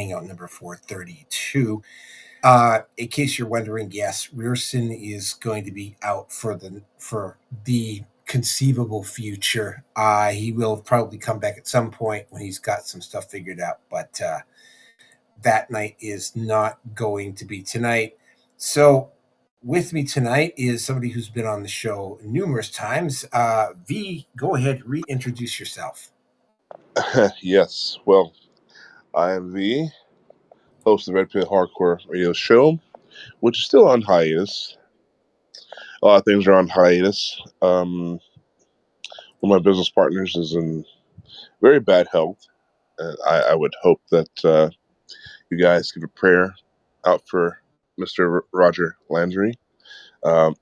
Hangout number 432. In case you're wondering, yes, Rearson is going to be out for the conceivable future. He will probably come back at some point when he's got some stuff figured out, but that night is not going to be tonight. So with me tonight is somebody who's been on the show numerous times. V, go ahead, reintroduce yourself. Yes, well, I am V, host of the Red Pit Hardcore Radio Show, which is still on hiatus. A lot of things are on hiatus. One of my business partners is in very bad health, and I would hope that you guys give a prayer out for Mr. Roger Landry. Um,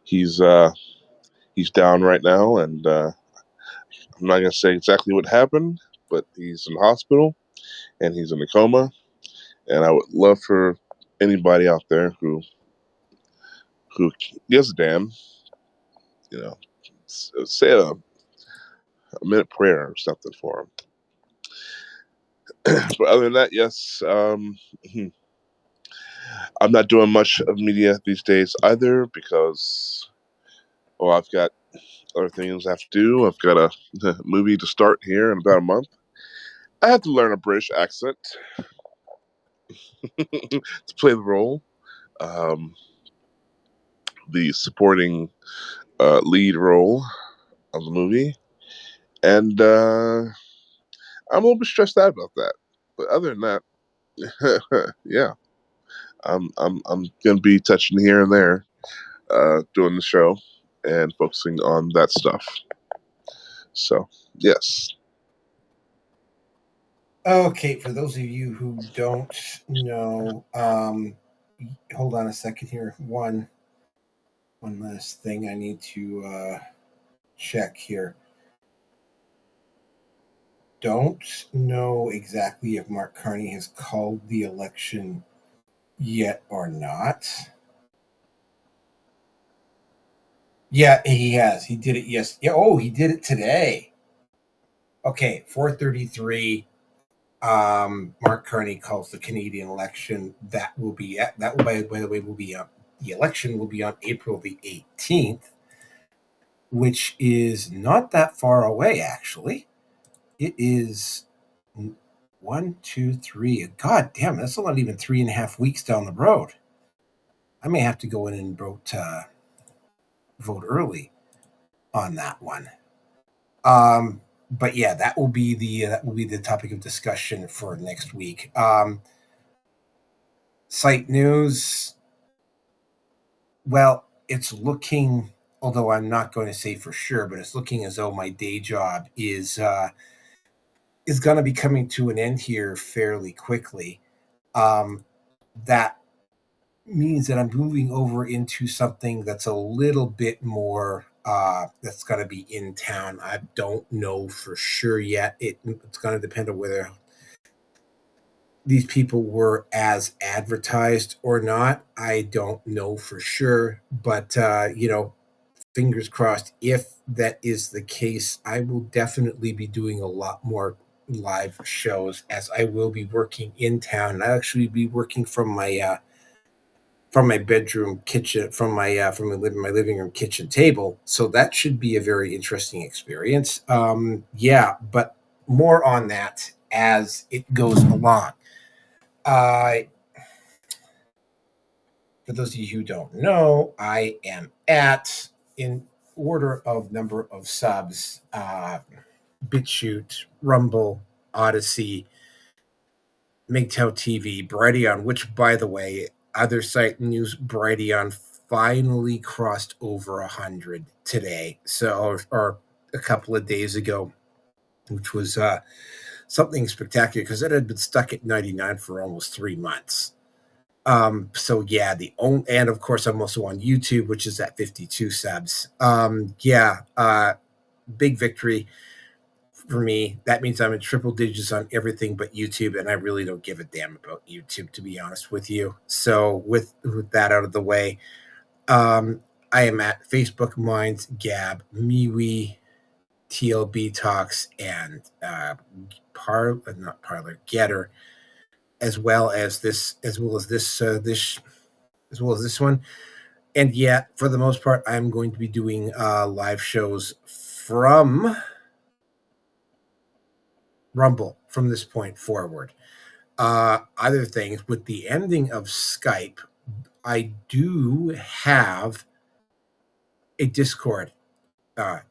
he's down right now, and I'm not going to say exactly what happened, but he's in the hospital, and he's in a coma. And I would love for anybody out there who gives a damn, say a minute prayer or something for him. But other than that, yes, I'm not doing much of media these days either because, I've got other things I have to do. I've got a movie to start here in about a month. I have to learn a British accent to play the role. The supporting lead role of the movie. And I'm a little bit stressed out about that. But other than that, yeah, I'm gonna be touching here and there, doing the show and focusing on that stuff. So yes. Okay, for those of you who don't know, hold on a second here. One last thing I need to check here. Don't know exactly if Mark Carney has called the election yet or not. Yeah, he has. He did it. Yes. Yeah. Oh, he did it today. Okay, 4:33. Mark Carney calls the Canadian election. That will, by the way, will be the election will be on April the 18th, which is not that far away, actually. It is 1, 2, 3. God damn, that's not even 3.5 weeks down the road. I may have to go in and vote early on that one. But yeah, that will be the topic of discussion for next week. Site news. Well, it's looking, although I'm not going to say for sure, but it's looking as though my day job is going to be coming to an end here fairly quickly. That means that I'm moving over into something that's a little bit more that's going to be in town. I don't know for sure yet. It's going to depend on whether these people were as advertised or not. I don't know for sure, but fingers crossed. If that is the case, I will definitely be doing a lot more live shows, as I will be working in town. I'll actually be working from my bedroom kitchen, from my living room kitchen table. So that should be a very interesting experience. But more on that as it goes along. For those of you who don't know, I am at, in order of number of subs, BitChute, Rumble, Odyssey, MGTOW TV, Brighteon, which, by the way, other site news, Brighteon finally crossed over 100 today, or a couple of days ago, which was something spectacular because it had been stuck at 99 for almost 3 months. So yeah, and of course I'm also on YouTube, which is at 52 subs. Big victory for me. That means I'm in triple digits on everything but YouTube, and I really don't give a damn about YouTube, to be honest with you. So with that out of the way, I am at Facebook, Minds, Gab, MeWe, TLB Talks, and not Parlor, Getter, as well as this one. And yet, for the most part, I'm going to be doing live shows from Rumble from this point forward. Other things, with the ending of Skype, I do have a Discord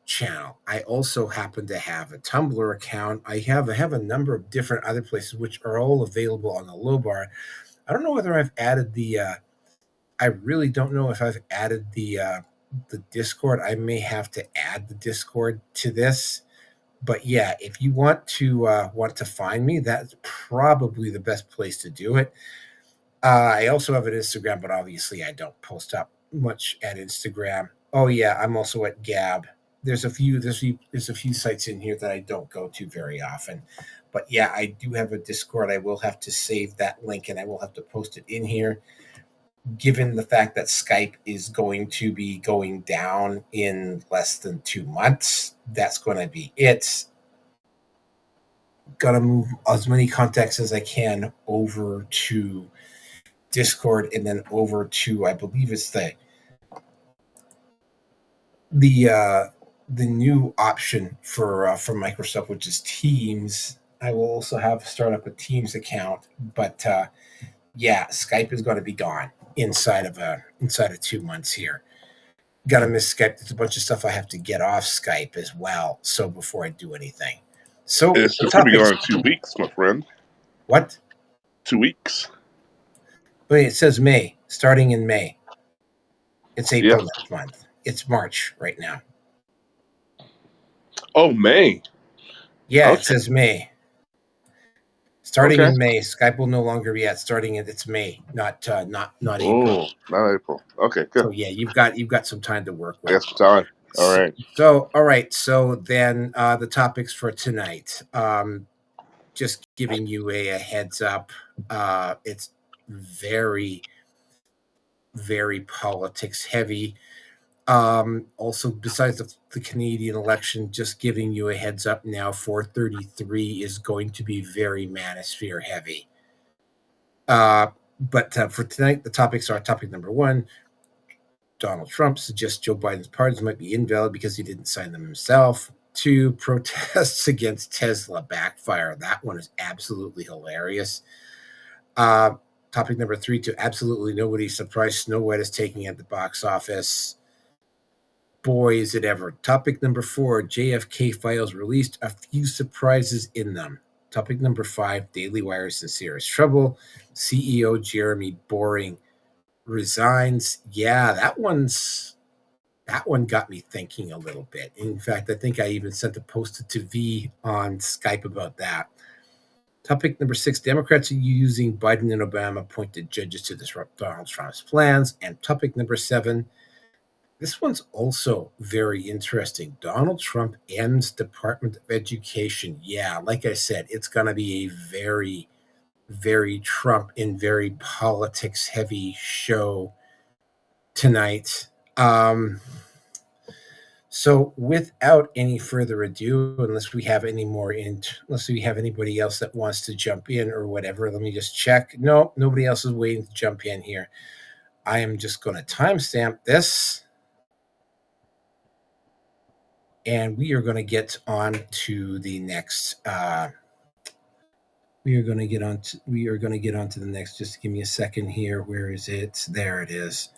channel. I also happen to have a Tumblr account. I have a number of different other places which are all available on the low bar. I don't know whether I've added the I really don't know if I've added the Discord. I may have to add the Discord to this. But yeah, if you want to find me, that's probably the best place to do it. I also have an Instagram, but obviously I don't post up much at Instagram. Oh yeah, I'm also at Gab. There's a few sites in here that I don't go to very often. But yeah, I do have a Discord. I will have to save that link and I will have to post it in here. Given the fact that Skype is going to be going down in less than 2 months, that's going to be it. Gonna move as many contacts as I can over to Discord and then over to, I believe it's the new option for Microsoft, which is Teams. I will also start up a Teams account, but yeah, Skype is going to be gone inside of 2 months here. Gotta miss Skype. There's a bunch of stuff I have to get off Skype as well. So before I do anything, so it's going to be gone in 2 weeks, my friend. What? 2 weeks. But it says May, starting in May. It's April next month. It's March right now. Oh, May. Yeah, okay. It says May. Starting in May, Skype will no longer be at. It's May, not April. Oh, not April. Okay, good. So yeah, you've got some time to work with. Yes, time. All right. All right. So then the topics for tonight. Just giving you a heads up. It's very, very politics heavy. Also, besides the Canadian election, just giving you a heads up now, 433 is going to be very manosphere heavy. But for tonight, the topics are: topic number 1, Donald Trump suggests Joe Biden's pardons might be invalid because he didn't sign them himself. 2, protests against Tesla backfire. That one is absolutely hilarious. Topic number 3, to absolutely nobody's surprise, Snow White is taking at the box office. Boy, is it ever. Topic number 4, JFK files released, a few surprises in them. Topic number 5, Daily Wire is in serious trouble. CEO Jeremy Boring resigns. Yeah, that one got me thinking a little bit. In fact, I think I even sent a post to V on Skype about that. Topic number 6, Democrats are using Biden and Obama appointed judges to disrupt Donald Trump's plans. And topic number 7, this one's also very interesting. Donald Trump ends Department of Education. Yeah, like I said, it's going to be a very, very Trump and very politics heavy show tonight. So without any further ado, unless we have anybody else that wants to jump in or whatever, let me just check. No, nobody else is waiting to jump in here. I am just going to timestamp this. And we are going to get on to the next. We are going to get on to the next. Just give me a second here. Where is it? There it is.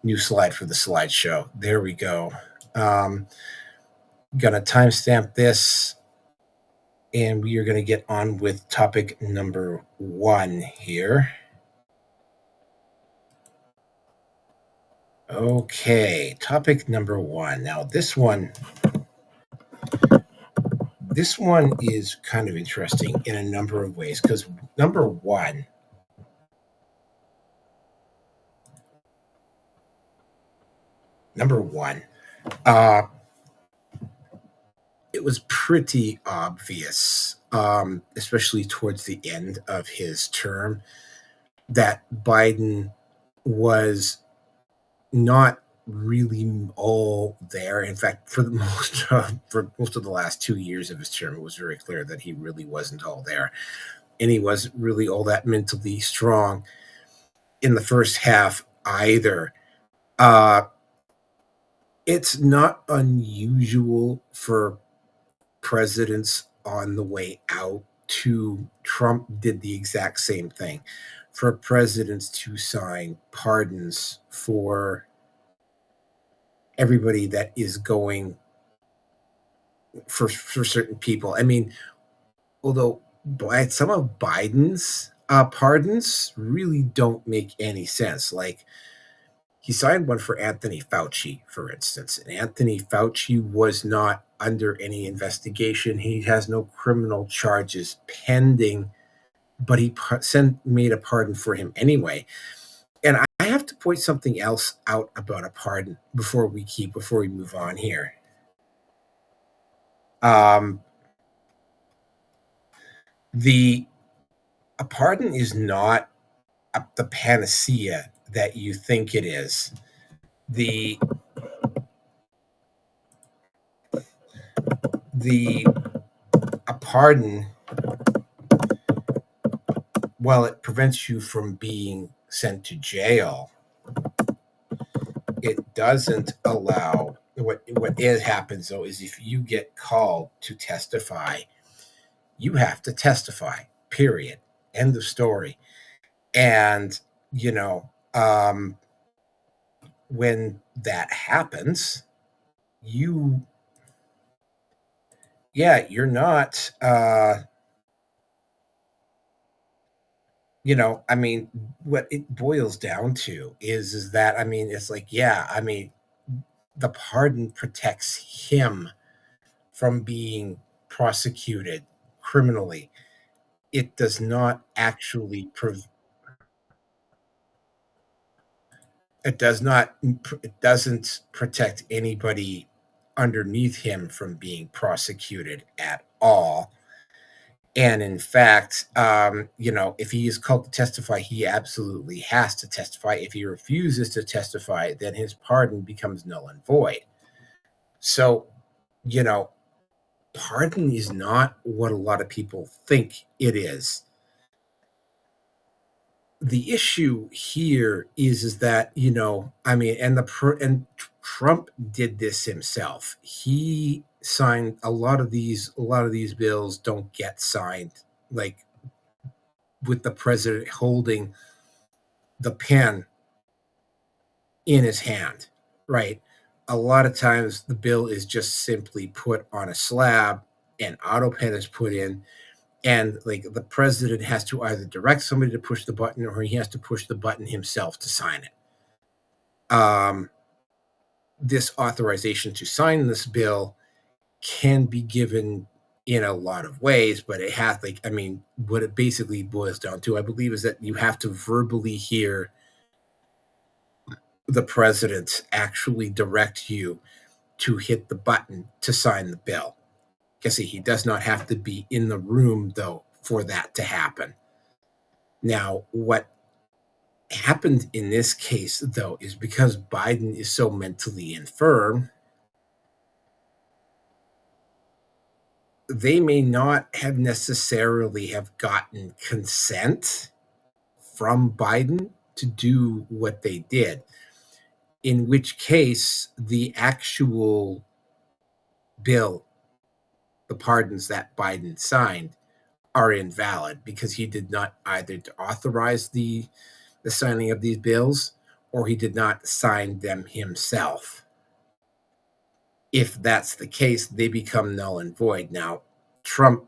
New slide for the slideshow. There we go. Gonna timestamp this, and we are going to get on with topic number 1 here. Okay, topic number 1. Now this one is kind of interesting in a number of ways, because number one, it was pretty obvious, especially towards the end of his term, that Biden was not really all there. In fact, for most of the last 2 years of his term, it was very clear that he really wasn't all there, and he wasn't really all that mentally strong in the first half either. Uh, it's not unusual for presidents on the way out to Trump did the exact same thing for presidents to sign pardons for everybody that is going for certain people. I mean, although some of Biden's pardons really don't make any sense. Like he signed one for Anthony Fauci, for instance, and Anthony Fauci was not under any investigation. He has no criminal charges pending, but he made a pardon for him anyway. And I have to point something else out about a pardon before we move on here. Um, the a pardon is not the panacea that you think it is. The the a pardon, while it prevents you from being sent to jail, it doesn't allow what happens though is if you get called to testify, you have to testify. Period. End of story. And you know, when that happens, you you're not I mean, what it boils down to is that I mean, it's like, I mean, the pardon protects him from being prosecuted criminally. It does not actually it does not it doesn't protect anybody underneath him from being prosecuted at all. And in fact, if he is called to testify, he absolutely has to testify. If he refuses to testify, then his pardon becomes null and void. So, you know, pardon is not what a lot of people think it is. The issue here is that I mean, and Trump did this himself. He signed a lot of these bills don't get signed like with the president holding the pen in his hand, right? A lot of times the bill is just simply put on a slab and auto pen is put in, and like the president has to either direct somebody to push the button or he has to push the button himself to sign it. This authorization to sign this bill can be given in a lot of ways, but it has I mean, what it basically boils down to, I believe, is that you have to verbally hear the president actually direct you to hit the button to sign the bill. Because he does not have to be in the room, though, for that to happen. Now, what happened in this case, though, is because Biden is so mentally infirm, they may not have necessarily have gotten consent from Biden to do what they did, in which case the actual bill, the pardons that Biden signed, are invalid because he did not either authorize the signing of these bills or he did not sign them himself. If that's the case, they become null and void. Now, Trump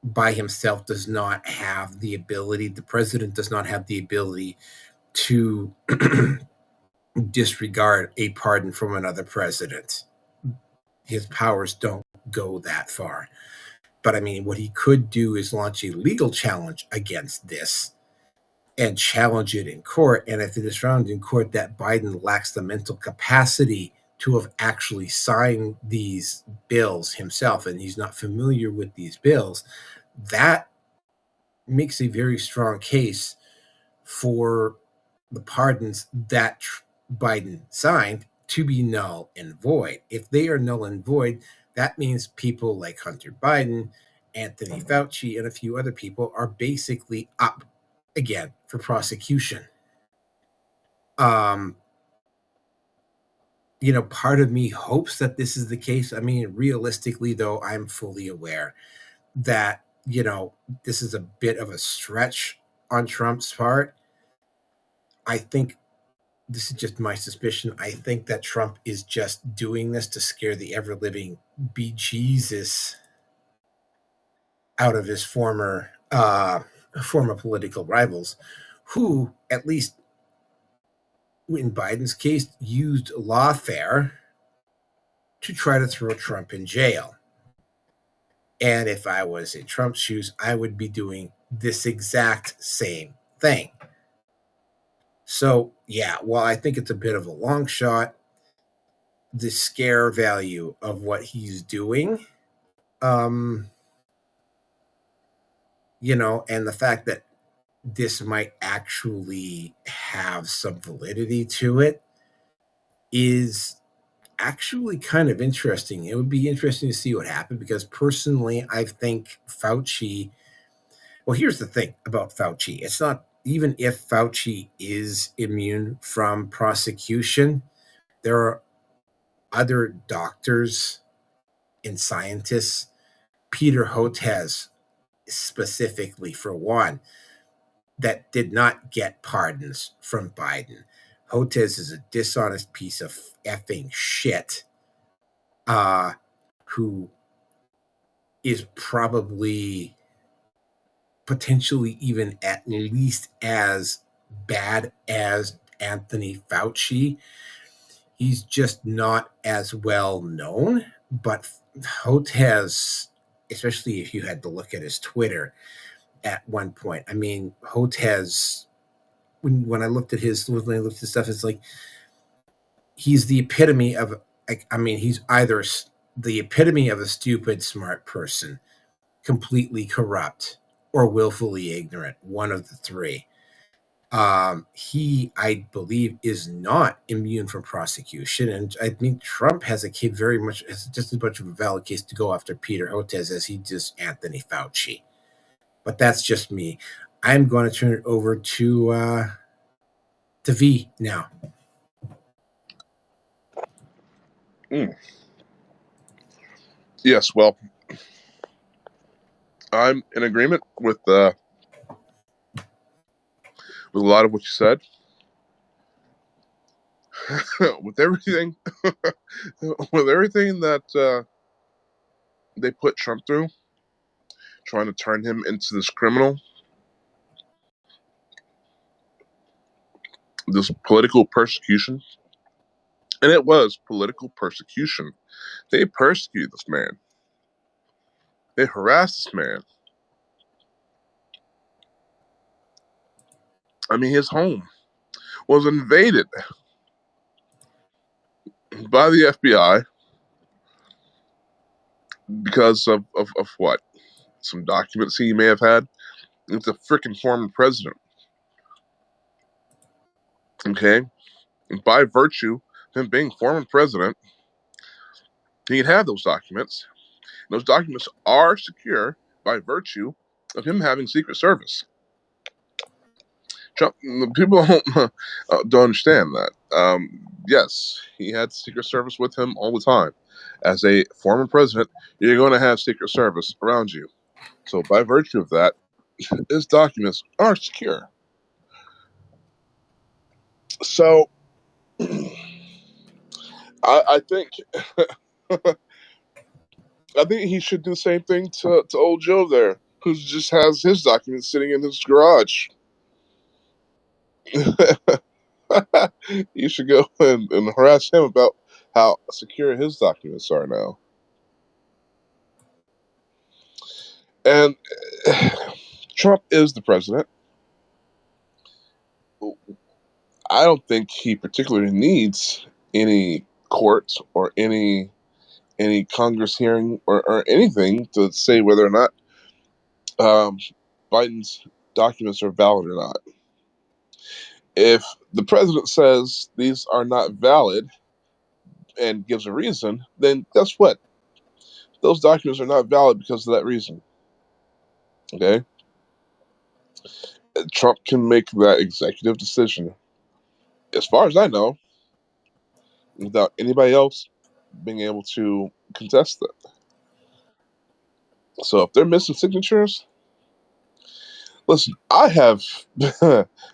by himself does not have the ability, the president does not have the ability to disregard a pardon from another president. His powers don't go that far. But I mean, what he could do is launch a legal challenge against this and challenge it in court. And if it is found in court that Biden lacks the mental capacity to have actually signed these bills himself and he's not familiar with these bills, that makes a very strong case for the pardons that Biden signed to be null and void. If they are null and void, that means people like Hunter Biden, Anthony Fauci, and a few other people are basically up again for prosecution. Um, part of me hopes that this is the case. I mean, realistically, though, I'm fully aware that, this is a bit of a stretch on Trump's part. I think this is just my suspicion. I think that Trump is just doing this to scare the ever living bejesus out of his former political rivals, who, at least in Biden's case, used lawfare to try to throw Trump in jail. And if I was in Trump's shoes, I would be doing this exact same thing. So, yeah, while I think it's a bit of a long shot, the scare value of what he's doing, um, and the fact that this might actually have some validity to it is actually kind of interesting. It would be interesting to see what happened because personally, I think Fauci. Well, here's the thing about Fauci. It's not even if Fauci is immune from prosecution, there are other doctors and scientists, Peter Hotez specifically for one, that did not get pardons from Biden. Hotez is a dishonest piece of effing shit uh, who is probably potentially even at least as bad as Anthony Fauci. He's just not as well known, but Hotez, especially if you had to look at his Twitter at one point. I mean, Hotez, when I looked at his stuff, it's like he's the epitome of, he's either the epitome of a stupid smart person, completely corrupt, or willfully ignorant, one of the three. He, I believe, is not immune from prosecution, and I think Trump has just as much of a valid case to go after Peter Hotez as he does Anthony Fauci. But that's just me. I'm going to turn it over to V now. Yes, well, I'm in agreement with a lot of what you said. with everything, with everything that they put Trump through, trying to turn him into this criminal, this political persecution, and it was political persecution. They persecuted this man. They harassed this man. I mean, his home was invaded by the FBI because of what? Some documents he may have had. It's a freaking former president. Okay? And by virtue of him being former president, he can have those documents. And those documents are secure by virtue of him having Secret Service. Trump, people don't understand that. Yes, he had Secret Service with him all the time. As a former president, you're going to have Secret Service around you. So by virtue of that, his documents are secure. So I think I think he should do the same thing to old Joe there, who just has his documents sitting in his garage. You should go and harass him about how secure his documents are now. And Trump is the president. I don't think he particularly needs any court or any Congress hearing or anything to say whether or not um, Biden's documents are valid or not. If the president says these are not valid, and gives a reason, then guess what? Those documents are not valid because of that reason. Okay? Trump can make that executive decision, as far as I know, without anybody else being able to contest it. So if they're missing signatures, listen, I have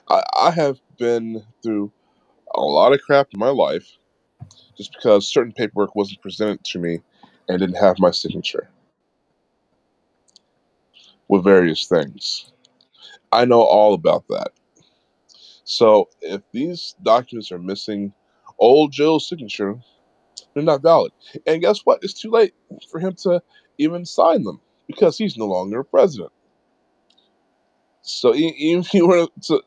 I have been through a lot of crap in my life just because certain paperwork wasn't presented to me and didn't have my signature with various things. I know all about that. So if these documents are missing old Joe's signature, they're not valid. And guess what? It's too late for him to even sign them because he's no longer president. So even if he were to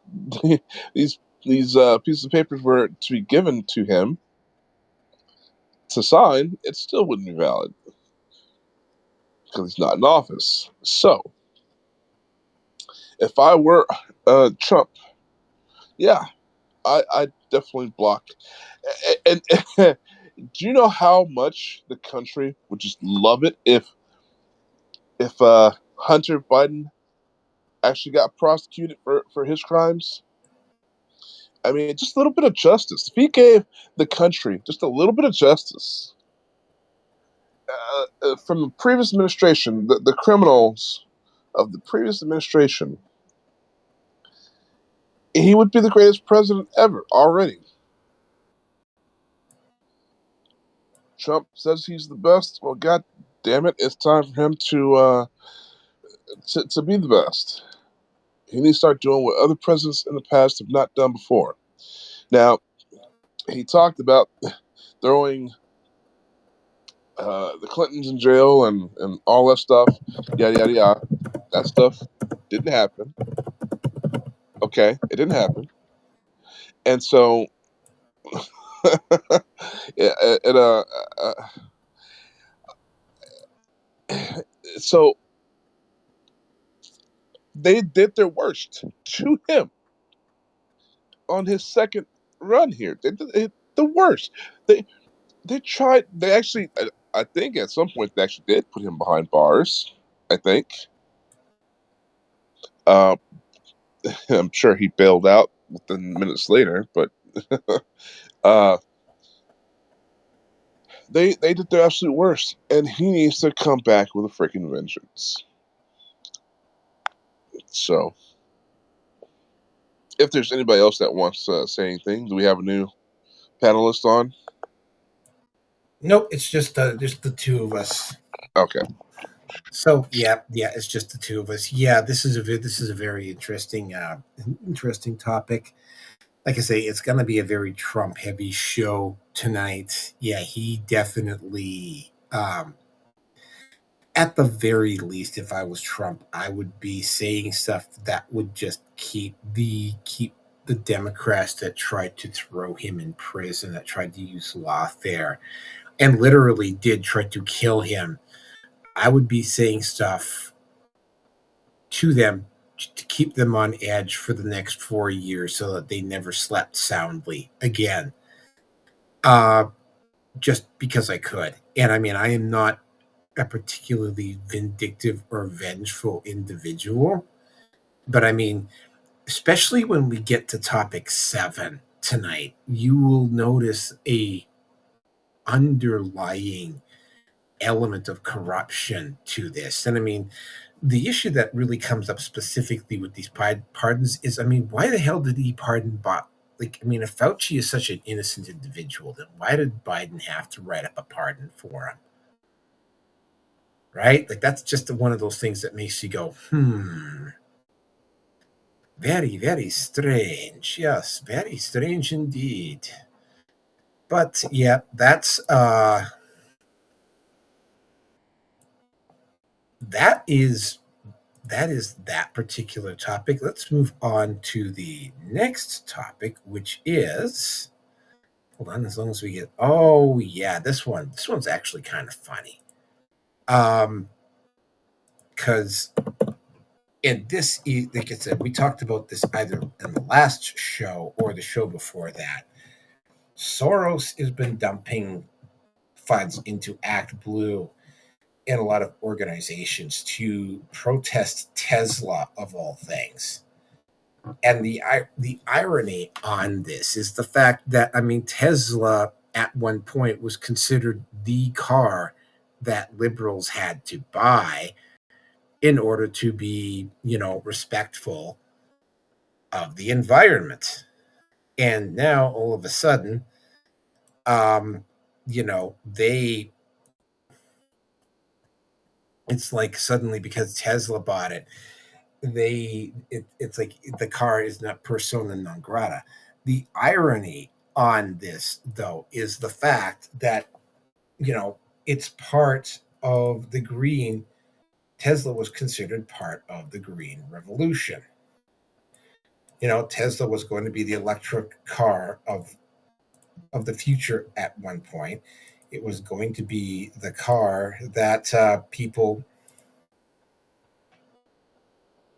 these pieces of papers were to be given to him to sign, it still wouldn't be valid because he's not in office. So if I were Trump, yeah, I definitely block. And do you know how much the country would just love it if Hunter Biden actually got prosecuted for his crimes? I mean, just a little bit of justice. If he gave the country just a little bit of justice from the previous administration, the criminals of the previous administration, he would be the greatest president ever already. Trump says he's the best. Well, God damn it, it's time for him to be the best. He needs to start doing what other presidents in the past have not done before. Now, he talked about throwing the Clintons in jail and all that stuff, yada, yada, yada. That stuff didn't happen. Okay, it didn't happen. And so, it, so they did their worst to him on his second run here. They did the worst. They tried. They actually, I think, at some point they actually did put him behind bars. I think. Uh, I'm sure he bailed out within minutes later, but uh, they did their absolute worst, and he needs to come back with a freaking vengeance. So, if there's anybody else that wants to say anything, do we have a new panelist on? Nope, it's just the two of us. Okay. So yeah, it's just the two of us. Yeah, this is a very interesting topic. Like I say, it's going to be a very Trump heavy show tonight. Yeah, he definitely. At the very least, if I was Trump, I would be saying stuff that would just keep the Democrats that tried to throw him in prison, that tried to use lawfare, and literally did try to kill him. I would be saying stuff to them to keep them on edge for the next 4 years so that they never slept soundly again. Uh, just because I could. And I mean, I am not a particularly vindictive or vengeful individual, but I mean, especially when we get to topic 7 tonight, you will notice a underlying element of corruption to this. And I mean, the issue that really comes up specifically with these pardons is, I mean, why the hell did he pardon Bob? Like, I mean, if Fauci is such an innocent individual, then why did Biden have to write up a pardon for him? Right? Like, that's just one of those things that makes you go, very, very strange. Yes, very strange indeed. But yeah, that is that particular topic. Let's move on to the next topic, which is, hold on, as long as we get, oh yeah, this one's actually kind of funny. Because and this is, like I said, we talked about this either in the last show or the show before that. Soros has been dumping funds into Act Blue and a lot of organizations to protest Tesla of all things. And the irony on this is the fact that Tesla at one point was considered the car that liberals had to buy in order to be, respectful of the environment. And now all of a sudden, they it's like suddenly because Tesla bought it, it's like the car is not persona non grata. The irony on this though is the fact that it's part of the green. Tesla was considered part of the green revolution. Tesla was going to be the electric car of the future at one point. It was going to be the car that people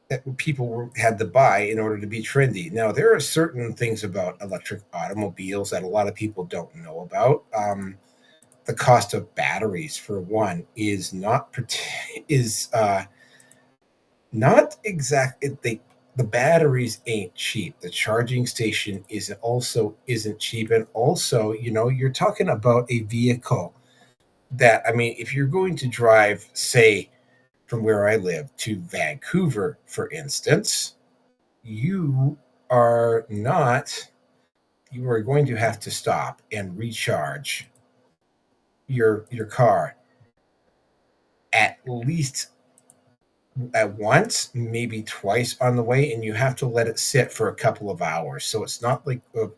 had to buy in order to be trendy. Now, there are certain things about electric automobiles that a lot of people don't know about. The cost of batteries, for one, is not exact. The batteries ain't cheap. The charging station isn't cheap, and also, you're talking about a vehicle that if you're going to drive, say, from where I live to Vancouver, for instance, you are not. You are going to have to stop and recharge your car at least at once, maybe twice on the way, and you have to let it sit for a couple of hours. So it's not like it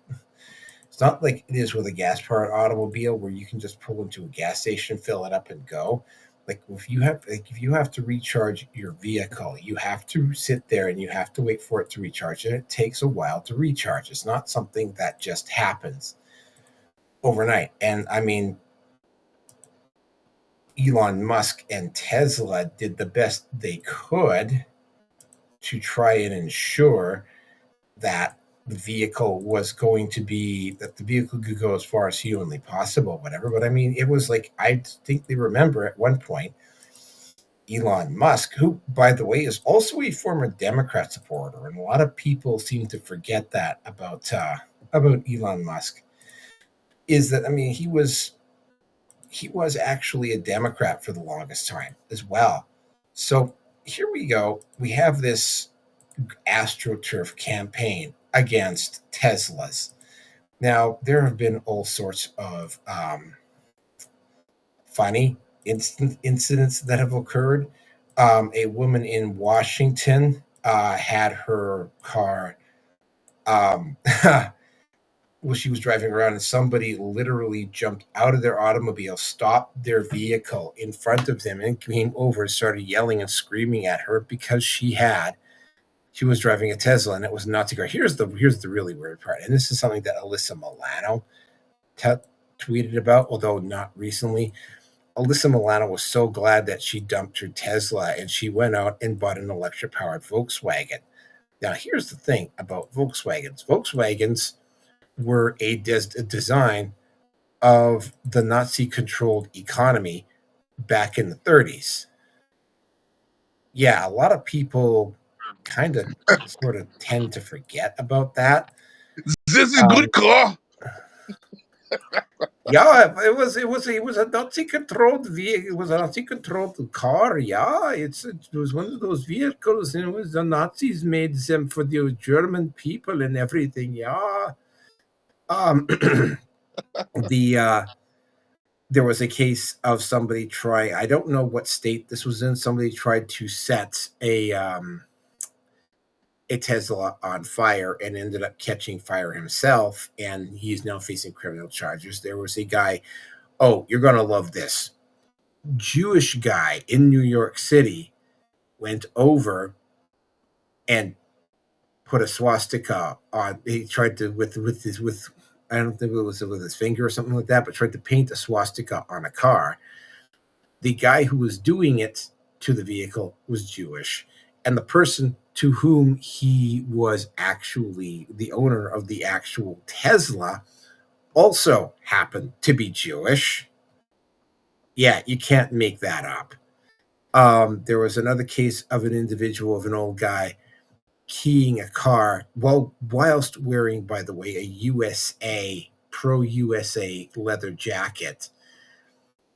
is with a gas powered automobile where you can just pull into a gas station, fill it up, and go. Like if you have to recharge your vehicle, you have to sit there and you have to wait for it to recharge, and it takes a while to recharge. It's not something that just happens overnight. And Elon Musk and Tesla did the best they could to try and ensure that the vehicle could go as far as humanly possible, whatever. But it was like, I think they remember at one point, Elon Musk, who, by the way, is also a former Democrat supporter, and a lot of people seem to forget that about Elon Musk, is that he was actually a Democrat for the longest time as well. So here we go. We have this AstroTurf campaign against Teslas. Now, there have been all sorts of funny incidents that have occurred. A woman in Washington had her car. Well, she was driving around and somebody literally jumped out of their automobile, stopped their vehicle in front of them, and came over and started yelling and screaming at her because she was driving a Tesla and it was not to go. Here's the really weird part, and this is something that Alyssa Milano tweeted about, although not recently. Alyssa Milano was so glad that she dumped her Tesla and she went out and bought an electric powered Volkswagen. Now, here's the thing about Volkswagens. Volkswagens were a design of the Nazi-controlled economy back in the 30s. Yeah, a lot of people kind of sort of tend to forget about that. This is a good car. Yeah, it was a Nazi-controlled vehicle. It was a Nazi-controlled car. Yeah, it was one of those vehicles, and it was the Nazis made them for the German people and everything. Yeah. There was a case of somebody trying. I don't know what state this was in. Somebody tried to set a Tesla on fire and ended up catching fire himself, and he's now facing criminal charges. There was a guy. Oh, you're gonna love this. Jewish guy in New York City went over and put a swastika on. He tried to with I don't think it was with his finger or something like that, but tried to paint a swastika on a car. The guy who was doing it to the vehicle was Jewish, and the person to whom he was actually the owner of the actual Tesla also happened to be Jewish. Yeah, you can't make that up. There was another case of an individual, of an old guy, keying a car whilst wearing, by the way, a pro USA leather jacket.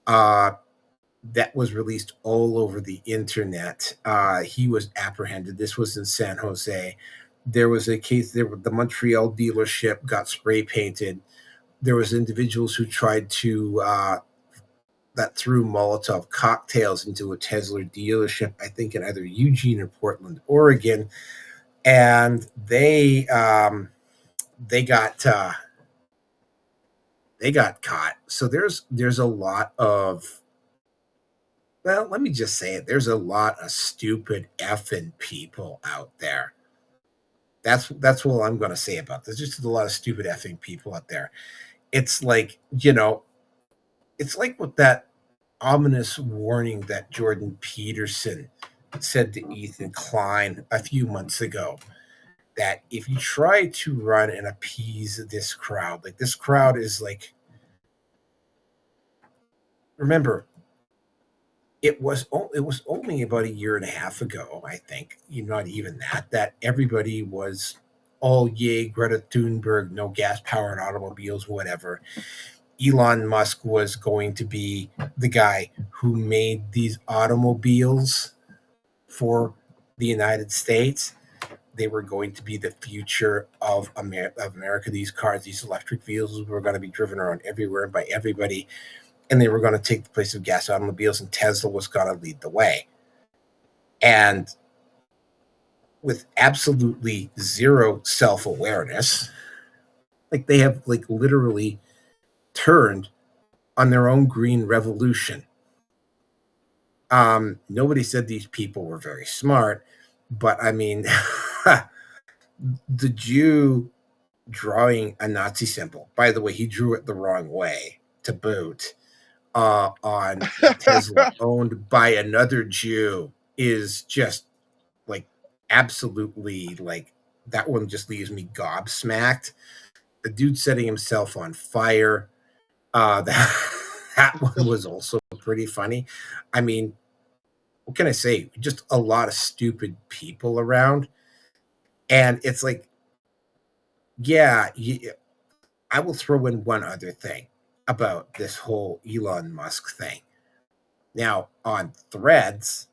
Uh, that was released all over the internet. He was apprehended. This was in San Jose. There was a case there. The Montreal dealership got spray painted. There was individuals who tried to that threw Molotov cocktails into a Tesla dealership, I think in either Eugene or Portland, Oregon, and they got they got caught. So there's a lot of, well, let me just say it. There's a lot of stupid effing people out there. That's all I'm going to say about this. There's just a lot of stupid effing people out there. It's like, it's like with that ominous warning that Jordan Peterson said to Ethan Klein a few months ago, that if you try to run and appease this crowd, like this crowd is like, remember, it was only about a year and a half ago, I think, not even that everybody was all yay Greta Thunberg, no gas powered automobiles, whatever. Elon Musk was going to be the guy who made these automobiles for the United States. They were going to be the future of America. These cars, these electric vehicles, were going to be driven around everywhere by everybody, and they were going to take the place of gas automobiles, and Tesla was going to lead the way. And with absolutely zero self-awareness, like they have like literally turned on their own green revolution. Nobody said these people were very smart, but I mean, the Jew drawing a Nazi symbol. By the way, he drew it the wrong way to boot. On a Tesla owned by another Jew is just like absolutely like, that one just leaves me gobsmacked. The dude setting himself on fire. That that one was also pretty funny. I mean, what can I say? Just a lot of stupid people around, and it's like, yeah, I will throw in one other thing about this whole Elon Musk thing. Now, on Threads,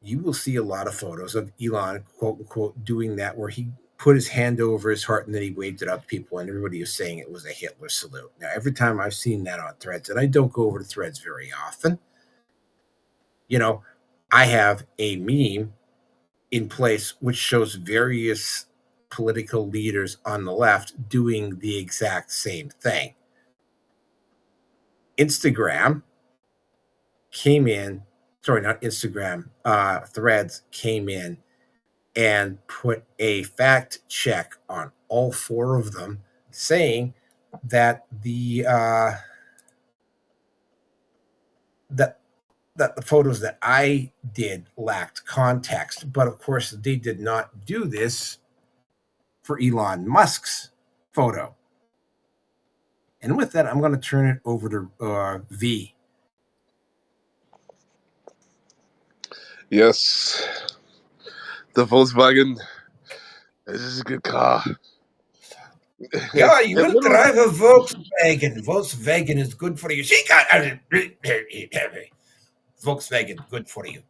you will see a lot of photos of Elon, quote unquote, doing that, where he put his hand over his heart and then he waved it up to people, and everybody was saying it was a Hitler salute. Now, every time I've seen that on Threads, and I don't go over to Threads very often, you know, I have a meme in place which shows various political leaders on the left doing the exact same thing. Instagram came in, sorry, not Instagram, Threads came in and put a fact check on all four of them, saying that that that the photos that I did lacked context. But of course, they did not do this for Elon Musk's photo. And with that, I'm going to turn it over to V. Yes, the Volkswagen is a good car. Yeah, you It will literally, drive a Volkswagen. Volkswagen is good for you. Volkswagen, good for you.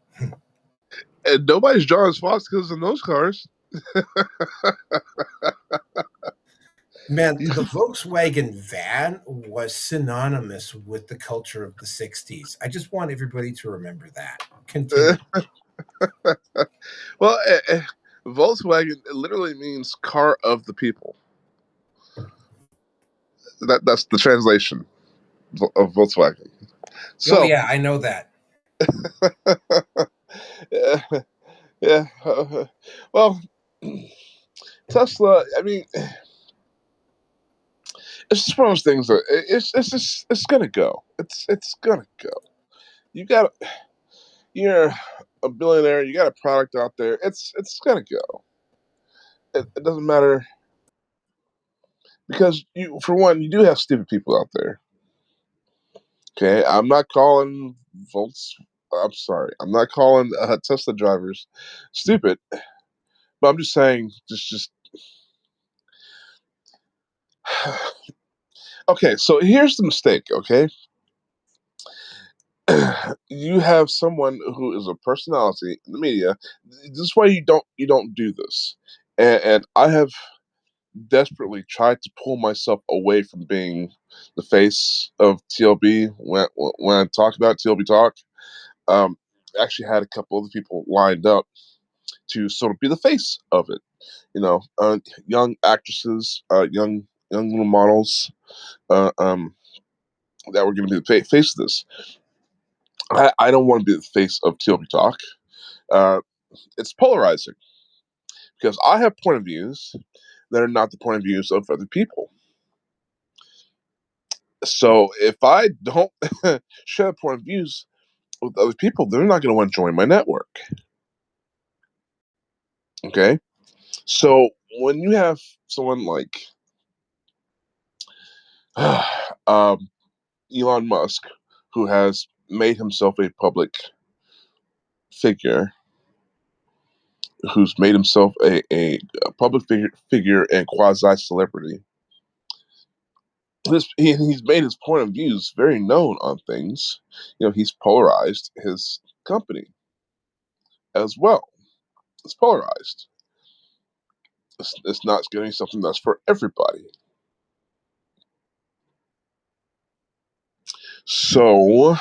and nobody's John Fox because of those cars. Man, the Volkswagen van was synonymous with the culture of the 60s. I just want everybody to remember that. Continue. Well, Volkswagen literally means car of the people. That's the translation of Volkswagen. Oh, So, yeah, I know that. yeah, yeah. Well, Tesla. I mean, it's just one of those things that it's gonna go. It's gonna go. You got you're a billionaire. You got a product out there. It's gonna go. It doesn't matter because you, for one, you do have stupid people out there. Okay, I'm not calling Volts. I'm sorry, I'm not calling Tesla drivers stupid, but I'm just saying, just. Okay, so here's the mistake. Okay, you have someone who is a personality in the media. This is why you don't do this, and I have desperately tried to pull myself away from being the face of TLB when I talk about TLB talk. Um, actually had a couple other people lined up to sort of be the face of it. Young actresses, young little models, uh, um, that were going to be the face of this. I don't want to be the face of TLB talk. Uh, it's polarizing because I have point of views that are not the point of views of other people. So if I don't share point of views with other people, they're not going to want to join my network. Okay, so when you have someone like um, Elon Musk, who has made himself a public figure, who's made himself a public figure and quasi celebrity. He's made his point of views very known on things. He's polarized his company as well. It's polarized. It's not going to be something that's for everybody. So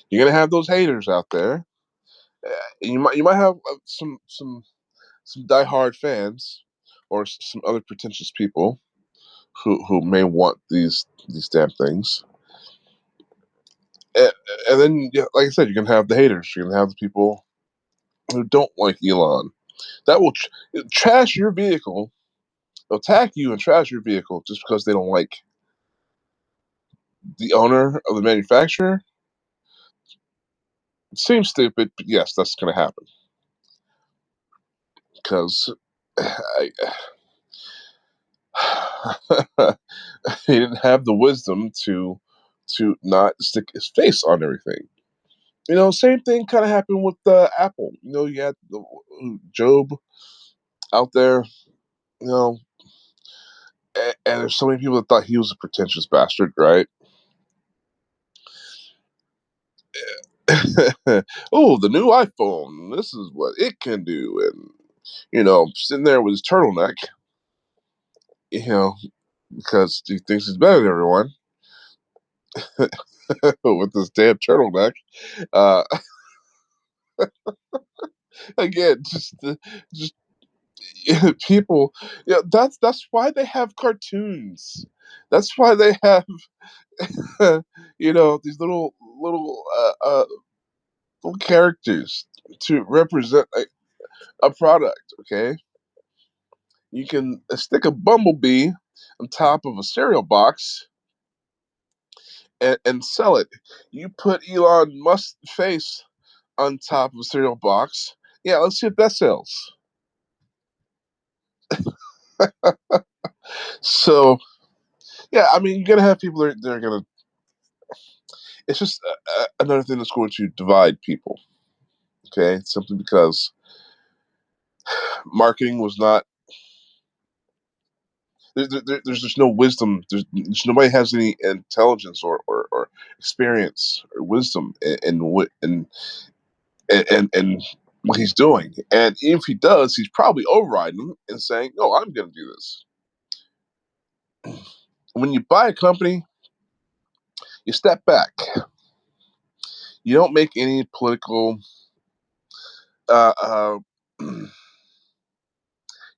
you're gonna have those haters out there. You might have some diehard fans or some other pretentious people who may want these damn things. And, and then, yeah, like I said, you're gonna have the haters. You're gonna have the people who don't like Elon. That will trash your vehicle. They'll attack you and trash your vehicle just because they don't like the owner of the manufacturer. It seems stupid, but yes, that's gonna happen because he didn't have the wisdom to not stick his face on everything. Same thing kind of happened with Apple. You had Job out there. You know, and there's so many people that thought he was a pretentious bastard, right? Oh, the new iPhone. This is what it can do, and sitting there with his turtleneck, you know, because he thinks he's better than everyone with this damn turtleneck. Uh, again, just people. Yeah, that's why they have cartoons. That's why they have these little characters to represent a product. Okay, you can stick a bumblebee on top of a cereal box and sell it. You put Elon Musk's face on top of a cereal box. Yeah, let's see if that sells. So yeah, I mean, you're gonna have people that are gonna. It's just another thing that's going to divide people. Okay, simply because marketing was not. There's just no wisdom. There's nobody has any intelligence or experience or wisdom in what he's doing. And if he does, he's probably overriding and saying, "No, I'm going to do this." When you buy a company, you step back. You don't make any political. Uh, uh, you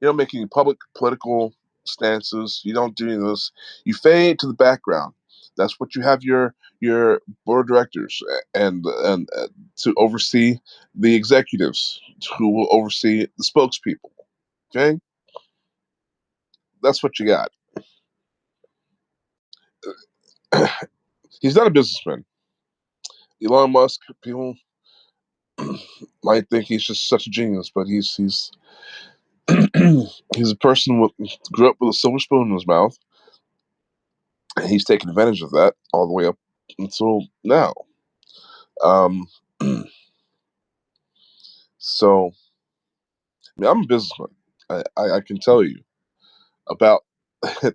don't make any public political stances. You don't do any of this. You fade to the background. That's what you have your board of directors and to oversee the executives who will oversee the spokespeople. Okay, that's what you got. He's not a businessman. Elon Musk, people might think he's just such a genius, but he's he's a person with grew up with a silver spoon in his mouth, and he's taken advantage of that all the way up. until now. Um, so I mean, I'm a businessman. I can tell you about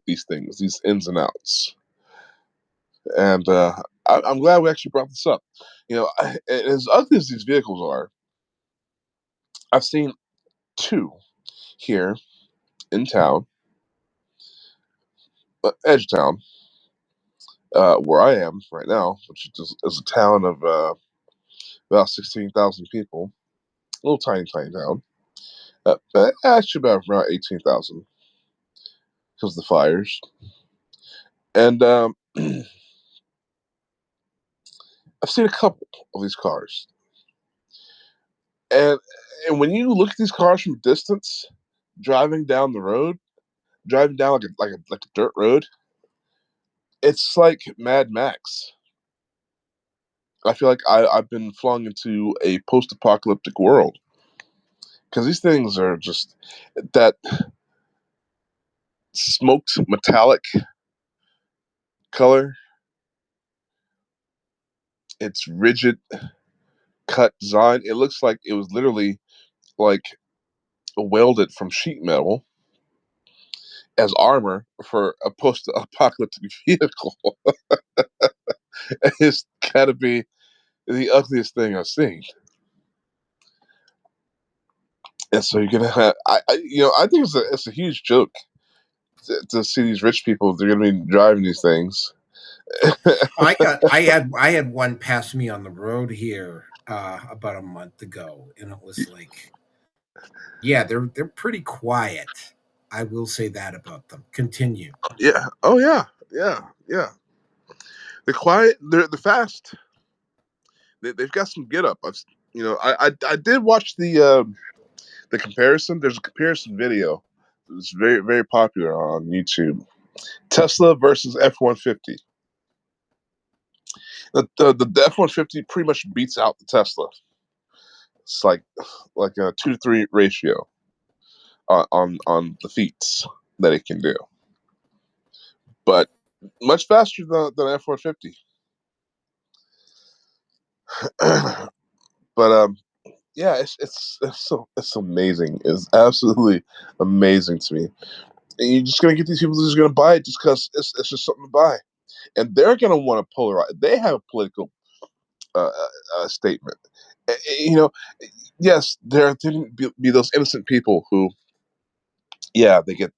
these things, these ins and outs, and I'm glad we actually brought this up. As ugly as these vehicles are, I've seen two here in town, edge town, where I am right now, which is a town of about 16,000 people, a little tiny, tiny town. Actually, about around 18,000 because of the fires. And I've seen a couple of these cars, and and when you look at these cars from a distance, driving down the road, driving down like a dirt road, it's like Mad Max. I feel like I've been flung into a post-apocalyptic world because these things are just that smoked metallic color. It's rigid cut design. It looks like it was literally like welded from sheet metal as armor for a post-apocalyptic vehicle. It's got to be the ugliest thing I've seen. And so you're gonna have, I think it's a huge joke to see these rich people. They're gonna be driving these things. I had one pass me on the road here about a month ago, and it was like, yeah, they're pretty quiet. I will say that about them. Continue. Yeah. Oh yeah. Yeah. Yeah. They're quiet. They're fast. They've got some get up. I did watch the comparison. There's a comparison video. It's very very popular on YouTube. Tesla versus F-150. The F-150 pretty much beats out the Tesla. It's like a 2 to 3 ratio on the feats that it can do, but much faster than F-150. But yeah, it's amazing. It's absolutely amazing to me. And you're just gonna get these people who's gonna buy it just because it's just something to buy, and they're gonna want to polarize. They have a political statement. You know, yes, there didn't be those innocent people who, yeah, they get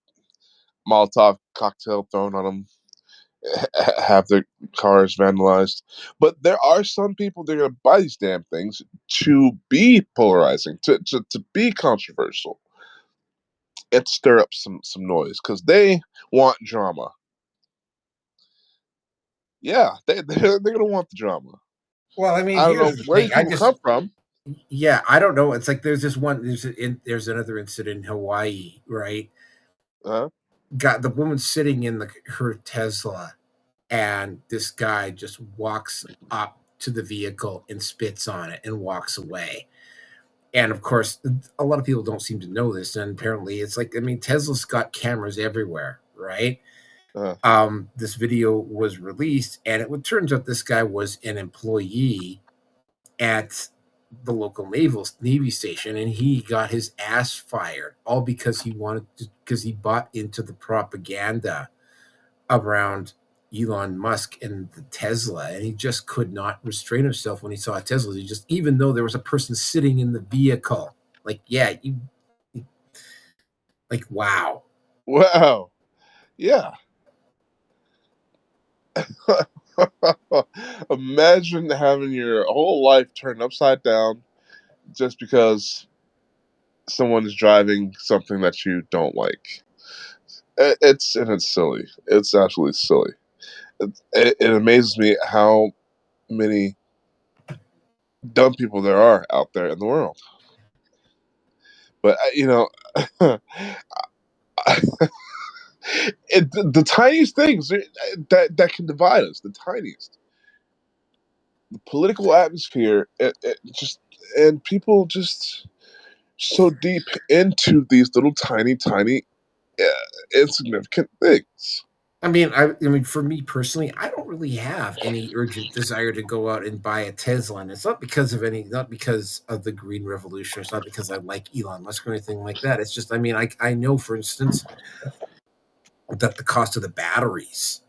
Molotov cocktail thrown on them, have their cars vandalized. But there are some people that are going to buy these damn things to be polarizing, to be controversial, and to stir up some noise because they want drama. Yeah, they're going to want the drama. Well, I mean, I don't here's know the where thing. these people come from. Yeah, I don't know. It's like there's this one. There's another incident in Hawaii, right? Uh, Got the woman sitting in her Tesla, and this guy just walks up to the vehicle and spits on it and walks away. And of course, a lot of people don't seem to know this. And apparently, it's like, I mean, Tesla's got cameras everywhere, right? uh, This video was released, and it turns out this guy was an employee at the local navy station, and he got his ass fired all because because he bought into the propaganda around Elon Musk and the Tesla, and he just could not restrain himself when he saw a Tesla. He just, even though there was a person sitting in the vehicle, like, yeah, like, wow. wow. Yeah. Imagine having your whole life turned upside down just because someone is driving something that you don't like. It's silly. It's absolutely silly. It amazes me how many dumb people there are out there in the world. But the tiniest things that can divide us, the tiniest, the political atmosphere, it just and people just so deep into these little tiny, tiny, insignificant things. I mean, for me personally, I don't really have any urgent desire to go out and buy a Tesla, and it's not because of the green revolution. It's not because I like Elon Musk or anything like that. It's just, I know, for instance, that the cost of the batteries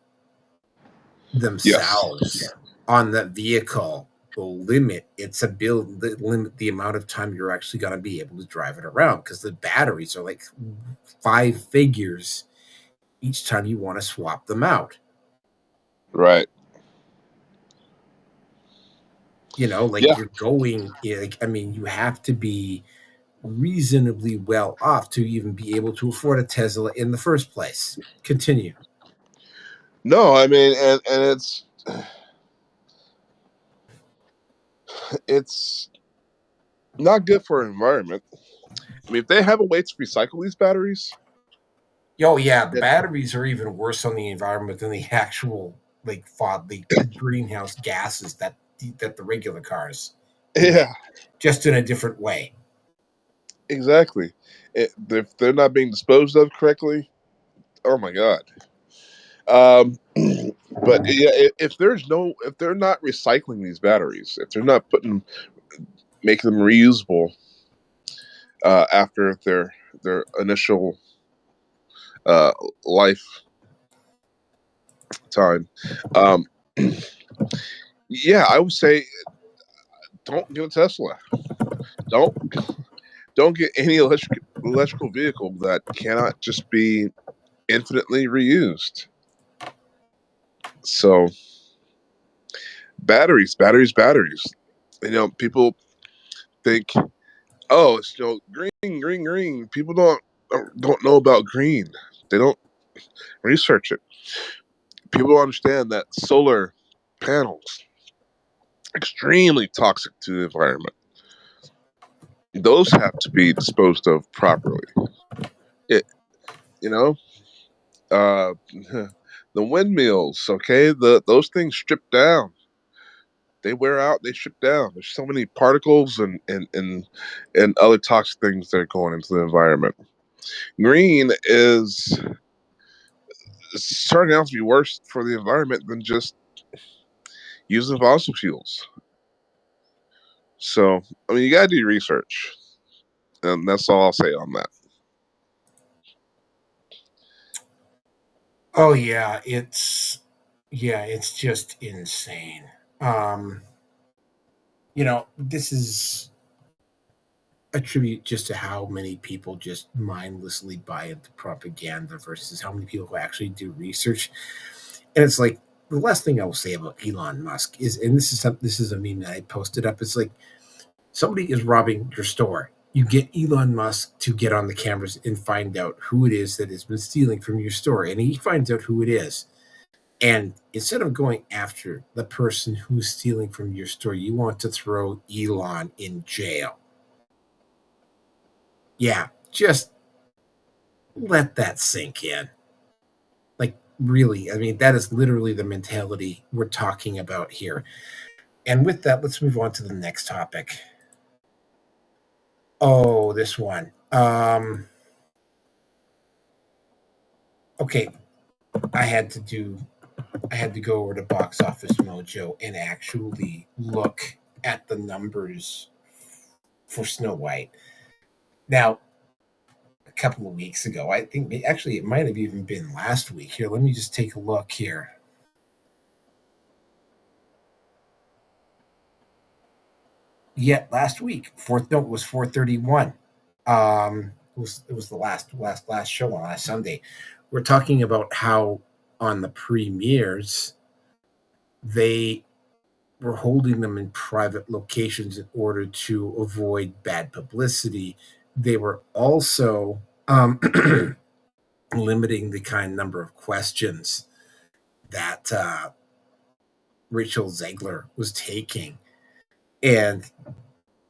Yes. themselves on that vehicle will limit the amount of time you're actually going to be able to drive it around, because the batteries are like 5 figures each time you want to swap them out. Right. Like Yeah. you're going, like, you have to be reasonably well off to even be able to afford a Tesla in the first place. Continue. No, I mean, and it's not good for our environment. I mean, if they have a way to recycle these batteries, Oh yeah, the then batteries are even worse on the environment than the actual the greenhouse gases that the regular cars emit, yeah, just in a different way. exactly. If they're not being disposed of correctly, oh my god. But yeah, if they're not recycling these batteries, if they're not making them reusable after their initial uh, life time, um, yeah, I would say don't get a Tesla. Don't don't get any electrical vehicle that cannot just be infinitely reused. So batteries. People think, oh, it's green. People don't know about green. They don't research it. People don't understand that solar panels extremely toxic to the environment. Those have to be disposed of properly. It, you know, uh, the windmills. Okay, those things strip down. They wear out. They strip down. There's so many particles and other toxic things that are going into the environment. Green is starting out to be worse for the environment than just using fossil fuels. So, I mean, you got to do research, and that's all I'll say on that. Oh yeah, it's just insane. Um, this is a tribute just to how many people just mindlessly buy into propaganda versus how many people who actually do research. And it's like, the last thing I will say about Elon Musk is, and this is a meme that I posted up. It's like, somebody is robbing your store. You get Elon Musk to get on the cameras and find out who it is that has been stealing from your store, and he finds out who it is. And instead of going after the person who's stealing from your store, you want to throw Elon in jail. Yeah, just let that sink in. Like, really, that is literally the mentality we're talking about here. And with that, let's move on to the next topic. Oh, this one. Okay, I had to do I had to go over to Box Office Mojo and actually look at the numbers for Snow White. Now, a couple of weeks ago, I think actually it might have even been last week. Here, let me just take a look here. Yeah, last week, fourth note was 431. It was the last show on last Sunday. We're talking about how on the premieres they were holding them in private locations in order to avoid bad publicity. They were also limiting the kind number of questions that Rachel Zegler was taking. And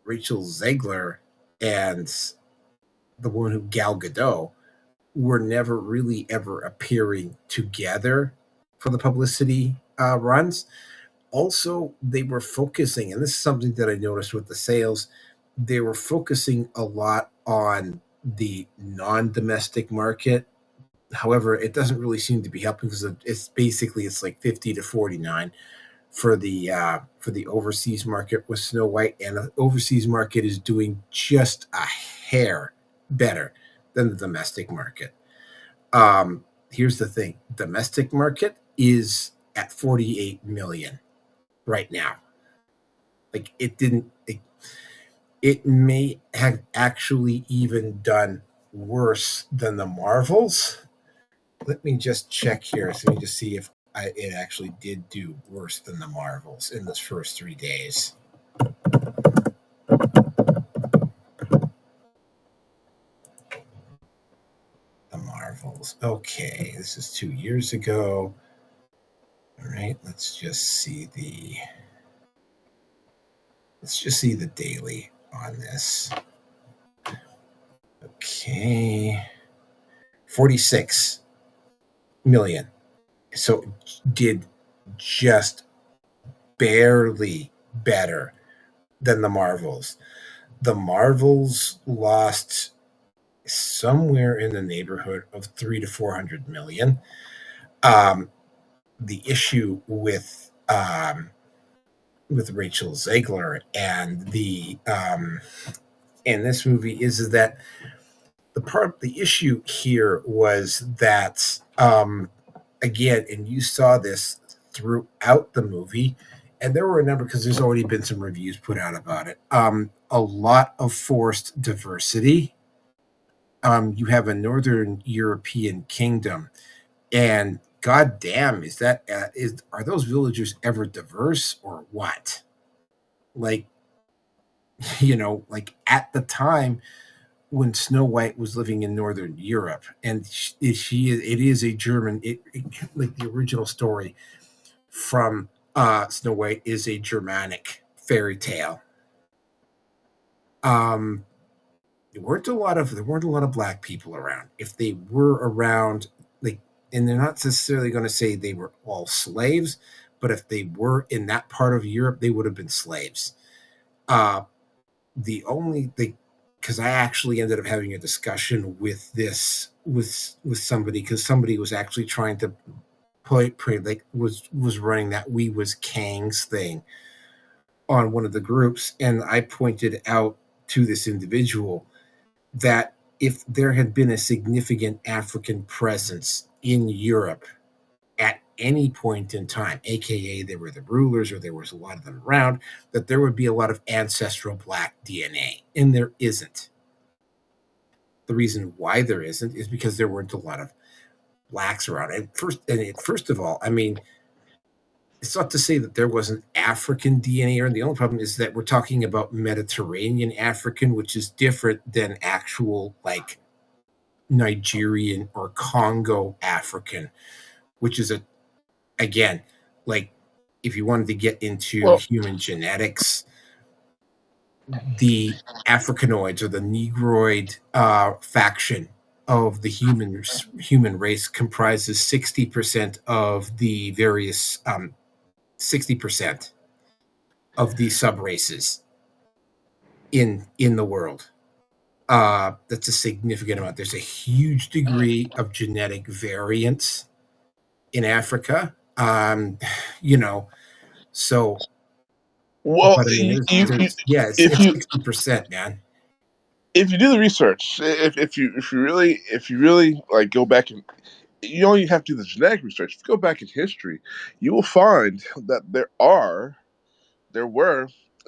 Rachel Zegler and the one who Gal Gadot were never really ever appearing together for the publicity runs. Also, they were focusing, and this is something that I noticed with the sales, they were focusing a lot on the non-domestic market However, it doesn't really seem to be helping because it's like 50 to 49 for the overseas market with Snow White, and the overseas market is doing just a hair better than the domestic market. Here's the thing: domestic market is at 48 million right now. Like it didn't. It may have actually even done worse than the Marvels. Let me just check here. So let me just see if it actually did do worse than the Marvels in those first 3 days. The Marvels. Okay, this is 2 years ago. All right, let's just see the daily on this. Okay, 46 million. So did just barely better than the Marvels. The Marvels lost somewhere in the neighborhood of 300 to 400 million. The issue with Rachel Zegler and the in this movie is that the issue here was that again, and you saw this throughout the movie, and there were a number because there's already been some reviews put out about it. A lot of forced diversity. You have a Northern European kingdom, and goddamn, are those villagers ever diverse or what? Like, like at the time when Snow White was living in Northern Europe, and it is a German, like the original story from Snow White is a Germanic fairy tale. There weren't a lot of black people around. If they were around, like, and they're not necessarily going to say they were all slaves, but if they were in that part of Europe, they would have been slaves. The only thing, because I actually ended up having a discussion with this with somebody, because somebody was actually trying to pray, like was running that we was Kang's thing on one of the groups, and I pointed out to this individual that if there had been a significant African presence in Europe at any point in time, aka there were the rulers or there was a lot of them around, that there would be a lot of ancestral black DNA, and there isn't. The reason why there isn't is because there weren't a lot of blacks around. First of all, I mean, it's not to say that there wasn't African DNA, and the only problem is that we're talking about Mediterranean African, which is different than actual like Nigerian or Congo African, which is again, like if you wanted to get into Well, human genetics, the Africanoids or the Negroid faction of the human race comprises 60% of the various 60% of the sub races in the world. That's a significant amount. There's a huge degree of genetic variance in Africa. You know, so, well, but I mean, it's if it's you 60%, man. if you do the research, if you really like go back and you only have to do the genetic research. If you go back in history, you will find that there were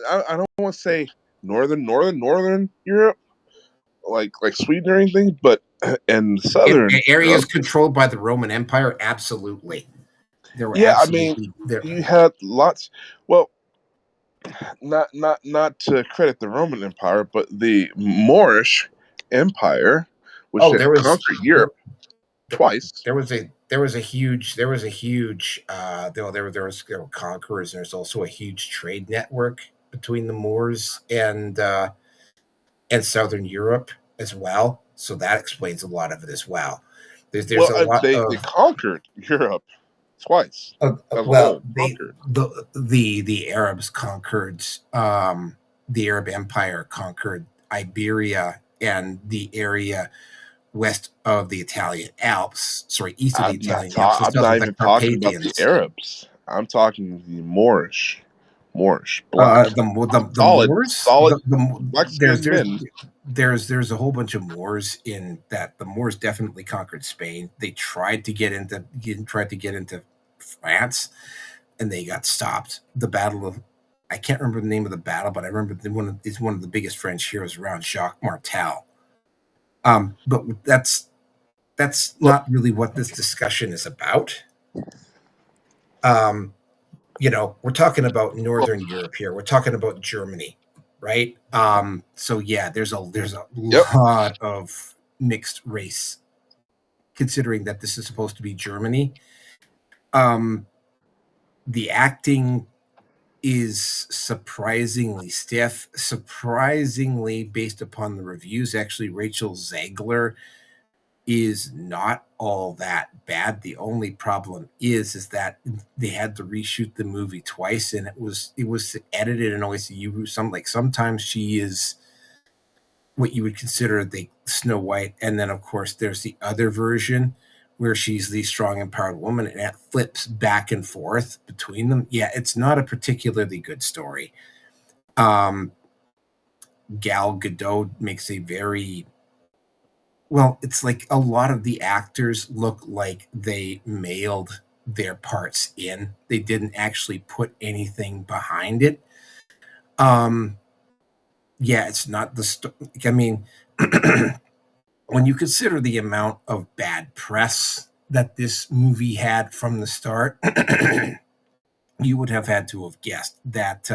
I don't want to say northern Europe like Sweden or anything, but in southern Areas Europe, controlled by the Roman Empire, absolutely. There were yeah, I mean absolutely there. you had lots. Well, not to credit the Roman Empire, but the Moorish Empire, which Oh, had conquered there Europe twice. there was a huge there were conquerors. There's also a huge trade network between the Moors and Southern Europe as well. So that explains a lot of it as well. There's Well, a lot they of conquered Europe twice as a well, whole. Conquered. the Arabs conquered the Arab Empire conquered Iberia and the area west of the Italian Alps. Sorry, east of the I'm not, Italian Alps, I'm and south not of the even talking about the Carpathians. Arabs. I'm talking the Moorish, black, The solid, Moors, solid the black skinned men. there's a whole bunch of Moors in that. The Moors definitely conquered Spain. They tried to get into France, and they got stopped. The Battle of I can't remember the name of the battle, but I remember it's one of the biggest French heroes around, Jacques Martel. But that's Look, not really what this discussion is about. Um, we're talking about look, Northern Europe here. We're talking about Germany, right? So yeah, there's a yep. lot of mixed race, considering that this is supposed to be Germany. Um, the acting is surprisingly stiff, surprisingly based upon the reviews. Actually, Rachel Zegler is not all that bad. The only problem is that they had to reshoot the movie twice, and it was edited in a way so sometimes she is what you would consider the Snow White, and then of course there's the other version where she's the strong empowered woman, and it flips back and forth between them. Yeah, it's not a particularly good story. um Gal Gadot makes a very well, it's like a lot of the actors look like they mailed their parts in. They didn't actually put anything behind it. Um, yeah, it's not I mean, when you consider the amount of bad press that this movie had from the start, you would have had to have guessed that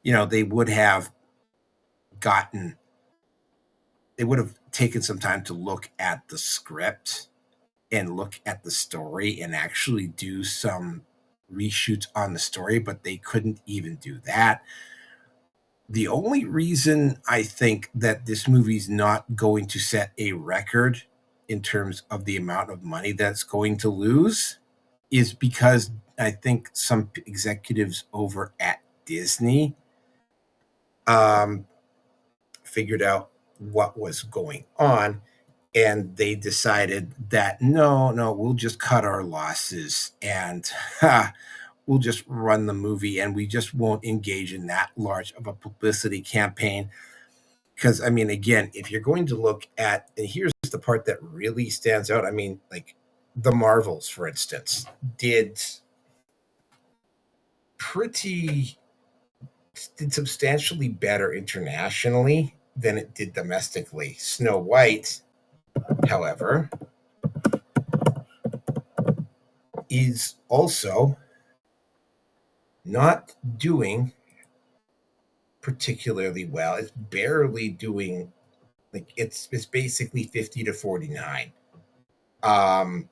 they would have gotten they would have taken some time to look at the script and look at the story and actually do some reshoots on the story, but they couldn't even do that. The only reason I think that this movie's not going to set a record in terms of the amount of money that's going to lose is because I think some executives over at Disney um, figured out what was going on, and they decided that no, we'll just cut our losses and we'll just run the movie, and we just won't engage in that large of a publicity campaign. Because I mean, again, if you're going to look at, and here's the part that really stands out. I mean, like the Marvels, for instance, did pretty did substantially better internationally than it did domestically. Snow White, however, is also not doing particularly well. It's barely doing, like, it's basically 50 to 49. Um,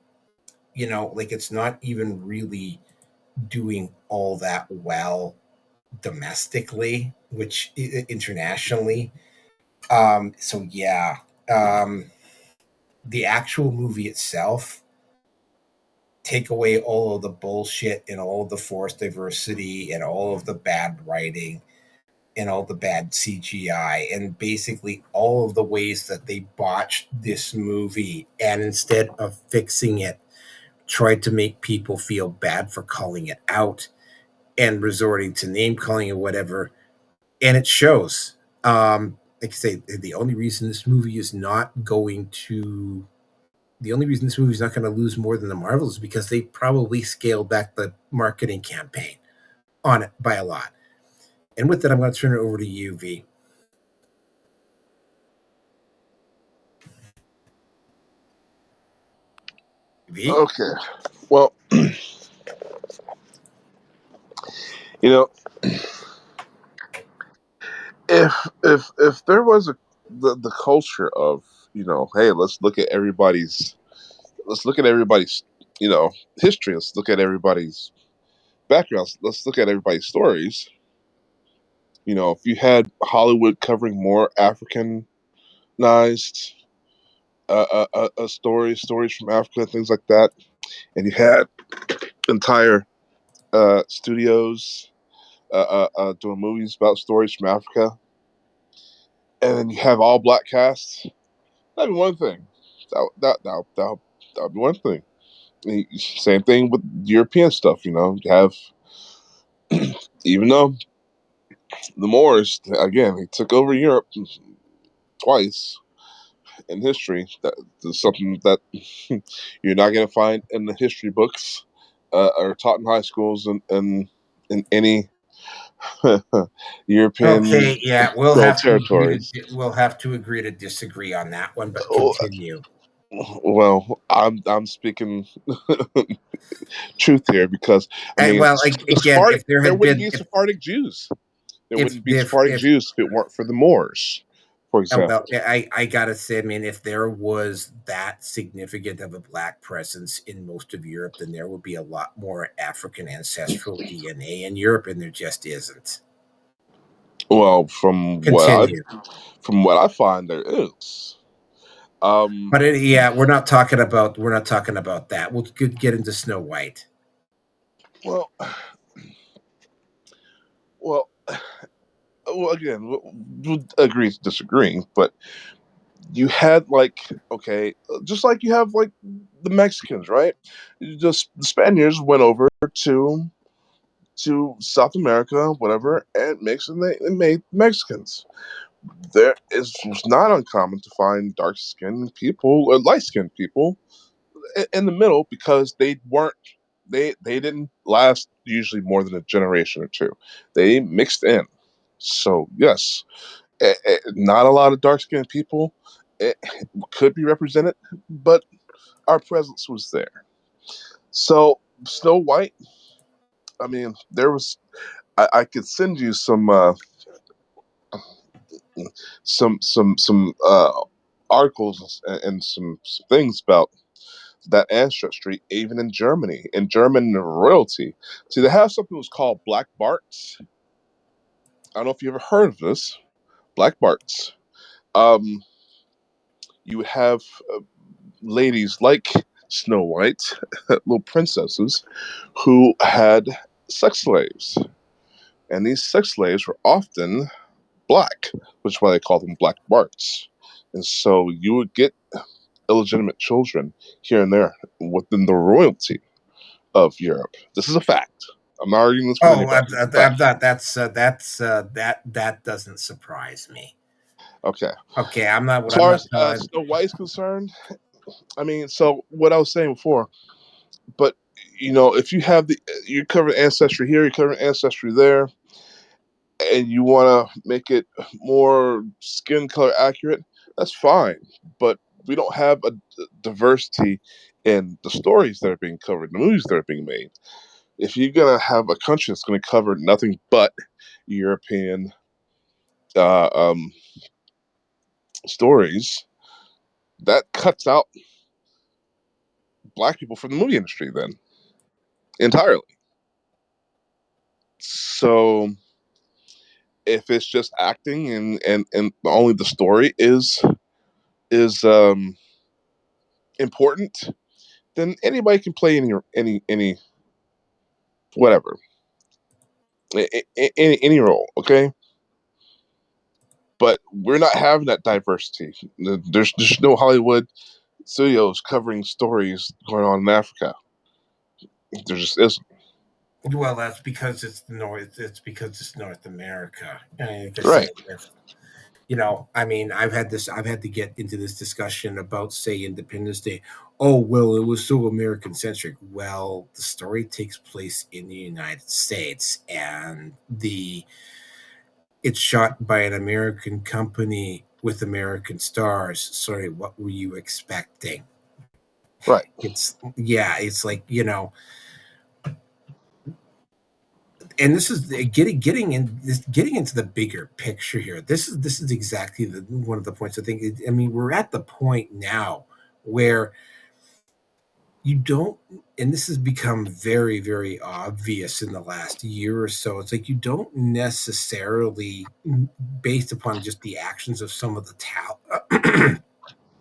like it's not even really doing all that well domestically, which internationally. So yeah. Um, the actual movie itself, take away all of the bullshit and all of the forced diversity and all of the bad writing and all the bad CGI and basically all of the ways that they botched this movie, and instead of fixing it, tried to make people feel bad for calling it out and resorting to name calling or whatever. And it shows. Like I say, the only reason this movie is not going to lose more than the Marvels is because they probably scaled back the marketing campaign on it by a lot. And with that, I'm going to turn it over to you, V. V? Okay. Well, you know, if there was the culture of, hey, let's look at everybody's, history. Let's look at everybody's backgrounds. Let's look at everybody's stories. If you had Hollywood covering more Africanized stories from Africa, things like that, and you had entire studios doing movies about stories from Africa, and then you have all black casts. That'd be one thing. That'd be one thing. Same thing with European stuff. You have even though the Moors again they took over Europe twice in history. That is something that you're not going to find in the history books or taught in high schools and in any European Okay, yeah, controlled territories. we'll have to agree to disagree on that one, but Oh, continue. well, I'm speaking truth here because I mean Well, again, if there there had wouldn't been be Sephardic Jews. There wouldn't be Sephardic if Jews if it weren't for the Moors, for well, example. I gotta say, I mean, if there was that significant of a black presence in most of Europe, then there would be a lot more African ancestral DNA in Europe, and there just isn't. Well, Continue. from what I find, there is. Um, But yeah, we're not talking about that. We'll get into Snow White. well, well, well. Again, we'll agree to disagree, but you had okay, just like you have the Mexicans, right? Just the Spaniards went over to South America, whatever, and mixed, and they made Mexicans. It's not uncommon to find dark skinned people or light skinned people in the middle because they didn't last usually more than a generation or two. They mixed in. So yes, not a lot of dark skinned people could be represented, but our presence was there. So Snow White, I mean, there was I could send you some articles and some things about that ancestry, even in Germany, in German royalty. See, they have something that's called Black Barts. I don't know if you ever heard of this. Black Barts. Um, you have ladies like Snow White, little princesses, who had sex slaves. And these sex slaves were often black, which is why they call them Black Barts. And so you would get illegitimate children here and there within the royalty of Europe. This is a fact. I'm not arguing this with Oh, anybody. It's a I'm fact. not. That doesn't surprise me. Okay. Okay, I'm not. As I'm far not. as Snow White is concerned, I mean, so what I was saying before, but if you have you cover ancestry here, you cover ancestry there, and you want to make it more skin color accurate, that's fine. But we don't have a diversity in the stories that are being covered, the movies that are being made. If you're gonna have a country that's gonna cover nothing but European uh, um, stories, that cuts out black people from the movie industry then entirely. So if it's just acting and only the story is important, then anybody can play any whatever any role. Okay, but we're not having that diversity. There's no Hollywood studios covering stories going on in Africa. There just isn't. Well, that's because it's North. It's because it's North America. And like I say, Right. I mean, I've had to get into this discussion about, say, Independence Day. Oh, well, it was so American centric. Well, the story takes place in the United States, and the it's shot by an American company with American stars. Sorry, what were you expecting? Right. It's like, and this is getting into the bigger picture here. This is exactly one of the points. I think. I mean, we're at the point now where you don't, and this has become very, very obvious in the last year or so. It's like you don't necessarily, based upon just the actions of some of the talent.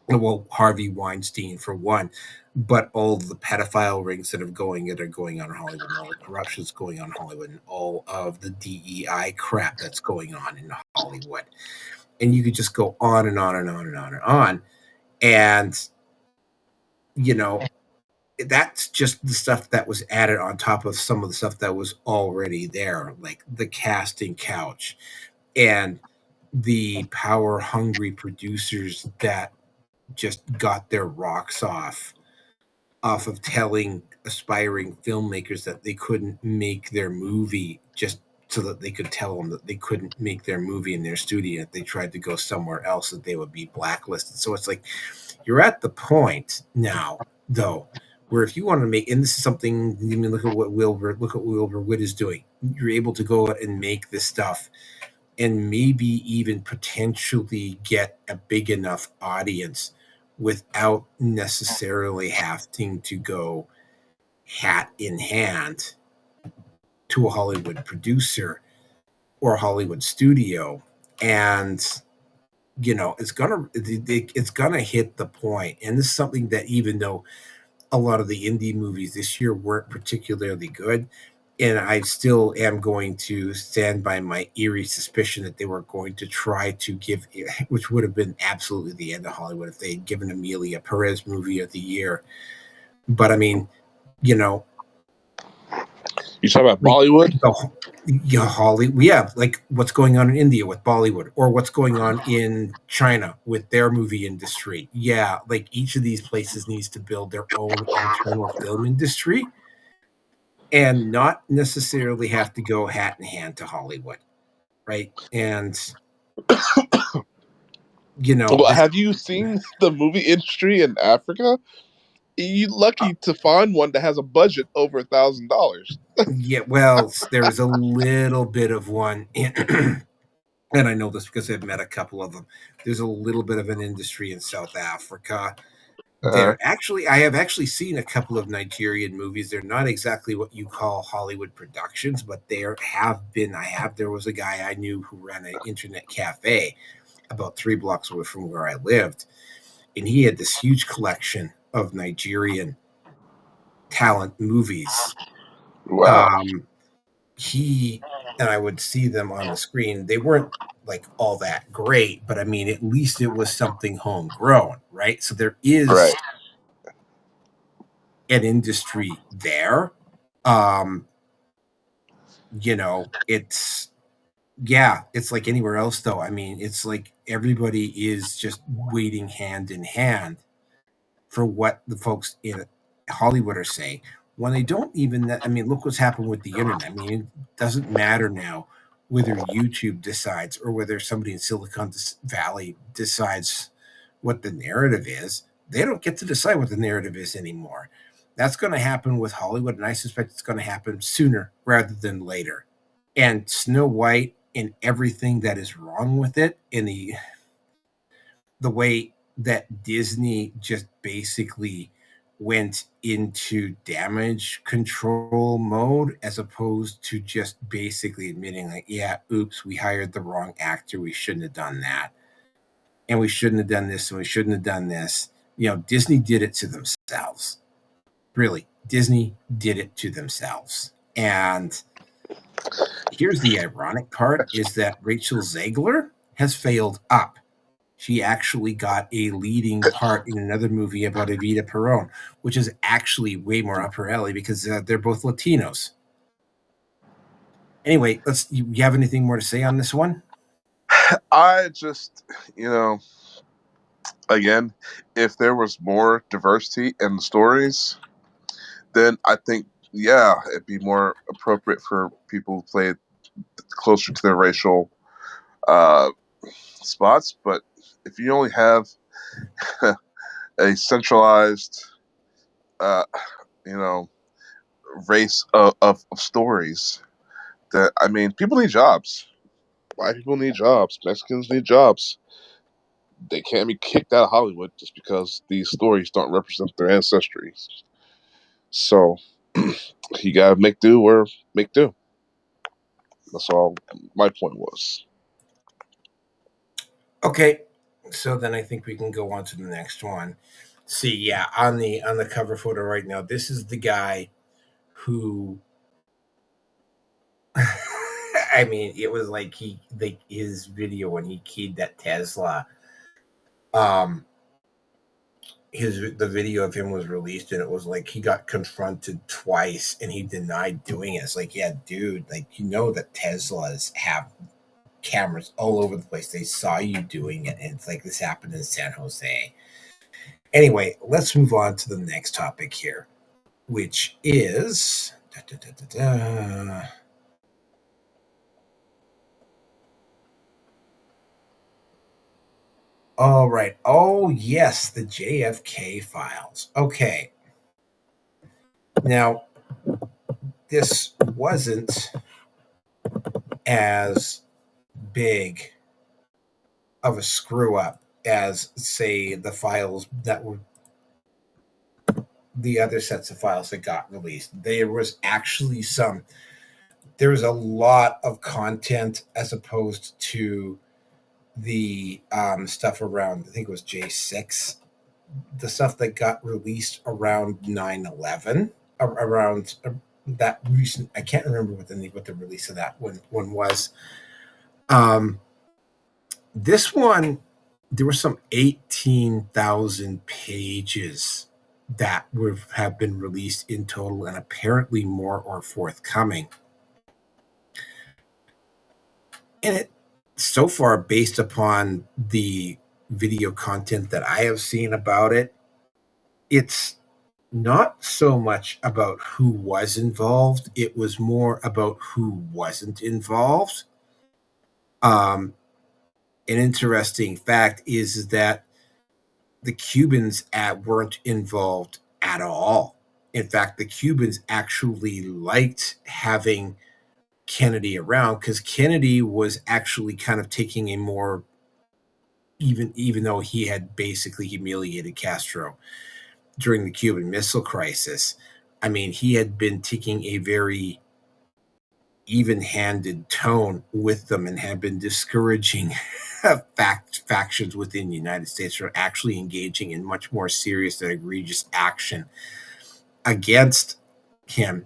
Well, Harvey Weinstein for one, but all the pedophile rings that are going on in Hollywood, and all the corruptions going on in Hollywood, and all of the DEI crap that's going on in Hollywood, and you could just go on and on and on and on and on. And, you know, that's just the stuff that was added on top of some of the stuff that was already there, like the casting couch and the power hungry producers that just got their rocks off of telling aspiring filmmakers that they couldn't make their movie, just so that they could tell them that they couldn't make their movie in their studio. If they tried to go somewhere else, that they would be blacklisted. So it's like you're at the point now, though, where if you want to make, and this is something, I mean, look at Wilbur Wood is doing. You're able to go and make this stuff, and maybe even potentially get a big enough audience without necessarily having to go hat in hand to a Hollywood producer or a Hollywood studio. And it's gonna hit the point. And this is something that, even though a lot of the indie movies this year weren't particularly good, and I still am going to stand by my eerie suspicion that they were going to try to give, which would have been absolutely the end of Hollywood if they had given Amelia Perez movie of the year. But I mean, you know, You talking about like Bollywood? Hollywood, yeah, like what's going on in India with Bollywood, or what's going on in China with their movie industry. Yeah, like each of these places needs to build their own internal film industry and not necessarily have to go hat in hand to Hollywood, right? And Well, this, have you seen the movie industry in Africa? You lucky to find one that has a budget over $1,000. yeah, well, there's a little bit of one, and I know this because I've met a couple of them. There's a little bit of an industry in South Africa. Uh, I have actually seen a couple of Nigerian movies. They're not exactly what you call Hollywood productions, but there have been. There was a guy I knew who ran an internet cafe about 3 blocks away from where I lived, and he had this huge collection of Nigerian talent movies. wow. Um, he and I would see them on the screen. They weren't like all that great, but I mean, at least it was something homegrown, right? So there Right. is an industry there. Um, it's, yeah, it's like anywhere else, though. I mean, it's like everybody is just waiting hand in hand for what the folks in Hollywood are saying when they don't even. I mean, look what's happened with the internet. I mean, it doesn't matter now whether YouTube decides or whether somebody in Silicon Valley decides what the narrative is. They don't get to decide what the narrative is anymore. That's going to happen with Hollywood, and I suspect it's going to happen sooner rather than later. And Snow White and everything that is wrong with it, and the way that Disney just basically went into damage control mode, as opposed to just basically admitting, like, yeah, oops, we hired the wrong actor, we shouldn't have done that, and we shouldn't have done this, and we shouldn't have done this. Disney did it to themselves. Really, Disney did it to themselves. And here's the ironic part, is that Rachel Zegler has failed up. She actually got a leading part in another movie about Evita Peron, which is actually way more up her alley because they're both Latinos. Anyway, you have anything more to say on this one? I just, again, if there was more diversity in the stories, then I think, yeah, it'd be more appropriate for people to play closer to their racial uh, spots. But if you only have a centralized, uh, you know, race of stories, that, I mean, people need jobs. White people need jobs. Mexicans need jobs. They can't be kicked out of Hollywood just because these stories don't represent their ancestries. So you gotta make do or make do. That's all my point was. Okay, so then I think we can go on to the next one. See, yeah, on the cover photo right now, this is the guy who I mean, it was like his video when he keyed that Tesla. Um, the video of him was released, and it was like he got confronted twice and he denied doing it. It's like, yeah, dude, like, you know that Teslas have cameras all over the place. They saw you doing it, and it's like this happened in San Jose. Anyway, let's move on to the next topic here, which is all right. Oh, yes, the JFK files. Okay. Now, this wasn't as big of a screw up as, say, the files that were the other sets of files that got released. There was actually there was a lot of content as opposed to the stuff around, I think it was J6, the stuff that got released around 9/11, around that recent. I can't remember what the release of that one was. Um, this one, there were some 18,000 pages that have been released in total, and apparently more are forthcoming. And it, so far, based upon the video content that I have seen about it, it's not so much about who was involved. It was more about who wasn't involved. Um, an interesting fact is that the Cubans weren't involved at all. In fact, the Cubans actually liked having Kennedy around because Kennedy was actually kind of taking a more, even though he had basically humiliated Castro during the Cuban Missile Crisis. I mean, he had been taking a very even-handed tone with them and had been discouraging factions within the United States from actually engaging in much more serious and egregious action against him.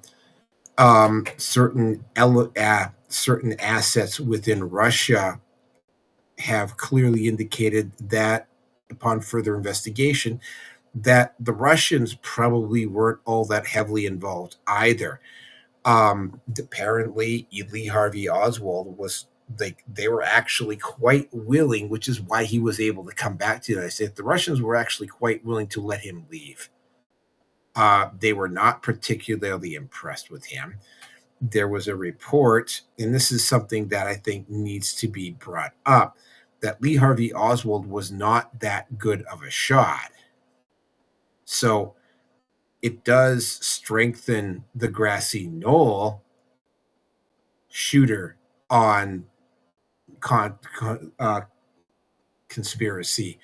Certain assets within Russia have clearly indicated that, upon further investigation, that the Russians probably weren't all that heavily involved either. Apparently, Lee Harvey Oswald was like, they were actually quite willing, which is why he was able to come back to the United States. The Russians were actually quite willing to let him leave. They were not particularly impressed with him. There was a report, and this is something that I think needs to be brought up, that Lee Harvey Oswald was not that good of a shot. So it does strengthen the grassy knoll shooter on conspiracy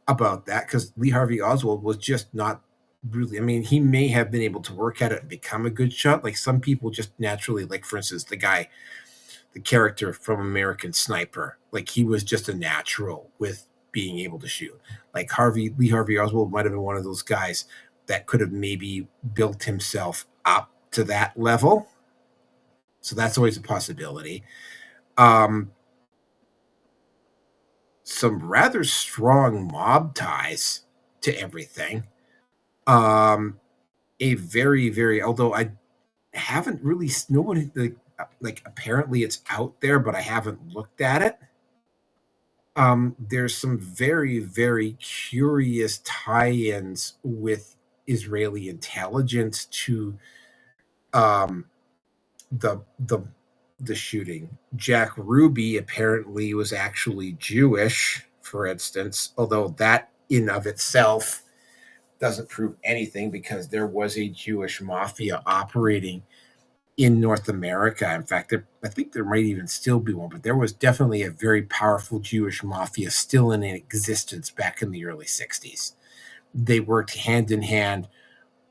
about that, because Lee Harvey Oswald was just not really, I mean, he may have been able to work at it and become a good shot. Like some people just naturally, like for instance, the character from American Sniper, like he was just a natural with being able to shoot. Like Lee Harvey Oswald might have been one of those guys that could have maybe built himself up to that level. So that's always a possibility. Some rather strong mob ties to everything. A very, very, although I haven't really, nobody, like apparently it's out there, but I haven't looked at it. There's some very, very curious tie-ins with Israeli intelligence to the shooting. Jack Ruby apparently was actually Jewish, for instance, although that in of itself doesn't prove anything, because there was a Jewish mafia operating in North America. In fact, I think there might even still be one, but there was definitely a very powerful Jewish mafia still in existence back in the early 60s. They worked hand in hand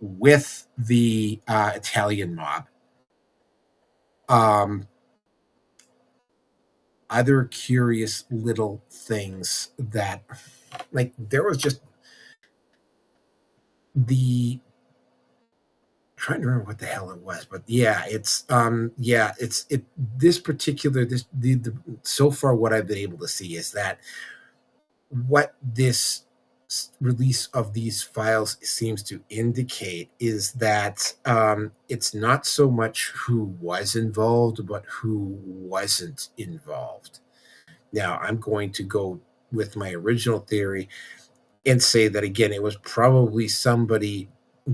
with the Italian mob. Other curious little things that, like, there was just trying to remember what the hell it was, but this particular, so far what I've been able to see is that what this release of these files seems to indicate is that it's not so much who was involved, but who wasn't involved. Now, I'm going to go with my original theory and say that again, it was probably somebody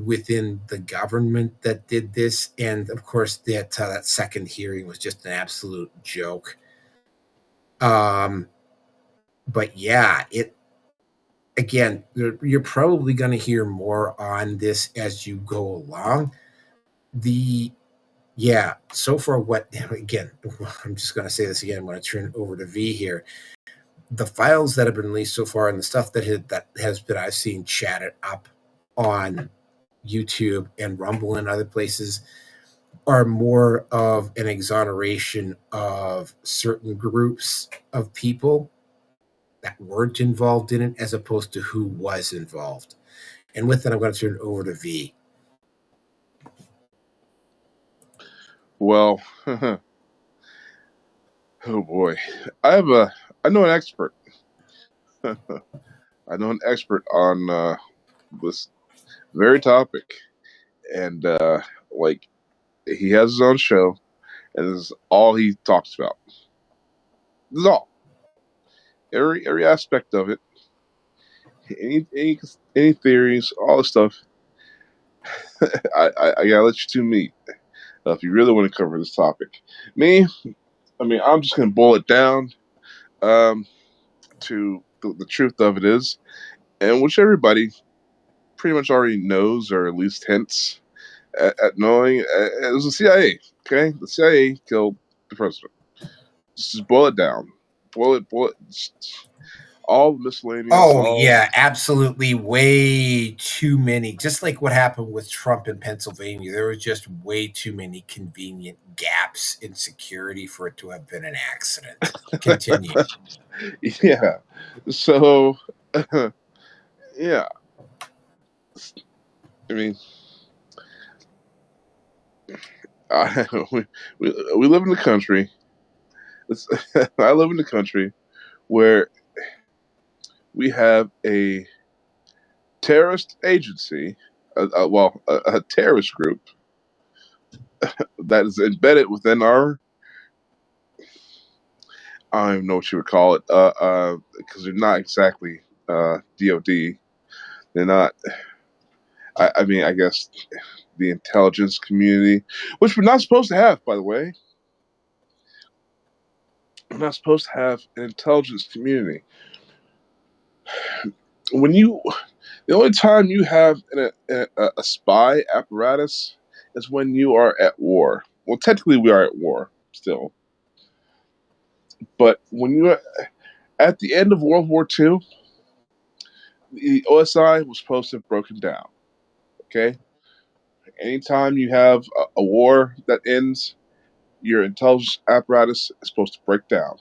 within the government that did this, and of course, that second hearing was just an absolute joke. But yeah, it again, you're probably going to hear more on this as you go along. The Yeah, so far, what again? I'm just going to say this again. I'm going to turn over to V here. The files that have been released so far and the stuff that has been I've seen chatted up on YouTube and Rumble and other places are more of an exoneration of certain groups of people that weren't involved in it as opposed to who was involved. And with that, I'm going to turn it over to V. Well, oh boy, I know an expert. I know an expert on this very topic, and like he has his own show, and this is all he talks about. This is all, every aspect of it, any theories, all the stuff. I gotta let you two meet if you really want to cover this topic. Me, I mean, I'm just gonna boil it down to the truth of it is, and which everybody pretty much already knows or at least hints at knowing. It was the CIA. Okay, the CIA killed the president. Just boil it down. Boil it. Just all miscellaneous. Oh, All yeah, absolutely. Way too many. Just like what happened with Trump in Pennsylvania, there was just way too many convenient gaps in security for it to have been an accident. Continue. yeah. So yeah. I mean, we live in the country. I live in the country where we have a terrorist agency, a terrorist group that is embedded within our, I don't even know what you would call it, because they're not exactly DOD. They're not. I mean, I guess the intelligence community, which we're not supposed to have, by the way. We're not supposed to have an intelligence community. The only time you have a spy apparatus is when you are at war. Well, technically, we are at war still, but when you are at the end of World War II, the OSI was supposed to have broken down. Okay, anytime you have a war that ends, your intelligence apparatus is supposed to break down.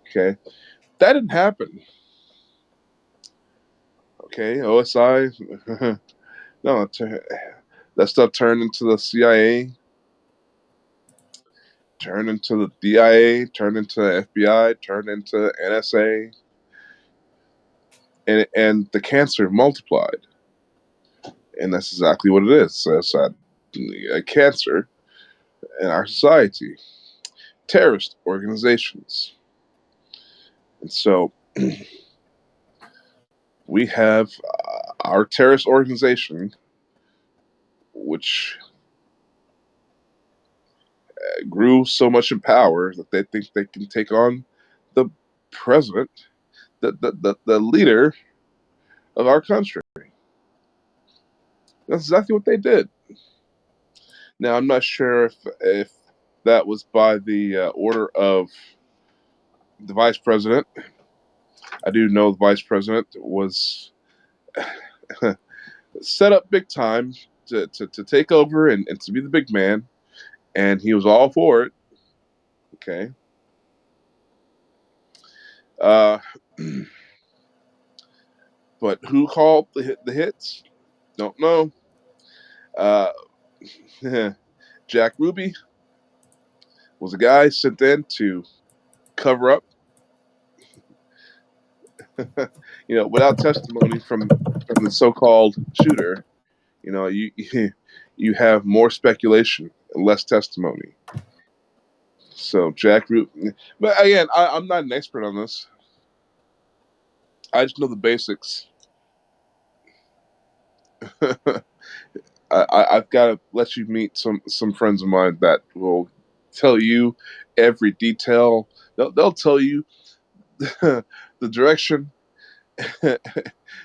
Okay, that didn't happen. Okay, OSI, no, that stuff turned into the CIA, turned into the DIA, turned into the FBI, turned into NSA, and the cancer multiplied. And that's exactly what it is. It's a cancer in our society, terrorist organizations. And so we have our terrorist organization, which grew so much in power that they think they can take on the president, the leader of our country. That's exactly what they did. Now, I'm not sure if that was by the order of the vice president. I do know the vice president was set up big time to take over and to be the big man, and he was all for it. Okay. Uh, but who called the hits? Don't know. Uh, Jack Ruby was a guy sent in to cover up without testimony from the so-called shooter, you you have more speculation and less testimony. So Jackroot, but again, I'm not an expert on this. I just know the basics. I've got to let you meet some friends of mine that will tell you every detail. They'll tell you the direction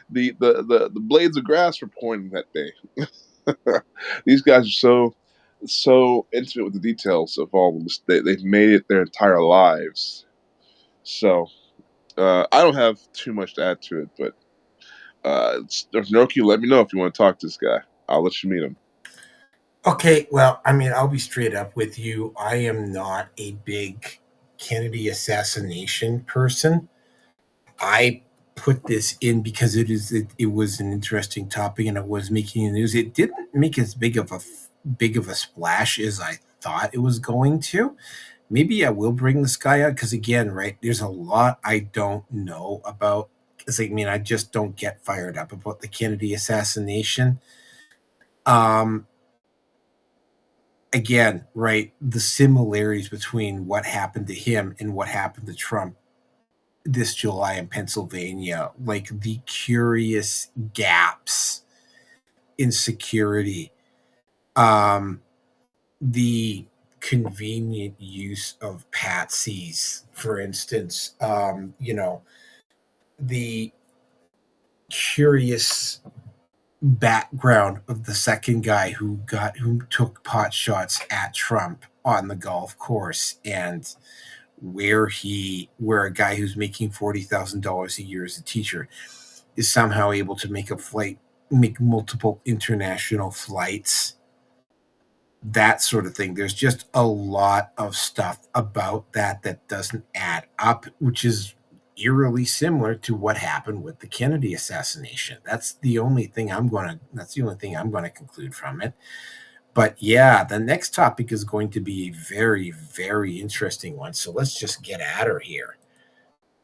the blades of grass were pointing that day. These guys are so intimate with the details of all of this. They've made it their entire lives. So I don't have too much to add to it, but Noki, let me know if you want to talk to this guy. I'll let you meet him. Okay, well, I mean, I'll be straight up with you. I am not a big Kennedy assassination person. I put this in because it was an interesting topic and it was making the news. It didn't make as big of a splash as I thought it was going to. Maybe I will bring this guy out because again, right? There's a lot I don't know about. Because I mean, I just don't get fired up about the Kennedy assassination. Um, Again, right? The similarities between what happened to him and what happened to Trump this July in Pennsylvania, like the curious gaps in security, um, the convenient use of patsies, for instance, the curious background of the second guy who took pot shots at Trump on the golf course and where a guy who's making $40,000 a year as a teacher is somehow able to make multiple international flights, that sort of thing. There's just a lot of stuff about that doesn't add up, which is eerily similar to what happened with the Kennedy assassination. That's the only thing I'm going to conclude from it. But yeah, the next topic is going to be a very, very interesting one. So let's just get at her here.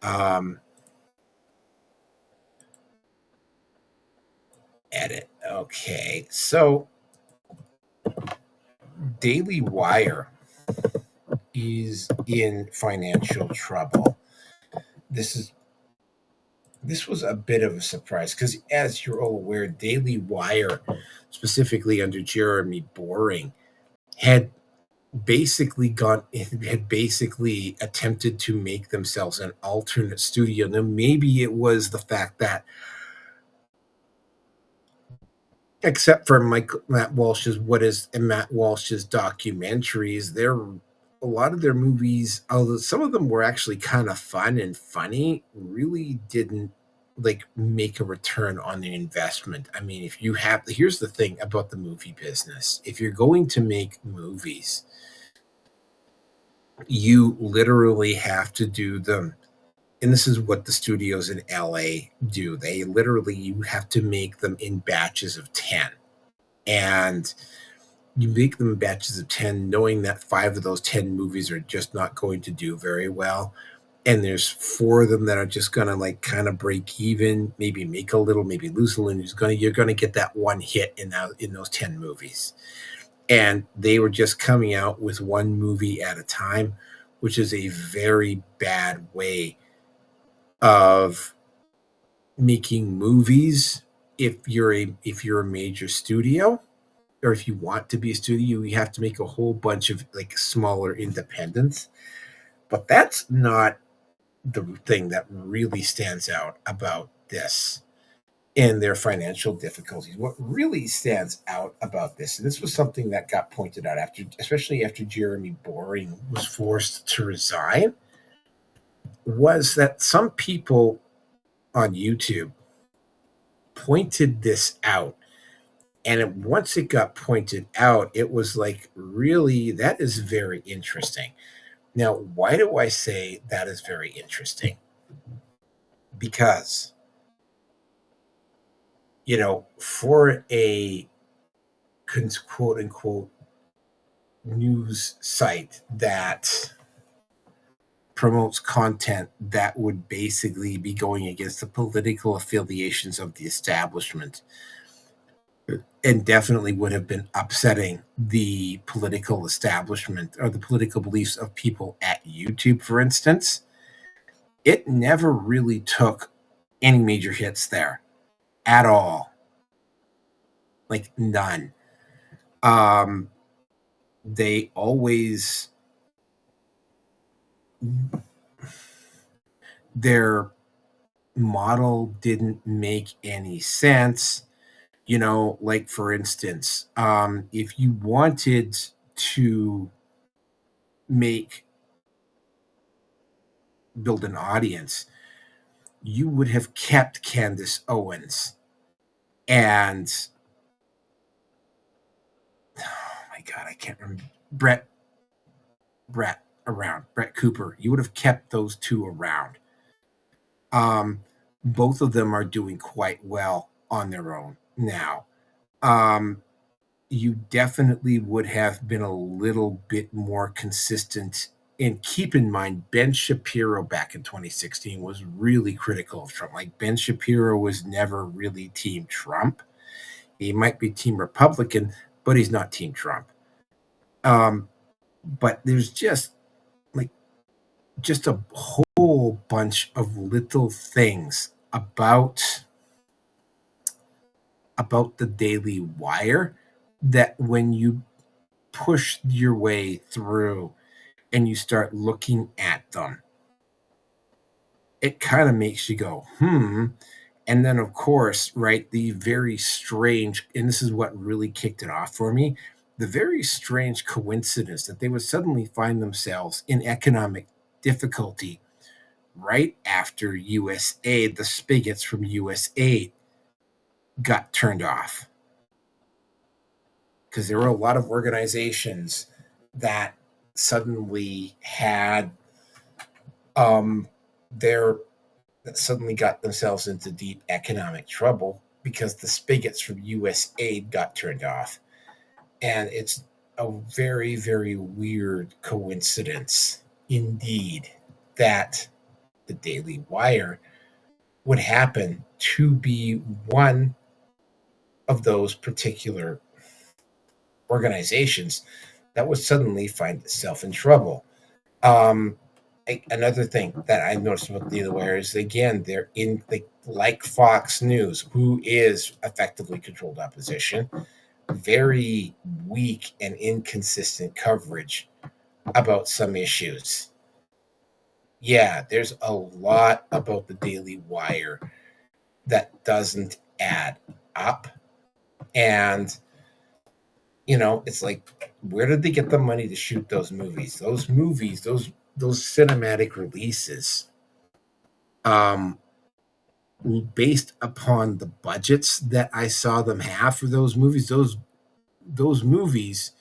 Um, Edit. Okay. So Daily Wire is in financial trouble. This is this was a bit of a surprise because, as you're all aware, Daily Wire, specifically under Jeremy Boring, had had basically attempted to make themselves an alternate studio. Now, maybe it was the fact that, except for Matt Walsh's documentaries, a lot of their movies, although some of them were actually kind of fun and funny, really didn't like make a return on the investment. I mean, here's the thing about the movie business. If you're going to make movies, you literally have to do them. And this is what the studios in LA do. You have to make them in batches of 10. And you make them in batches of 10, knowing that 5 of those 10 movies are just not going to do very well. And there's 4 of them that are just going to like kind of break even, maybe make a little, maybe lose a little. You're going to get that one hit in those 10 movies. And they were just coming out with one movie at a time, which is a very bad way of making movies. If you're a major studio, or if you want to be a studio, you have to make a whole bunch of like smaller independents. But that's not the thing that really stands out about this and their financial difficulties. What really stands out about this, and this was something that got pointed out especially after Jeremy Boring was forced to resign, was that some people on YouTube pointed this out. And once it got pointed out, it was like, really, that is very interesting. Now, why do I say that is very interesting? Because, for a quote unquote news site that promotes content that would basically be going against the political affiliations of the establishment, and definitely would have been upsetting the political establishment or the political beliefs of people at YouTube, for instance. It never really took any major hits there at all. Like none. They always, their model didn't make any sense. Like for instance, if you wanted to make build an audience, you would have kept Candace Owens and oh my god, I can't remember Brett Cooper. You would have kept those two around. Both of them are doing quite well on their own now. You definitely would have been a little bit more consistent. And keep in mind, Ben Shapiro back in 2016 was really critical of Trump. Like, Ben Shapiro was never really Team Trump. He might be Team Republican, but he's not Team Trump. But there's just a whole bunch of little things about the Daily Wire that when you push your way through and you start looking at them, it kind of makes you go, And then, of course, right, the very strange, and this is what really kicked it off for me, the very strange coincidence that they would suddenly find themselves in economic difficulty right after USAID, the spigots from USAID got turned off. Because there were a lot of organizations that suddenly had that suddenly got themselves into deep economic trouble because the spigots from USAID got turned off. And it's a very, very weird coincidence indeed that the Daily Wire would happen to be one of those particular organizations that would suddenly find itself in trouble. Another thing that I noticed about the Daily Wire is, again, they're in like Fox News, who is effectively controlled opposition, very weak and inconsistent coverage about some issues. Yeah, there's a lot about the Daily Wire that doesn't add up. And, it's like, where did they get the money to shoot those movies? Those cinematic releases, based upon the budgets that I saw them have for those movies, those movies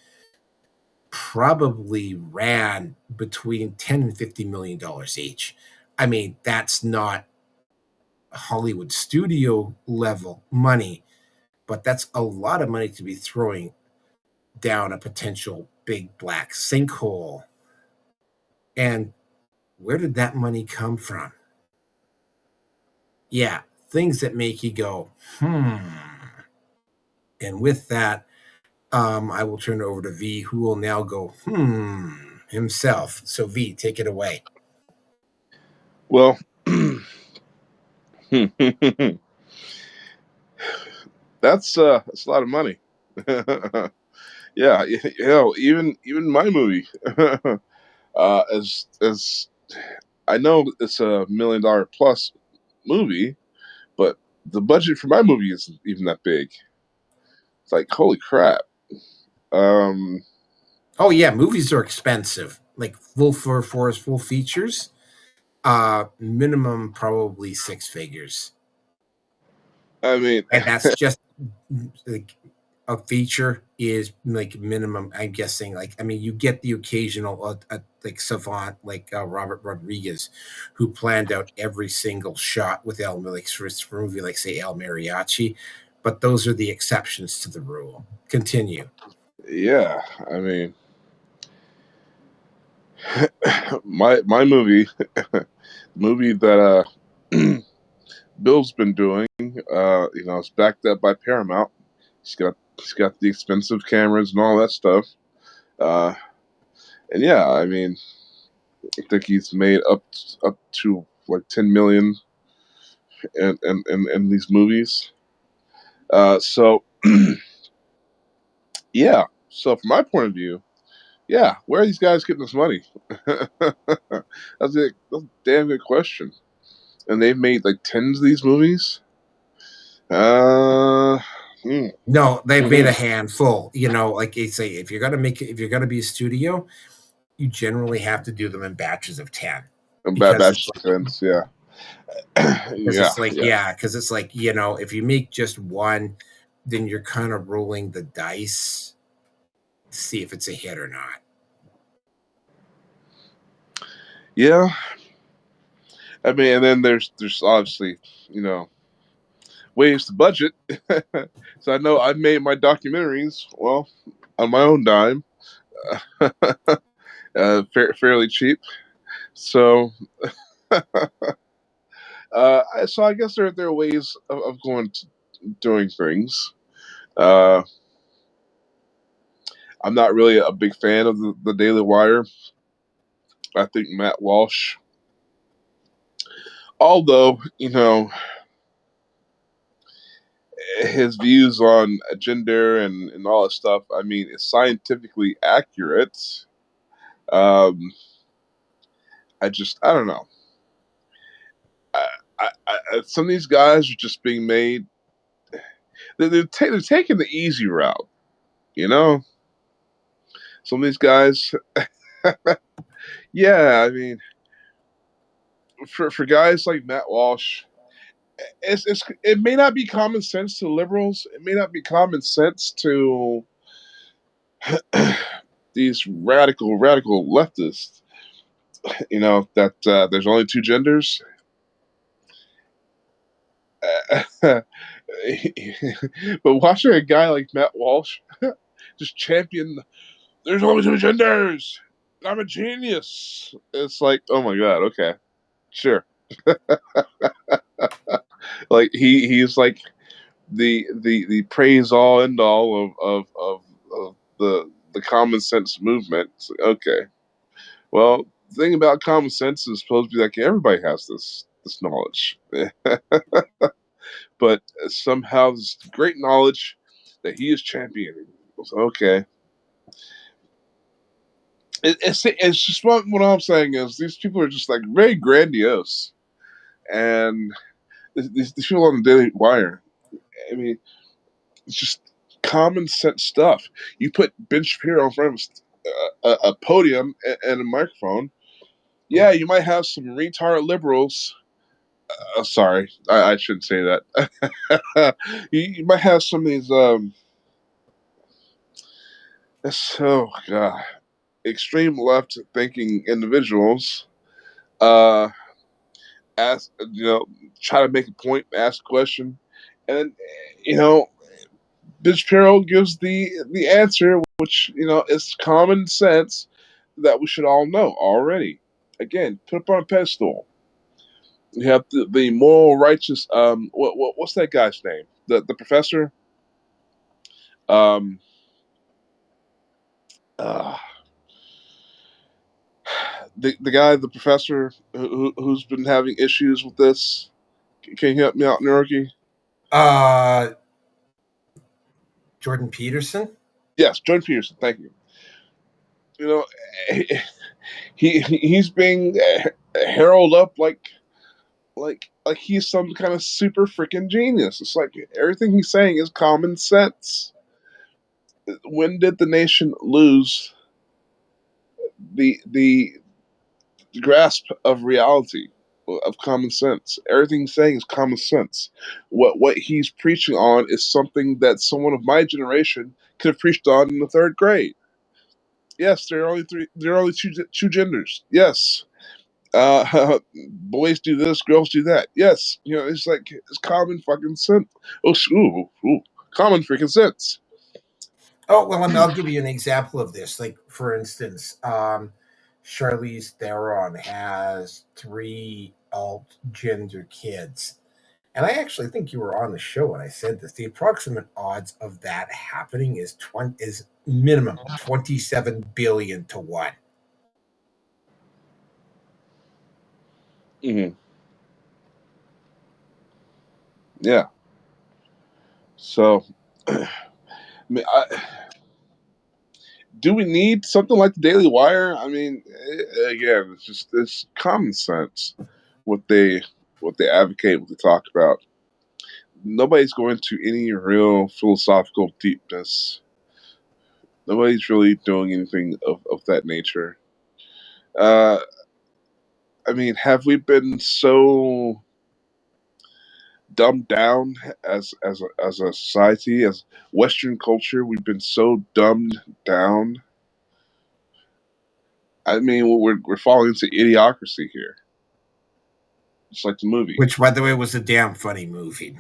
probably ran between $10 and $50 million each. I mean, that's not Hollywood studio level money, but that's a lot of money to be throwing down a potential big black sinkhole. And where did that money come from? Yeah, things that make you go, And with that, I will turn it over to V, who will now go, himself. So, V, take it away. Well, that's a lot of money. Yeah, even my movie, as I know it's $1 million plus movie, but the budget for my movie isn't even that big. It's like, holy crap. Oh yeah, movies are expensive. Like full features, minimum probably six figures. I mean, And that's just like a feature is like minimum. I'm guessing, you get the occasional like savant like Robert Rodriguez, who planned out every single shot with El for a movie like, say, El Mariachi, but those are the exceptions to the rule. Continue. Yeah, I mean, my movie, movie that Bill's been doing. It's backed up by Paramount. He's got the expensive cameras and all that stuff. Uh, and yeah, I mean, I think he's made up to like 10 million in these movies. So yeah. So from my point of view, yeah, where are these guys getting this money? That's a damn good question. And they've made like tens of these movies. Uh, hmm. No, they've made a handful. Like they say, if you're gonna be a studio, you generally have to do them in batches of 10 because it's Batch sense, yeah. because Yeah, it's like yeah. yeah, because it's like if you make just one, then you're kind of rolling the dice to see if it's a hit or not. Yeah. I mean, and then there's obviously, you know, ways to budget. So I know I've made my documentaries, well, on my own dime, fairly cheap. So, so I guess there are ways of doing things. Uh, I'm not really a big fan of the Daily Wire. I think Matt Walsh, although his views on gender and all that stuff, I mean, it's scientifically accurate. Um, I don't know. Some of these guys are just being made. They're taking the easy route, you know. Some of these guys, yeah. I mean, for guys like Matt Walsh, it may not be common sense to liberals. It may not be common sense to these radical leftists. That there's only two genders. But watching a guy like Matt Walsh just champion, there's only two genders. I'm a genius. It's like, oh my god, okay, sure. Like he's like the praise all end all of the common sense movement. Okay, well, the thing about common sense is supposed to be like everybody has this knowledge, but somehow this great knowledge that he is championing. Okay, it's just what I'm saying is these people are just like very grandiose, and these people on the Daily Wire. I mean, it's just common sense stuff. You put Ben Shapiro in front of a podium and a microphone. Yeah, you might have some retard liberals. Sorry, I shouldn't say that. You might have some of these. Oh god, extreme left thinking individuals. Uh, ask try to make a point, ask a question, and you know Ben Shapiro gives the answer, which is common sense that we should all know already. Again, put up on a pedestal. You have the moral righteous. What's that guy's name? The professor. Um. Uh, the guy, the professor who's been having issues with this. Can you help me out, Naruki? Uh, Jordan Peterson. Yes, Jordan Peterson. Thank you. You know, he's being heralded up like he's some kind of super freaking genius. It's like everything he's saying is common sense. When did the nation lose the grasp of reality, of common sense? Everything he's saying is common sense. What he's preaching on is something that someone of my generation could have preached on in the third grade. Yes, there are only three. There are only two genders. Yes, boys do this, girls do that. Yes, it's like it's common fucking sense. Oh, common freaking sense. Oh well, I'll give you an example of this. Like for instance, Charlize Theron has 3 alt gender kids. And I actually think you were on the show when I said this. The approximate odds of that happening is minimum 27 billion to 1. Hmm. Yeah. So, I mean, do we need something like the Daily Wire? I mean, again, it's common sense what they advocate, what they talk about. Nobody's going to any real philosophical deepness. Nobody's really doing anything of that nature. Uh, I mean, have we been so dumbed down as a society, as Western culture? We've been so dumbed down. I mean, we're falling into idiocracy here, just like the movie. Which, by the way, was a damn funny movie.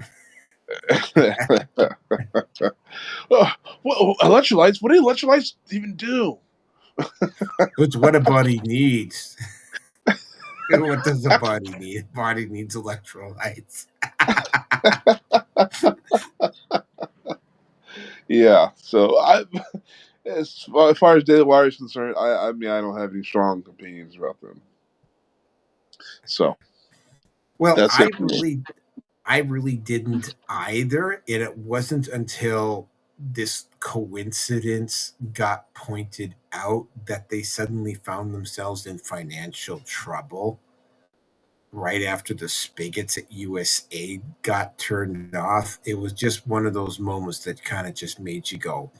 Oh, well, electrolytes. What do electrolytes even do? It's what a body needs. What does the body need? The body needs electrolytes. Yeah. So as far as Daily Wire is concerned, I mean, I don't have any strong opinions about them. So Well, that's it for me. I really didn't either, and it wasn't until this coincidence got pointed out that they suddenly found themselves in financial trouble right after the spigots at USA got turned off. It was just one of those moments that kind of just made you go,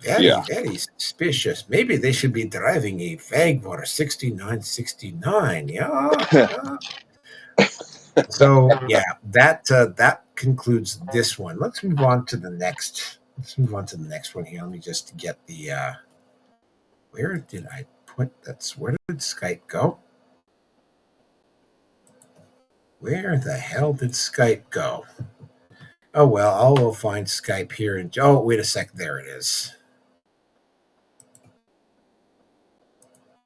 Yeah. very suspicious. Maybe they should be driving a Jaguar 6969. Yeah, yeah. So yeah, that concludes this one. Let's move on to the next. Let's move on to the next one here. Let me just get the. Where did I put that's? Where did Skype go? Where the hell did Skype go? Oh well, I'll find Skype here. And oh, wait a sec. There it is.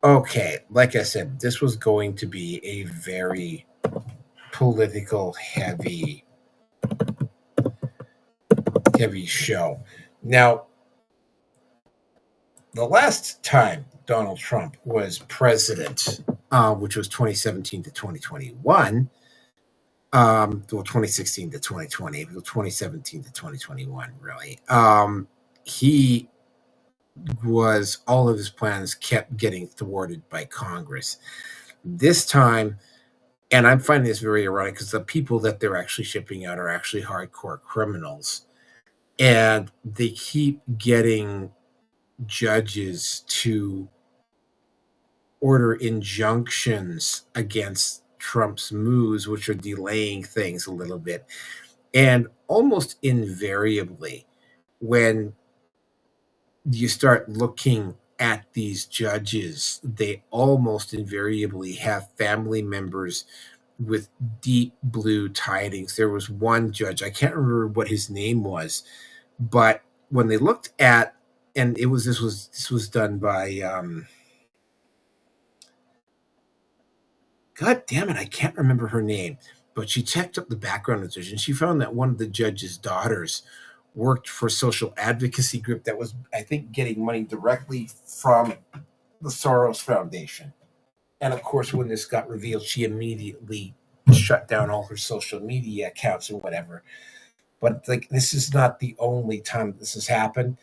Okay, like I said, this was going to be a very political heavy show. Now, the last time Donald Trump was president, which was 2017 to 2021, well, 2016 to 2020, well, 2017 to 2021, really. He was, all of his plans kept getting thwarted by Congress. This time, and I'm finding this very ironic because the people that they're actually shipping out are actually hardcore criminals. And they keep getting judges to order injunctions against Trump's moves, which are delaying things a little bit. And almost invariably, when you start looking at these judges, they almost invariably have family members with deep blue tidings. There was one judge, I can't remember what his name was, but when they looked at, and this was done by God damn it, I can't remember her name, but she checked up the background of the judge and she found that one of the judge's daughters worked for a social advocacy group that was, I think, getting money directly from the Soros Foundation. And of course, when this got revealed, she immediately shut down all her social media accounts and whatever. But like, this is not the only time this has happened.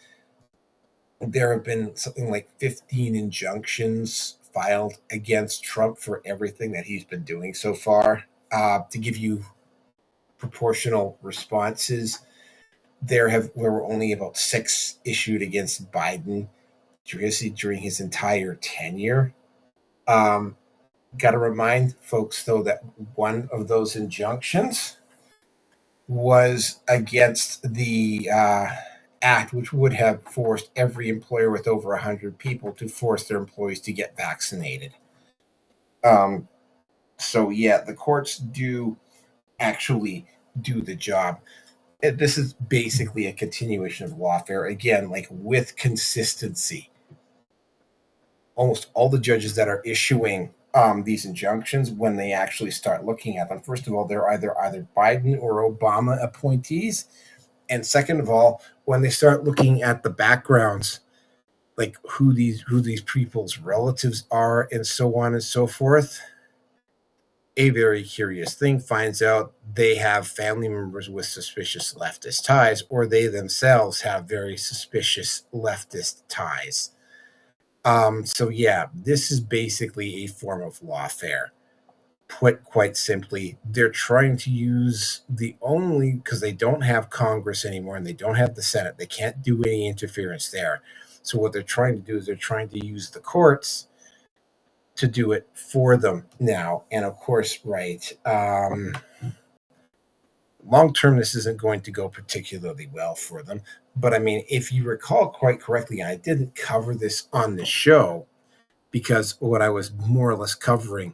There have been something like 15 injunctions filed against Trump for everything that he's been doing so far. To give you proportional responses, there were only about 6 issued against Biden during his entire tenure. Got to remind folks, though, that one of those injunctions was against the act, which would have forced every employer with over 100 people to force their employees to get vaccinated. Um, so, yeah, the courts do actually do the job. This is basically a continuation of lawfare, again, like with consistency. almost all the judges that are issuing these injunctions, when they actually start looking at them, first of all, they're either Biden or Obama appointees, and second of all, when they start looking at the backgrounds, like who these people's relatives are, and so on and so forth, a very curious thing finds out they have family members with suspicious leftist ties, or they themselves have very suspicious leftist ties. So yeah, this is basically a form of lawfare. Put quite simply, they're trying to use the only, because they don't have Congress anymore and they don't have the Senate, they can't do any interference there. So what they're trying to do is they're trying to use the courts to do it for them now. And of course, right, long term, this isn't going to go particularly well for them. But I mean, if you recall quite correctly, I didn't cover this on the show because what I was more or less covering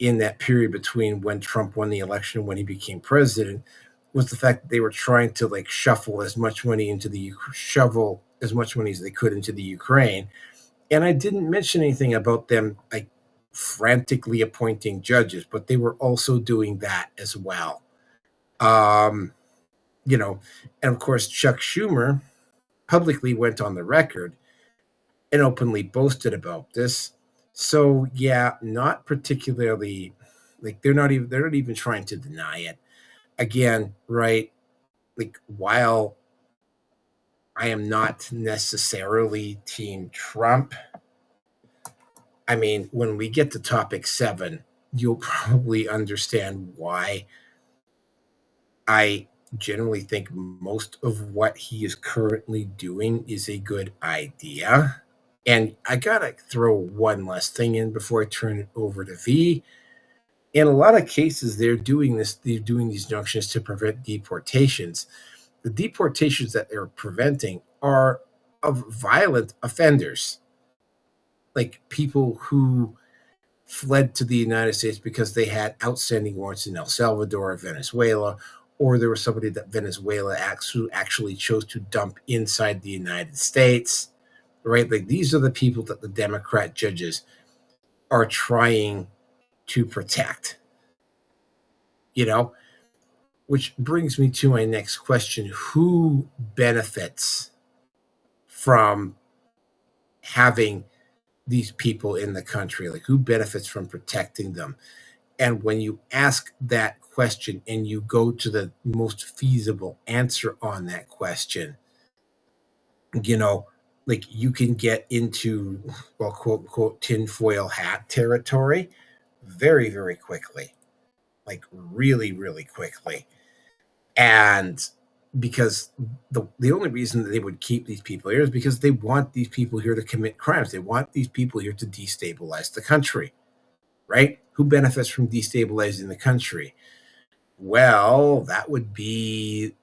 in that period between when Trump won the election and when he became president was the fact that they were trying to like shovel as much money as they could into the Ukraine. And I didn't mention anything about them like frantically appointing judges, but they were also doing that as well. Um, you know, and of course, Chuck Schumer publicly went on the record and openly boasted about this. So yeah, not particularly like they're not even trying to deny it. Again, right? Like while I am not necessarily team Trump, I mean, when we get to topic 7, you'll probably understand why I generally think most of what he is currently doing is a good idea. And I gotta throw one last thing in before I turn it over to V. In a lot of cases, they're doing these junctions to prevent deportations. The deportations that they're preventing are of violent offenders, like people who fled to the United States because they had outstanding warrants in El Salvador or Venezuela, or there was somebody that Venezuela actually chose to dump inside the United States, right? Like these are the people that the Democrat judges are trying to protect, you know? Which brings me to my next question. Who benefits from having these people in the country? Like, who benefits from protecting them? And when you ask that question and you go to the most feasible answer on that question, you know, like you can get into, well, quote unquote, tinfoil hat territory very, very quickly, like really, really quickly. And because the only reason that they would keep these people here is because they want these people here to commit crimes. They want these people here to destabilize the country, right? Who benefits from destabilizing the country? Well, that would be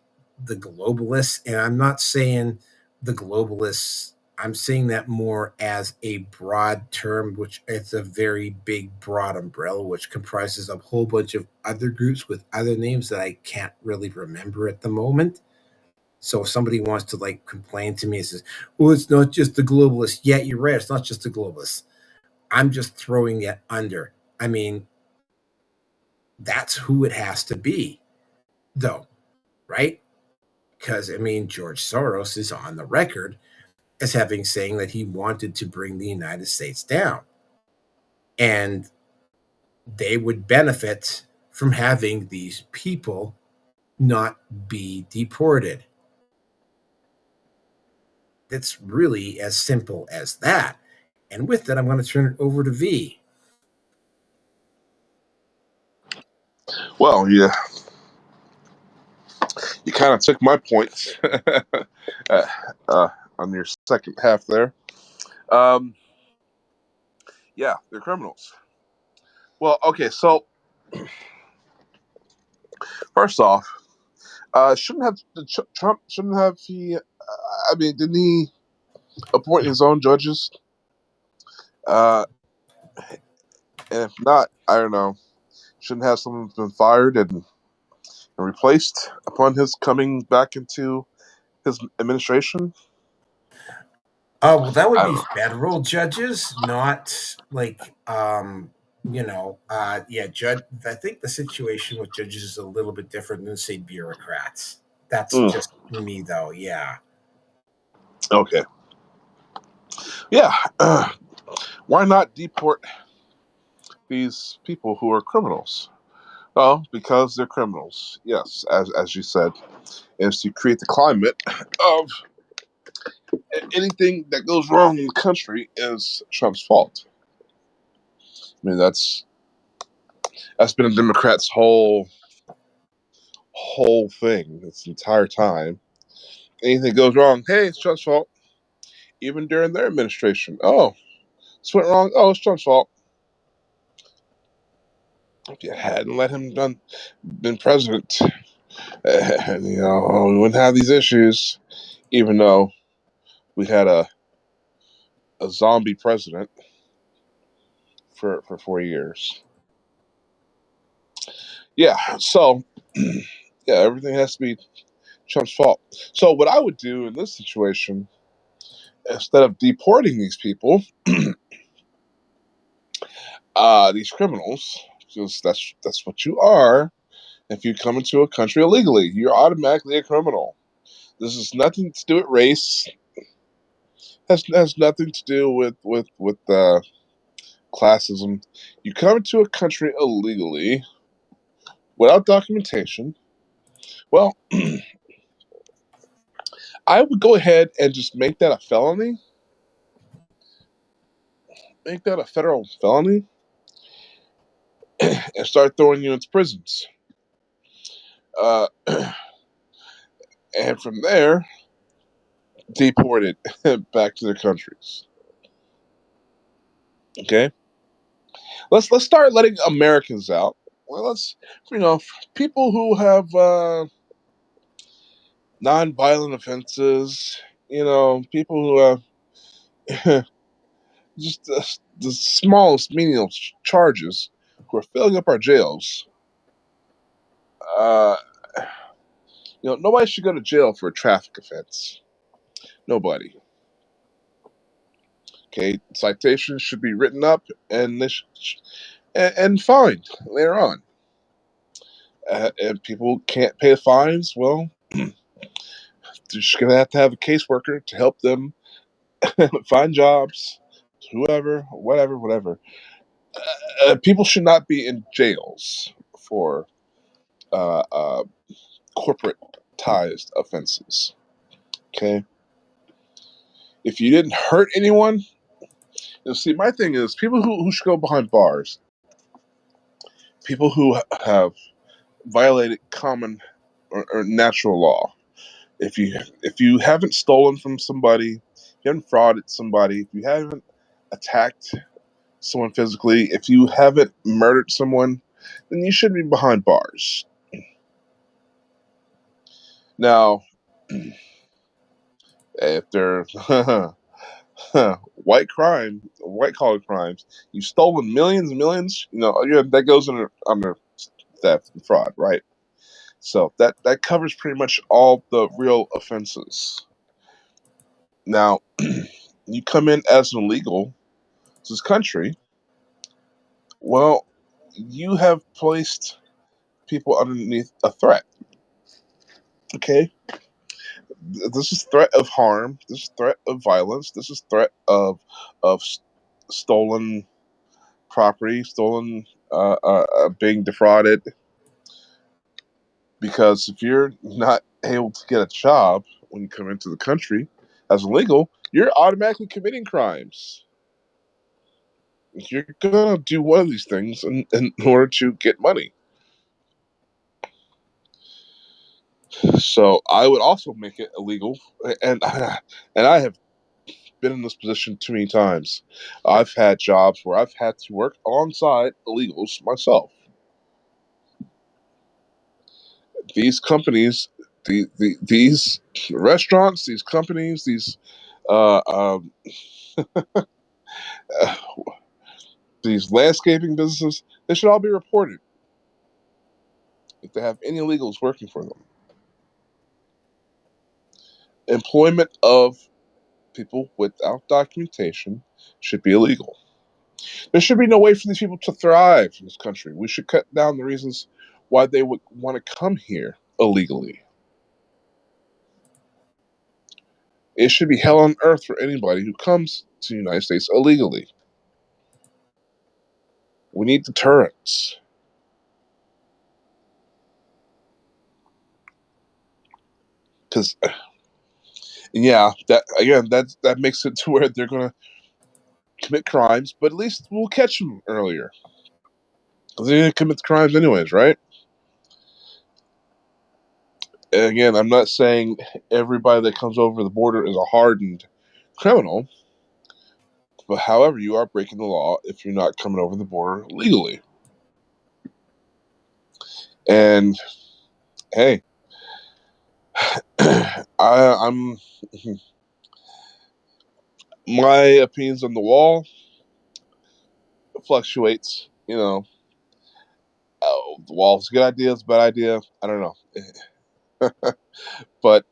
the globalists. And I'm not saying the globalists, I'm saying that more as a broad term, which it's a very big, broad umbrella, which comprises a whole bunch of other groups with other names that I can't really remember at the moment. So if somebody wants to like complain to me and says, well, it's not just the globalists. Yeah, you're right. It's not just the globalists. I'm just throwing it under. I mean, that's who it has to be, though, right? Because I mean, George Soros is on the record as having saying that he wanted to bring the United States down, and they would benefit from having these people not be deported. It's really as simple as that. And with that, I'm going to turn it over to V. Well, yeah, you kind of took my points uh, uh, on your second half there. Um, yeah, they're criminals. Well, okay, so first off, shouldn't have Trump shouldn't have he? I mean, didn't he appoint his own judges? Uh, and if not, I don't know. Shouldn't have someone been fired and replaced upon his coming back into his administration? Well, that would I be don't know. federal judges, not like yeah, judge. I think the situation with judges is a little bit different than say bureaucrats. That's Mm, just me, though. Yeah. okay. Yeah. Why not deport these people who are criminals? Well, because they're criminals. Yes, as you said, is to create the climate of anything that goes wrong in the country is Trump's fault. I mean, that's been a Democrat's whole thing this entire time. Anything goes wrong, hey, it's Trump's fault. Even during their administration, oh, this went wrong. Oh, it's Trump's fault. If you hadn't let him been president, and, we wouldn't have these issues. Even though we had a zombie president for 4 years. Yeah, so yeah, everything has to be Trump's fault. So what I would do in this situation, instead of deporting these people, these criminals, because that's what you are. If you come into a country illegally, you're automatically a criminal. This has nothing to do with race. Has nothing to do with classism. You come into a country illegally without documentation. Well, I would go ahead and just make that a felony. Make that a federal felony, and start throwing you into prisons. Uh, and from there, deported back to their countries. Okay, let's start letting Americans out. Well, let's you know people who have non-violent offenses. People who have just the smallest menial charges who are filling up our jails. Uh, nobody should go to jail for a traffic offense. Nobody. Okay, citations should be written up and and fined later on. And people can't pay the fines. Well, they're just gonna have to have a caseworker to help them find jobs. Whoever, whatever. People should not be in jails for uh, uh, corporatized offenses. Okay, if you didn't hurt anyone, see, my thing is people who should go behind bars. People who have violated common or natural law. If you haven't stolen from somebody, if you haven't frauded somebody, if you haven't attacked someone physically, if you haven't murdered someone, then you should be behind bars. Now, if they're white collar crimes, you've stolen millions and millions. That goes under theft and fraud, right? So that covers pretty much all the real offenses. Now, you come in as an illegal to this country. Well, you have placed people underneath a threat. Okay, this is threat of harm. This is threat of violence. This is threat of stolen property, stolen being defrauded. Because if you're not able to get a job when you come into the country as illegal, you're automatically committing crimes. You're gonna do one of these things in order to get money. So I would also make it illegal, and I have been in this position too many times. I've had jobs where I've had to work alongside illegals myself. These companies, these restaurants, these companies, these uh, um, uh, these landscaping businesses, they should all be reported if they have any illegals working for them. Employment of people without documentation should be illegal. There should be no way for these people to thrive in this country. We should cut down the reasons why they would want to come here illegally. It should be hell on earth for anybody who comes to the United States illegally. We need deterrence. Because, yeah, that makes it to where they're going to commit crimes, but at least we'll catch them earlier. Because they're going to commit the crimes anyways, right? And again, I'm not saying everybody that comes over the border is a hardened criminal. But however, you are breaking the law if you're not coming over the border legally. And hey, I'm my opinions on the wall fluctuates. You know, oh, the wall's a good idea, it's a bad idea. I don't know, but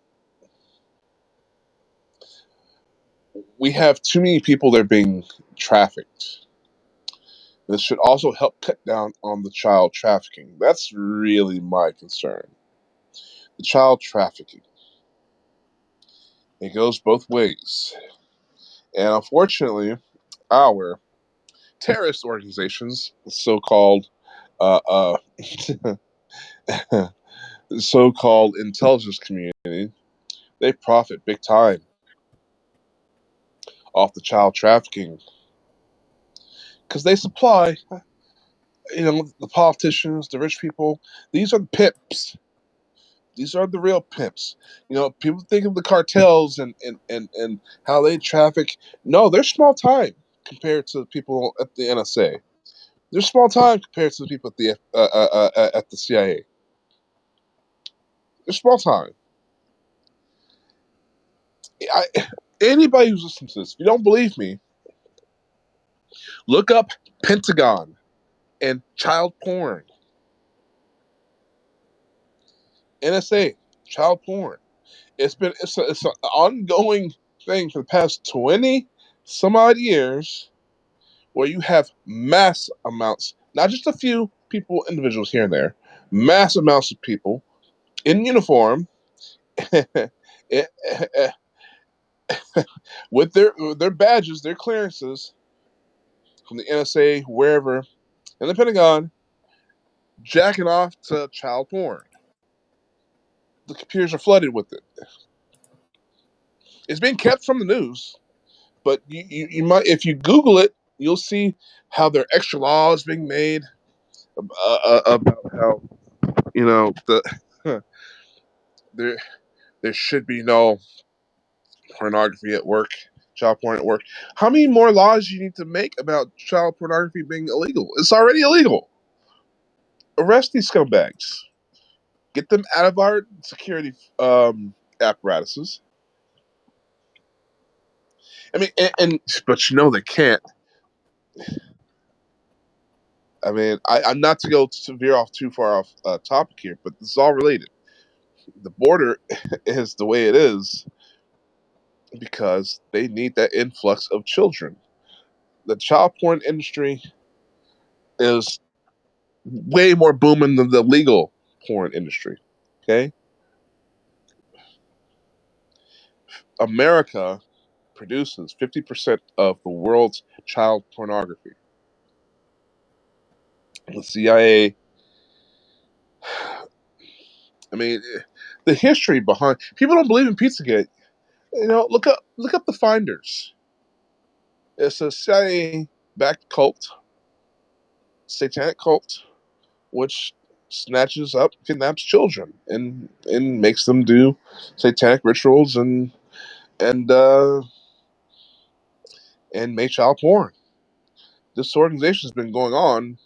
we have too many people that are being trafficked. This should also help cut down on the child trafficking. That's really my concern. The child trafficking. It goes both ways. And unfortunately, our terrorist organizations, so-called uh, so-called intelligence community, they profit big time off the child trafficking because they supply, the politicians, the rich people. These are the pimps. These are the real pimps. People think of the cartels and how they traffic. No, they're small time compared to the people at the NSA. They're small time compared to the people at the CIA. They're small time. Anybody who's listening to this, if you don't believe me, look up Pentagon and child porn. NSA, child porn. It's an ongoing thing for the past 20 some odd years where you have mass amounts, not just a few people, individuals here and there, mass amounts of people in uniform with their badges, their clearances from the NSA, wherever, and the Pentagon, jacking off to child porn. The computers are flooded with it. It's being kept from the news, but you might, if you Google it, you'll see how there are extra laws being made about how the there there should be no pornography at work, child porn at work. How many more laws do you need to make about child pornography being illegal? It's already illegal. Arrest these scumbags. Get them out of our security apparatuses. I mean, but they can't. I mean, I'm not to go to veer off too far off topic here, but this is all related. The border is the way it is because they need that influx of children. The child porn industry is way more booming than the legal porn industry. Okay, America produces 50% of the world's child pornography. The CIA. I mean, the history behind people don't believe in Pizzagate. Look up the finders. It's a CIA-backed cult, satanic cult, which snatches up, kidnaps children, and makes them do satanic rituals and uh, and make child porn. This organization has been going on.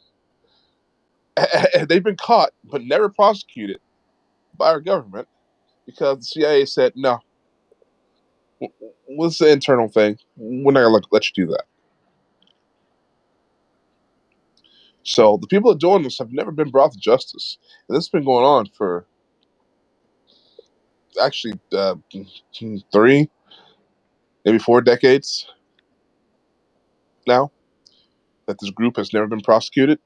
They've been caught, but never prosecuted by our government because the CIA said, no, what's the internal thing? We're not going to let you do that. So the people that are doing this have never been brought to justice. And this has been going on for actually 3, maybe 4 decades now that this group has never been prosecuted.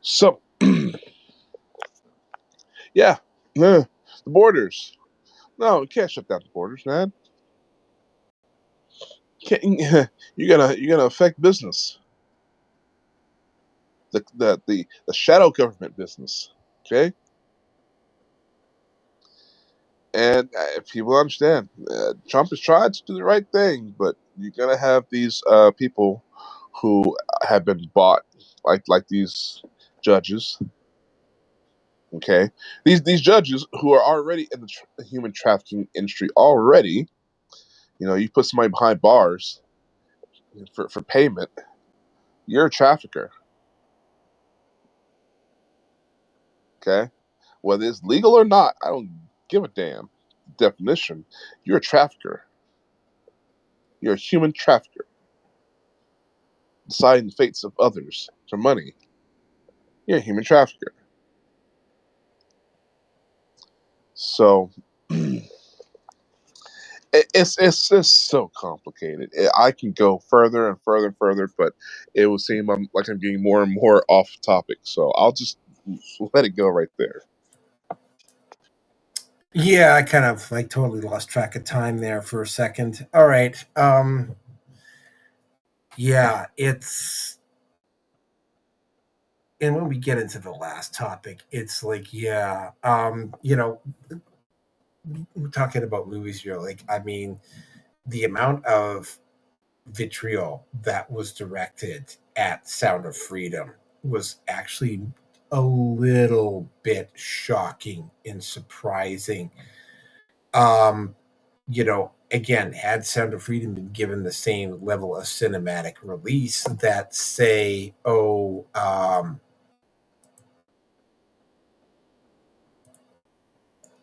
So, yeah, the borders. No, you can't shut down the borders, man. You're gonna affect business, the shadow government business. Okay, and people understand. Trump has tried to do the right thing, but you're gonna have these people who have been bought, like these judges. Okay, these judges who are already in the human trafficking industry already. You put somebody behind bars for payment, you're a trafficker. Okay, whether it's legal or not, I don't give a damn. Definition: you're a trafficker. You're a human trafficker, deciding the fates of others for money. You're a human trafficker. So it's just so complicated. I can go further and further and further, but it will seem like I'm getting more and more off topic. So I'll just let it go right there. Yeah, I kind of like totally lost track of time there for a second. All right. Yeah, it's and when we get into the last topic, it's like, yeah, we're talking about movies here. Like, I mean, the amount of vitriol that was directed at Sound of Freedom was actually a little bit shocking and surprising. Um, again, had Sound of Freedom been given the same level of cinematic release that, say,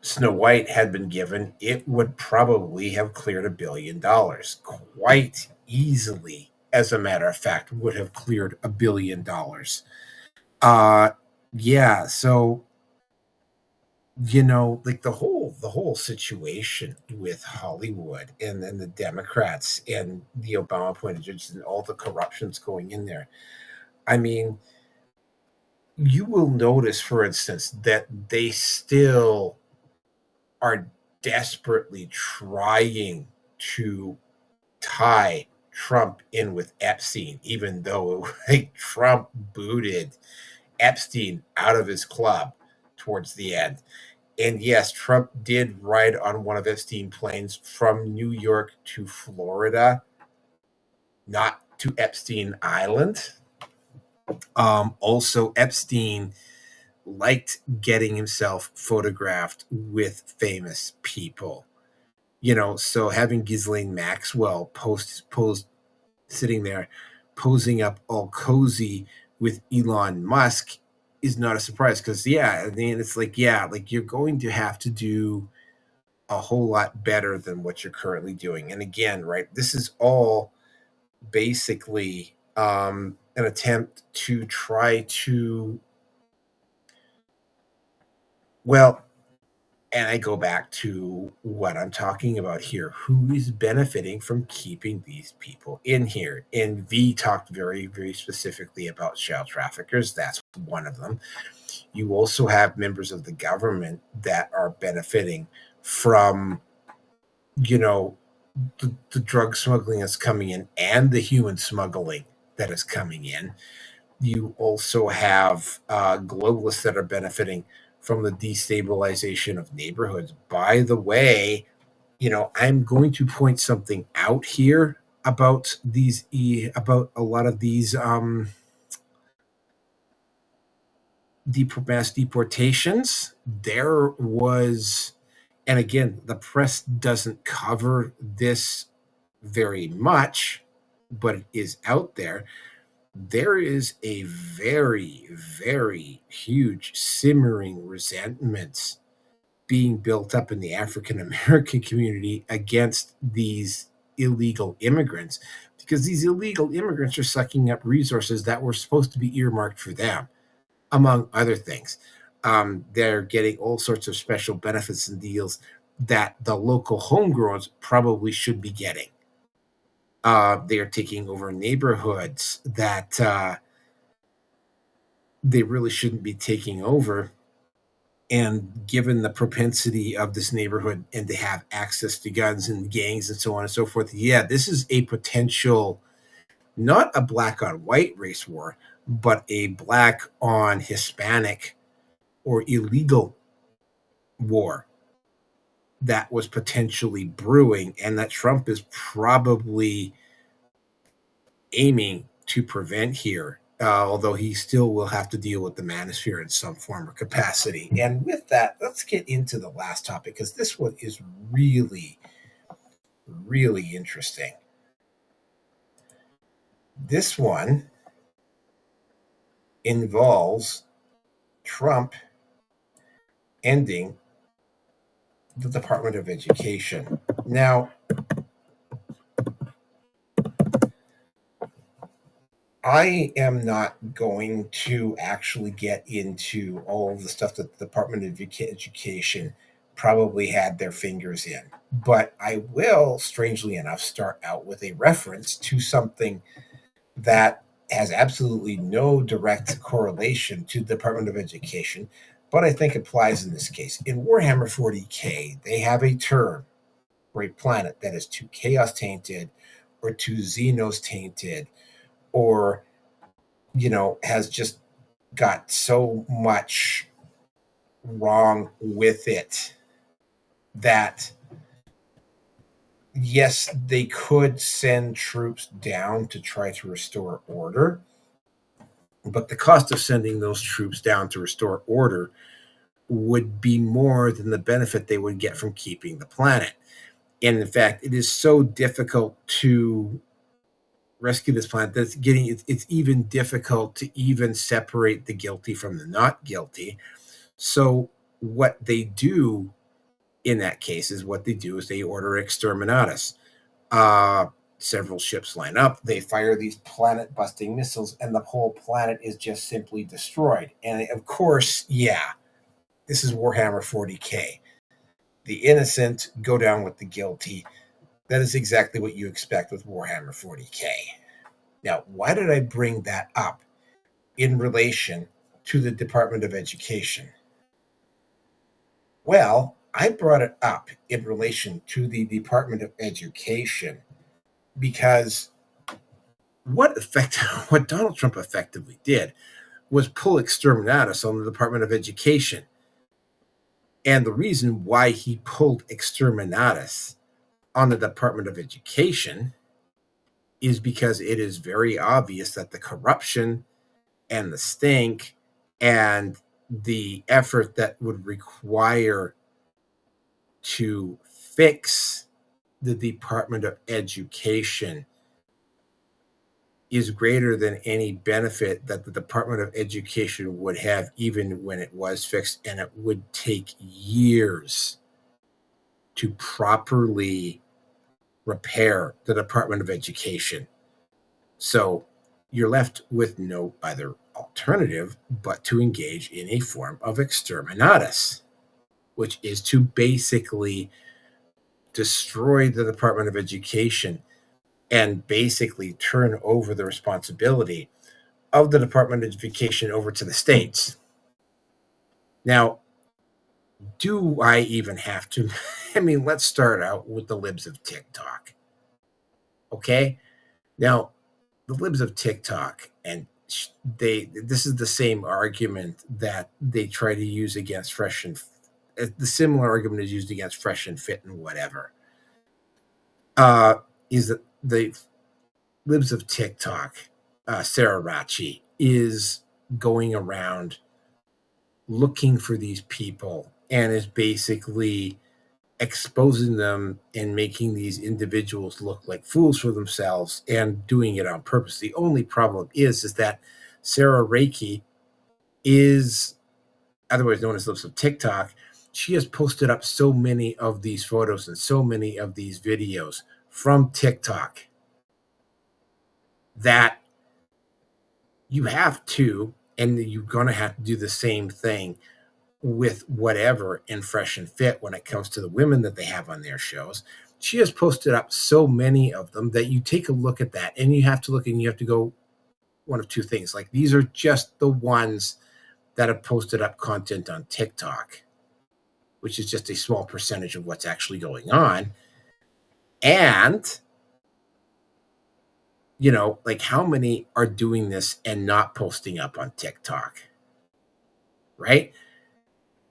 Snow White had been given, it would probably have cleared $1 billion quite easily. As a matter of fact, would have cleared $1 billion. Uh, yeah. So like the whole situation with Hollywood and the Democrats and the Obama appointed judges and all the corruptions going in there. I mean, you will notice, for instance, that they still are desperately trying to tie Trump in with Epstein, even though like, Trump booted Epstein out of his club towards the end. And yes, Trump did ride on one of Epstein's planes from New York to Florida, not to Epstein Island. Also, Epstein liked getting himself photographed with famous people. So having Ghislaine Maxwell posed sitting there posing up all cozy with Elon Musk is not a surprise because yeah, I mean it's like yeah, like you're going to have to do a whole lot better than what you're currently doing. And again, right, this is all basically an attempt to try to well, and I go back to what I'm talking about here. Who is benefiting from keeping these people in here? And V talked very, very specifically about child traffickers. That's one of them. You also have members of the government that are benefiting from, you know, the drug smuggling that's coming in and the human smuggling that is coming in. You also have globalists that are benefiting from the destabilization of neighborhoods. By the way, I'm going to point something out here about about a lot of these mass deportations. There was, and again, the press doesn't cover this very much, but it is out there. There is a very, very huge simmering resentment being built up in the African American community against these illegal immigrants because these illegal immigrants are sucking up resources that were supposed to be earmarked for them, among other things. They're getting all sorts of special benefits and deals that the local homegrowers probably should be getting. They are taking over neighborhoods that they really shouldn't be taking over. And given the propensity of this neighborhood and to have access to guns and gangs and so on and so forth, yeah, this is a potential, not a black on white race war, but a black on Hispanic or illegal war that was potentially brewing, and that Trump is probably aiming to prevent here, although he still will have to deal with the manosphere in some form or capacity. And with that, let's get into the last topic, because this one is really, really interesting. This one involves Trump ending the Department of Education. Now, I am not going to actually get into all of the stuff that the Department of Education probably had their fingers in, but I will, strangely enough, start out with a reference to something that has absolutely no direct correlation to the Department of Education, but I think applies in this case. In Warhammer 40K, they have a term for a planet that is too chaos tainted or too Xenos tainted, or has just got so much wrong with it that yes, they could send troops down to try to restore order, but the cost of sending those troops down to restore order would be more than the benefit they would get from keeping the planet. And in fact, it is so difficult to rescue this planet that's it's even difficult to even separate the guilty from the not guilty. So what they do in that case is they order exterminatus. Several ships line up, they fire these planet busting missiles, and the whole planet is just simply destroyed. And of course, yeah, this is Warhammer 40K. The innocent go down with the guilty. That is exactly what you expect with Warhammer 40K. Now, why did I bring that up in relation to the Department of Education? Well, I brought it up in relation to the Department of Education because what Donald Trump effectively did was pull exterminatus on the Department of Education. And the reason why he pulled exterminatus on the Department of Education is because it is very obvious that the corruption and the stink and the effort that would require to fix the Department of Education is greater than any benefit that the Department of Education would have, even when it was fixed. And it would take years to properly repair the Department of Education. So you're left with no other alternative but to engage in a form of exterminatus, which is to basically destroy the Department of Education and basically turn over the responsibility of the Department of Education over to the states. Now, do I even have to? I mean, let's start out with the libs of TikTok. Okay? Now, the libs of TikTok, and this is the same argument that they try to use against Fresh and the similar argument is used against Fresh and Fit and whatever. Is that the libs of TikTok, Sarah Rachi, is going around looking for these people and is basically exposing them and making these individuals look like fools for themselves and doing it on purpose. The only problem is that Sarah Reiki is, otherwise known as Lips of TikTok, she has posted up so many of these photos and so many of these videos from TikTok that you have to, and you're going to have to do the same thing, with whatever and Fresh and Fit when it comes to the women that they have on their shows. She has posted up so many of them that you take a look at that and you have to look and you have to go one of two things. Like, these are just the ones that have posted up content on TikTok, which is just a small percentage of what's actually going on. And, like, how many are doing this and not posting up on TikTok? Right?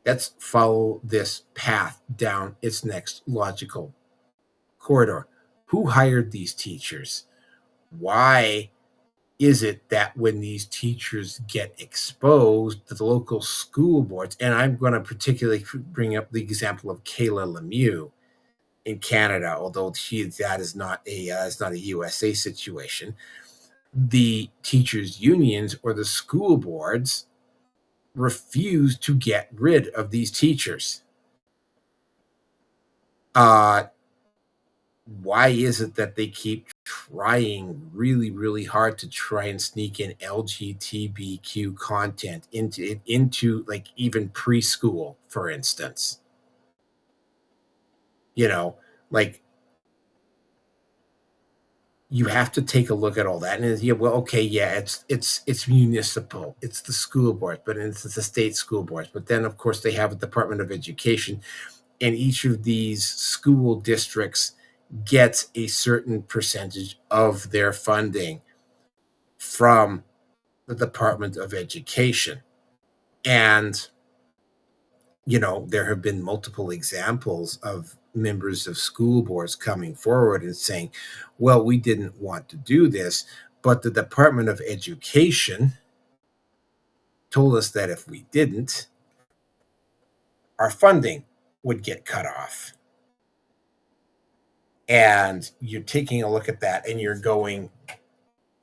Let's follow this path down its next logical corridor. Who hired these teachers? Why is it that when these teachers get exposed to the local school boards, and I'm going to particularly bring up the example of Kayla Lemieux in Canada, although that is not a USA situation, the teachers' unions or the school boards refuse to get rid of these teachers. Why is it that they keep trying really, really hard to try and sneak in LGBTQ content into like even preschool, for instance? Like, you have to take a look at all that, and it's municipal, it's the school board, but it's the state school boards. But then, of course, they have a Department of Education, and each of these school districts gets a certain percentage of their funding from the Department of Education. And, there have been multiple examples of members of school boards coming forward and saying, well, we didn't want to do this, but the Department of Education told us that if we didn't, our funding would get cut off. And you're taking a look at that and you're going,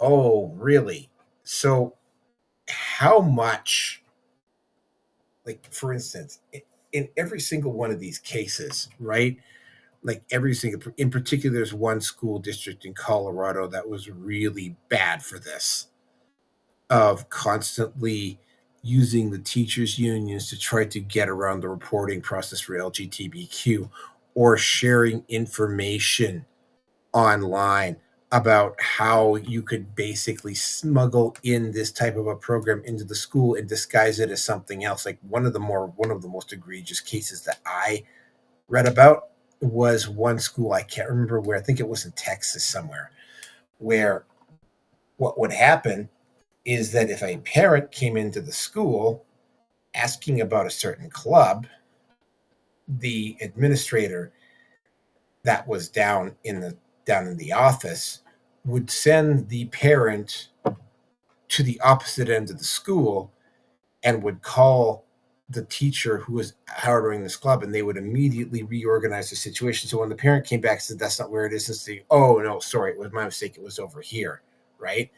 oh, really? So how much, like, for instance, in every single one of these cases, right? Like, in particular, there's one school district in Colorado that was really bad for this, of constantly using the teachers' unions to try to get around the reporting process for LGBTQ, or sharing information online about how you could basically smuggle in this type of a program into the school and disguise it as something else. Like, one of the most egregious cases that I read about was one school, I can't remember where, I think it was in Texas somewhere, where what would happen is that if a parent came into the school asking about a certain club, the administrator that was down in the office would send the parent to the opposite end of the school and would call the teacher who was harboring this club, and they would immediately reorganize the situation. So when the parent came back and said, that's not where it is, and say, oh, no, sorry, it was my mistake, it was over here, right?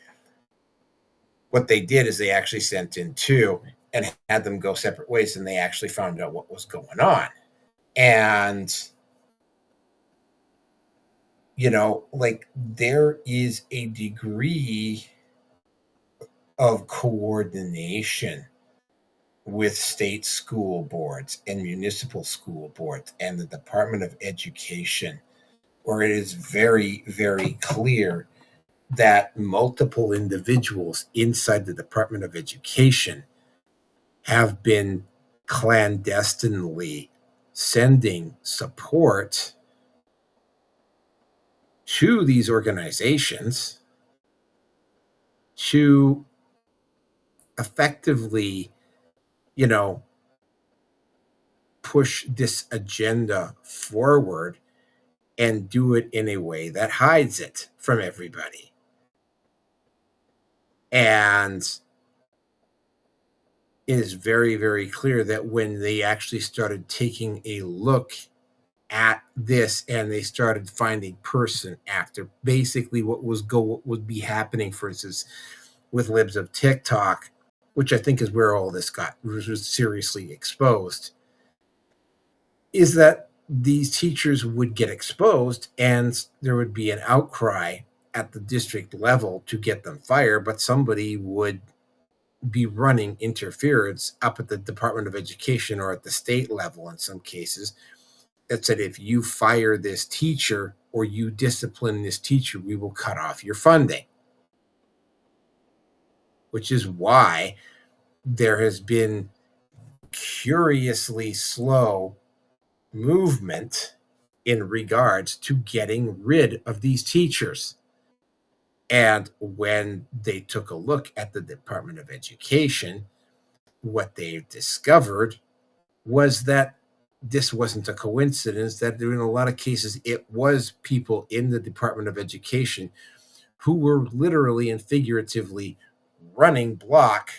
What they did is they actually sent in two and had them go separate ways, and they actually found out what was going on. And like, there is a degree of coordination with state school boards and municipal school boards and the Department of Education, where it is very, very clear that multiple individuals inside the Department of Education have been clandestinely sending support to these organizations to effectively, push this agenda forward and do it in a way that hides it from everybody. And it is very, very clear that when they actually started taking a look at this and they started finding person after basically what would be happening, for instance, with libs of TikTok, which I think is where all this was seriously exposed, is that these teachers would get exposed and there would be an outcry at the district level to get them fired, but somebody would be running interference up at the Department of Education or at the state level in some cases that said, if you fire this teacher or you discipline this teacher, we will cut off your funding. Which is why there has been curiously slow movement in regards to getting rid of these teachers. And when they took a look at the Department of Education, what they discovered was that this wasn't a coincidence, that in a lot of cases it was people in the Department of Education who were literally and figuratively running block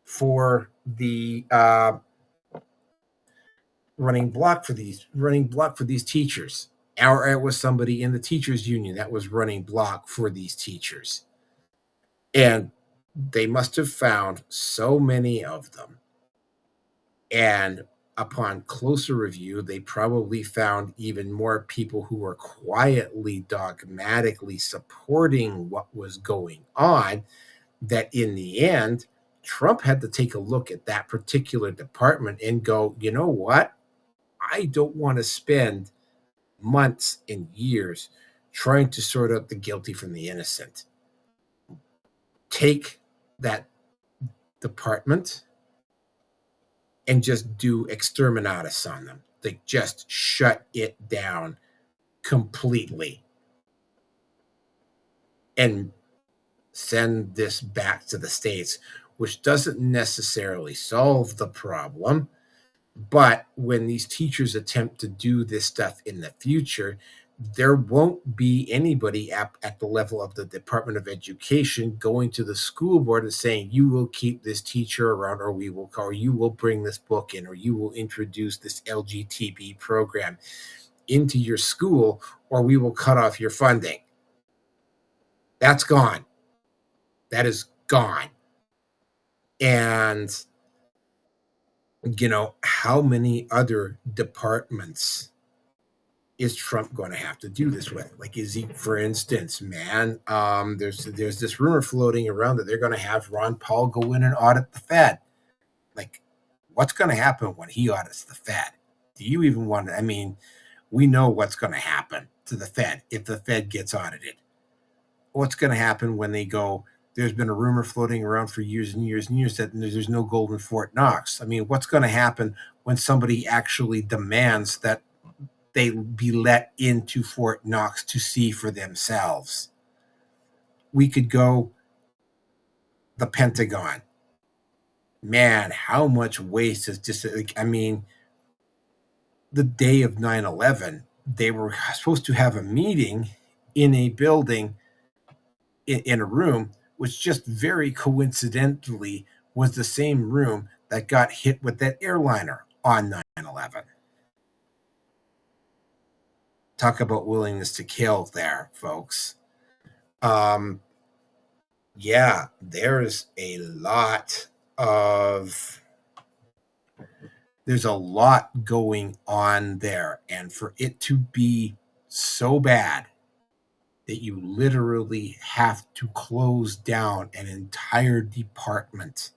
for the running block for these teachers. Or it was somebody in the teachers union that was running block for these teachers. And they must have found so many of them. And upon closer review, they probably found even more people who were quietly, dogmatically supporting what was going on, that in the end, Trump had to take a look at that particular department and go, you know what? I don't want to spend months and years trying to sort out the guilty from the innocent. Take that department and just do exterminatus on them. Like, just shut it down completely and send this back to the States, which doesn't necessarily solve the problem. But when these teachers attempt to do this stuff in the future, there won't be anybody at the level of the Department of Education going to the school board and saying, you will keep this teacher around, or you will bring this book in, or you will introduce this LGTB program into your school, or we will cut off your funding. That's gone. That is gone. And how many other departments is Trump going to have to do this with? Like, is he, for instance, there's this rumor floating around that they're going to have Ron Paul go in and audit the Fed. Like, what's going to happen when he audits the Fed? Do you even want to? I mean, we know what's going to happen to the Fed if the Fed gets audited. What's going to happen when they go, there's been a rumor floating around for years and years and years that there's no gold in Fort Knox. I mean, what's going to happen when somebody actually demands that they be let into Fort Knox to see for themselves? We could go the Pentagon. Man, how much waste is just, I mean, the day of 9/11, they were supposed to have a meeting in a building, in a room, which just very coincidentally was the same room that got hit with that airliner on 9/11. Talk about willingness to kill there, folks. Yeah, there's a lot going on there. And for it to be so bad that you literally have to close down an entire department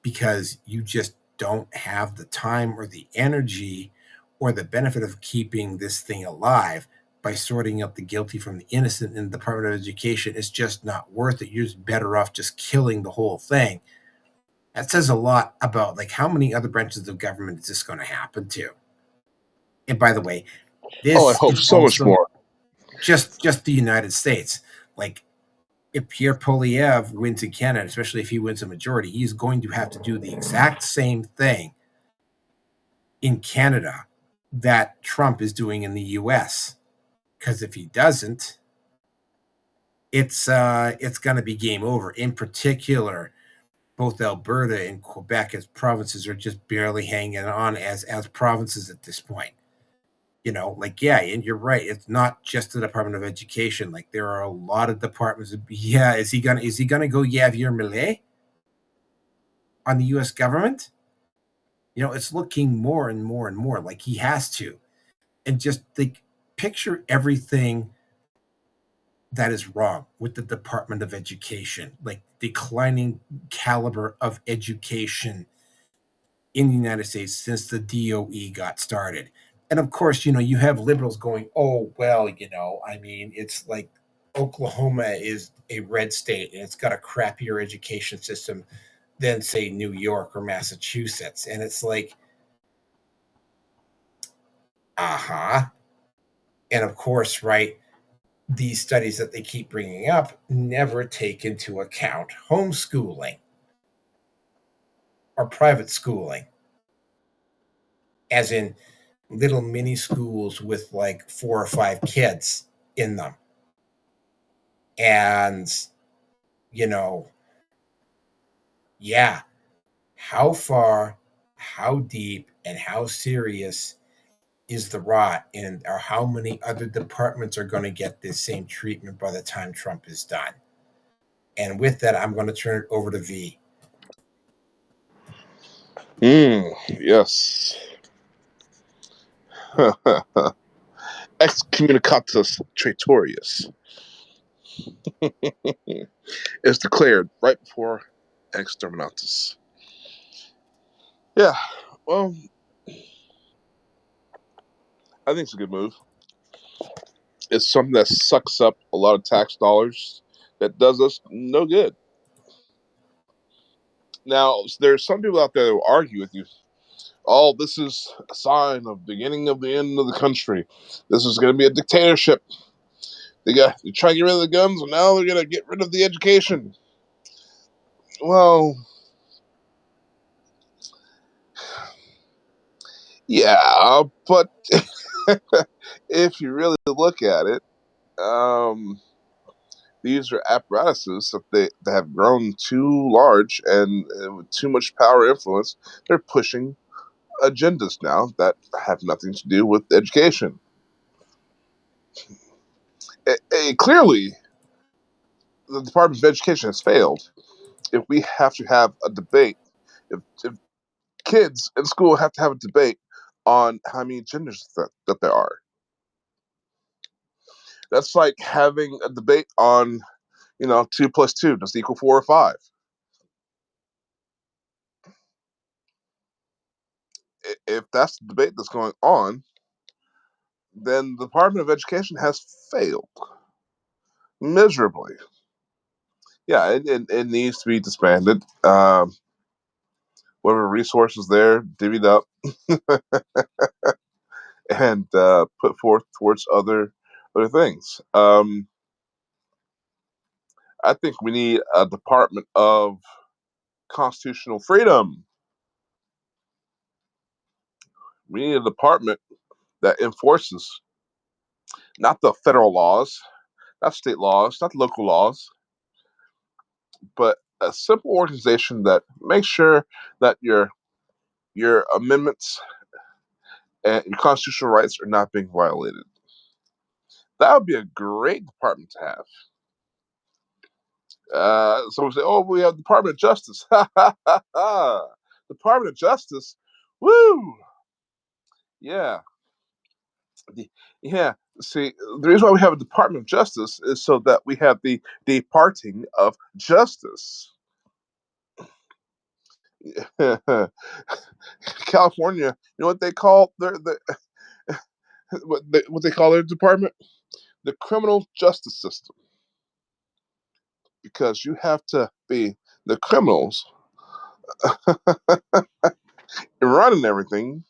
because you just don't have the time or the energy or the benefit of keeping this thing alive by sorting out the guilty from the innocent in the Department of Education, is just not worth it. You're just better off just killing the whole thing. That says a lot about, like, how many other branches of government is this going to happen to? And by the way, this I hope so much more. Just the United States. Like, if Pierre Poilievre wins in Canada, especially if he wins a majority, he's going to have to do the exact same thing in Canada that Trump is doing in the US. Because if he doesn't, it's going to be game over. In particular, both Alberta and Quebec as provinces are just barely hanging on as provinces at this point. Like, yeah, and you're right. It's not just the Department of Education. Like, there are a lot of departments. Yeah, is he gonna go Javier Milei on the U.S. government? It's looking more and more and more like he has to. And just, like, picture everything that is wrong with the Department of Education, like declining caliber of education in the United States since the DOE got started. And of course, you have liberals going, oh, well, I mean, it's like Oklahoma is a red state and it's got a crappier education system than, say, New York or Massachusetts. And it's like, uh huh. And of course, right, these studies that they keep bringing up never take into account homeschooling or private schooling, as in little mini schools with like 4 or 5 kids in them. And, you know, yeah, how far, how deep, and how serious is the rot, and or how many other departments are going to get this same treatment by the time Trump is done? And with that, I'm going to turn it over to V. Yes. Excommunicatus traitorius is declared right before exterminatus. Yeah, well, I think it's a good move. It's something that sucks up a lot of tax dollars that does us no good. Now, there's some people out there that will argue with you. Oh, this is a sign of beginning of the end of the country. This is going to be a dictatorship. They're trying to get rid of the guns, and now they're going to get rid of the education. Well, yeah, but if you really look at it, these are apparatuses that have grown too large and with too much power influence. They're pushing agendas now that have nothing to do with education. Clearly, the Department of Education has failed. If we have to have a debate, if kids in school have to have a debate on how many genders that there are, that's like having a debate on, 2 plus 2 does it equal 4 or 5. If that's the debate that's going on, then the Department of Education has failed miserably. Yeah, it needs to be disbanded. Whatever resources there, divvied up and put forth towards other things. I think we need a Department of Constitutional Freedom. We need a department that enforces not the federal laws, not state laws, not local laws, but a simple organization that makes sure that your amendments and your constitutional rights are not being violated. That would be a great department to have. Someone say, "Oh, we have Department of Justice." Department of Justice, woo! Yeah, yeah. See, the reason why we have a Department of Justice is so that we have the departing of justice. California, you know what they call their what they call their department? The criminal justice system, because you have to be the criminals running everything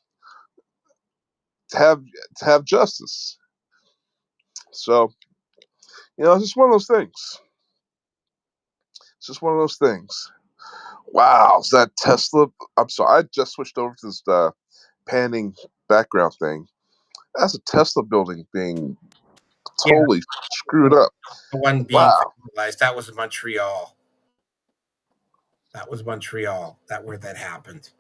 to have justice. So it's just one of those things. It's just one of those things. Wow, is that Tesla? I'm sorry, I just switched over to this panning background thing. That's a Tesla building being Yeah, totally screwed up. the one being Wow. vandalized, that was Montreal. That was Montreal. That where that happened.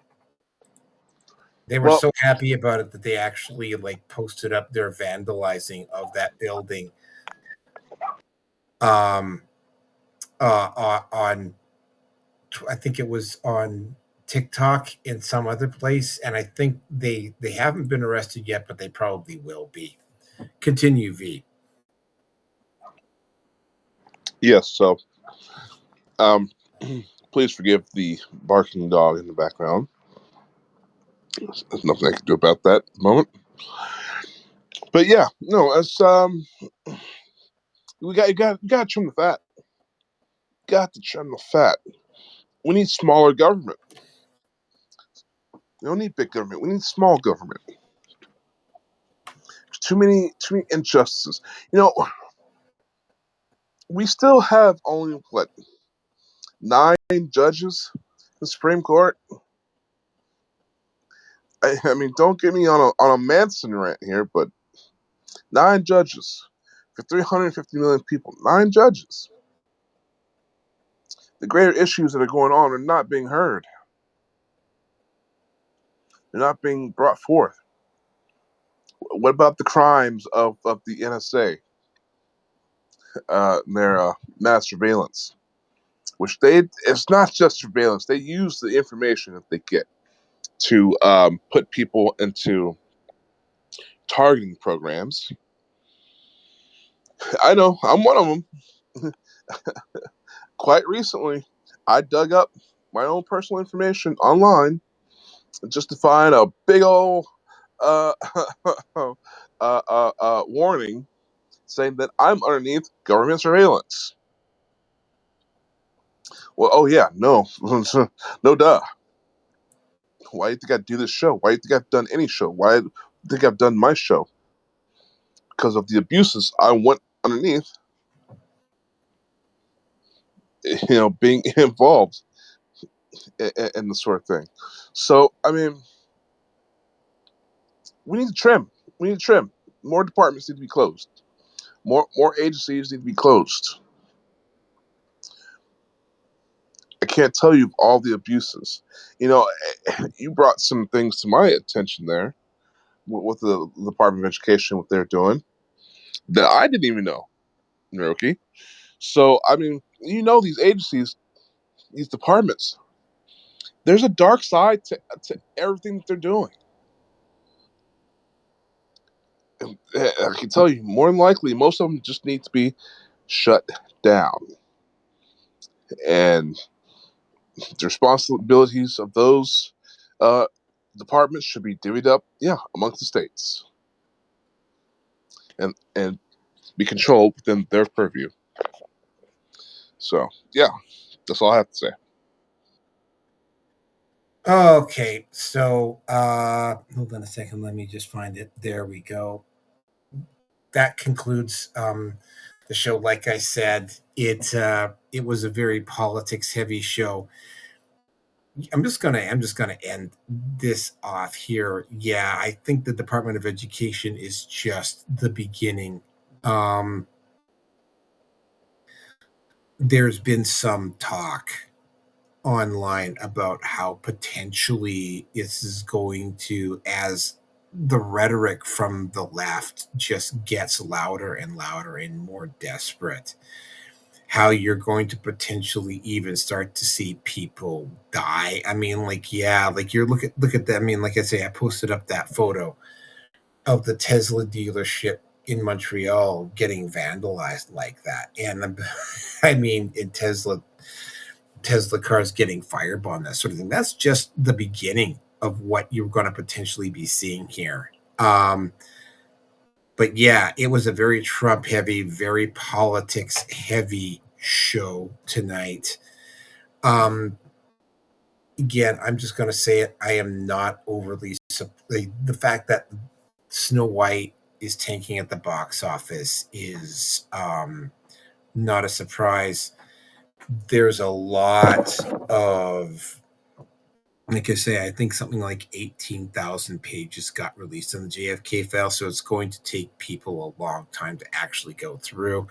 They were Well, so happy about it that they actually like posted up their vandalizing of that building um on I think it was on TikTok and some other place, and I think they haven't been arrested yet, but they probably will be. Continue, V. Yes. So, um, please forgive the barking dog in the background. There's nothing I can do about that at the moment. But yeah, no, it's we got to trim the fat. Got to trim the fat. We need smaller government. We don't need big government. We need small government. Too many injustices. You know, we still have only what 9 judges in the Supreme Court. I mean, don't get me on a Manson rant here, but 9 judges for 350 million people. 9 judges. The greater issues that are going on are not being heard. They're not being brought forth. What about the crimes of the NSA, their mass surveillance? Which it's not just surveillance. They use the information that they get to put people into targeting programs. I know, I'm one of them. Quite recently, I dug up my own personal information online just to find a big old uh, warning saying that I'm underneath government surveillance. Well, oh yeah, no, no duh. Why do you think I do this show? Why do you think I've done any show? Why do you think I've done my show? Because of the abuses I went underneath, being involved in the sort of thing. So, I mean, we need to trim. We need to trim. More departments need to be closed. More agencies need to be closed. I can't tell you all the abuses. You know, you brought some things to my attention there with the Department of Education, what they're doing that I didn't even know, Naroki. So, I mean, these agencies, these departments, there's a dark side to everything that they're doing. And I can tell you, more than likely, most of them just need to be shut down. And the responsibilities of those uh, departments should be divvied up, amongst the states, and be controlled within their purview. So, yeah, that's all I have to say. Okay, so hold on a second. Let me just find it. There we go. That concludes the show. Like I said, it was a very politics heavy show. I'm just gonna end this off here. Yeah, I think the Department of Education is just the beginning. Um, there's been some talk online about how potentially this is going to, as the rhetoric from the left just gets louder and louder and more desperate, how you're going to potentially even start to see people die. I mean, like, yeah, like you're look at that. I mean, like I say, I posted up that photo of the Tesla dealership in Montreal getting vandalized like that. And I mean, in Tesla cars getting firebombed, that sort of thing. That's just the beginning of what you're going to potentially be seeing here. But yeah, it was a very Trump heavy, very politics heavy show tonight. Um, Again, I'm just going to say it. I am not overly the fact that Snow White is tanking at the box office is not a surprise. There's a lot of, like I say, I think something like 18,000 pages got released on the JFK file, so it's going to take people a long time to actually go through.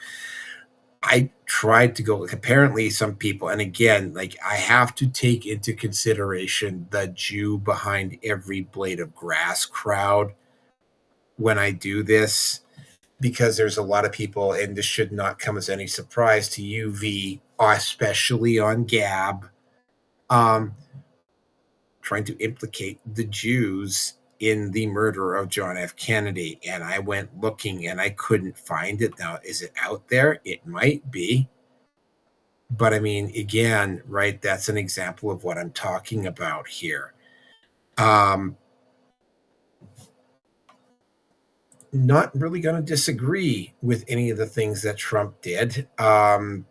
I tried to go, apparently, some people, and again, like I have to take into consideration the Jew behind every blade of grass crowd when I do this, because there's a lot of people, and this should not come as any surprise to you, V, especially on Gab, um, trying to implicate the Jews in the murder of John F. Kennedy. And I went looking and I couldn't find it. Now, is it out there? It might be. But I mean, again, right, that's an example of what I'm talking about here. Not really going to disagree with any of the things that Trump did. I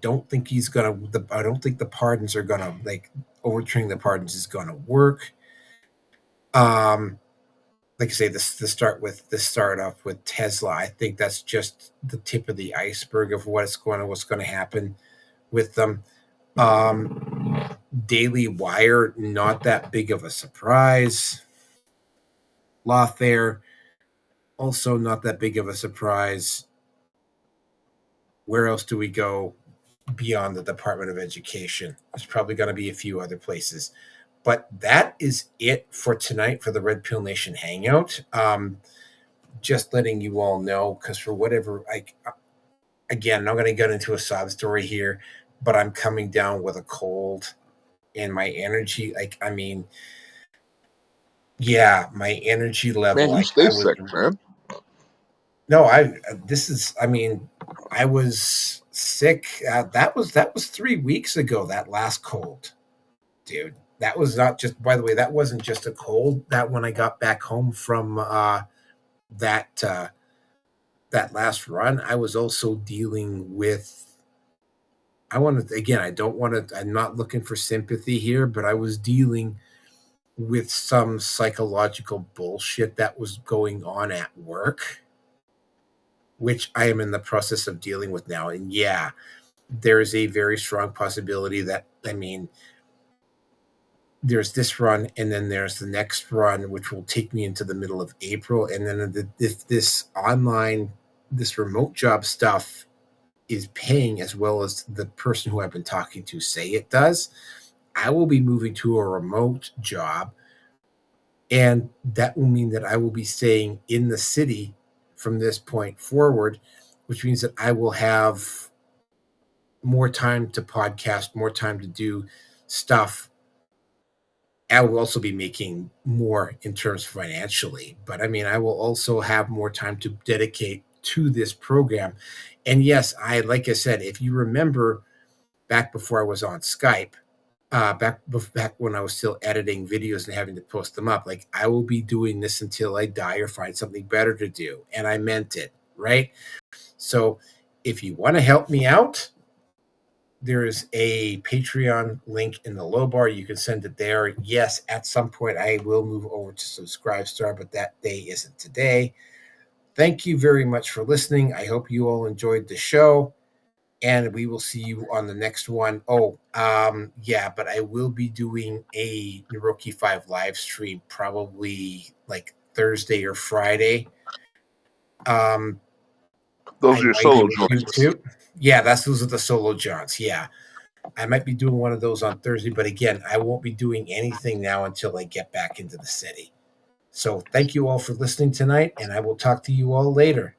don't think he's going to, I don't think the pardons are going to, like, overturning the pardons is going to work. Like I say, the start off with Tesla, I think that's just the tip of the iceberg of what's going to happen with them. Daily Wire, not that big of a surprise. Lawfare, also not that big of a surprise. Where else do we go beyond the Department of Education? There's probably going to be a few other places. But that is it for tonight for the Red Pill Nation Hangout. Just letting you all know, because for whatever, again, I'm not going to get into a sob story here, but I'm coming down with a cold and my energy, my energy level. Man, you stay sick, man. No, I was sick. That was 3 weeks ago. That last cold, dude. That was not just. By the way, that wasn't just a cold. That when I got back home from that that last run, I was also dealing with. I wanted again. I don't want to. I'm not looking for sympathy here, but I was dealing with some psychological bullshit that was going on at work, which I am in the process of dealing with now. And yeah, there is a very strong possibility that, there's this run and then there's the next run, which will take me into the middle of April. And then if this remote job stuff is paying as well as the person who I've been talking to say it does, I will be moving to a remote job. And that will mean that I will be staying in the city from this point forward, which means that I will have more time to podcast, more time to do stuff. I will also be making more in terms financially, but I will also have more time to dedicate to this program. And yes, like I said, if you remember back before I was on Skype, back when I was still editing videos and having to post them up, like, I will be doing this until I die or find something better to do. And I meant it, right? So if you want to help me out, there's a Patreon link in the low bar. You can send it there. Yes, at some point I will move over to Subscribestar, but that day isn't today. Thank you very much for listening. I hope you all enjoyed the show. And we will see you on the next one. But I will be doing a Naroki 5 live stream probably like Thursday or Friday. Those are your solo joints. Yeah, those are the solo jaunts. Yeah. I might be doing one of those on Thursday, but again, I won't be doing anything now until I get back into the city. So thank you all for listening tonight, and I will talk to you all later.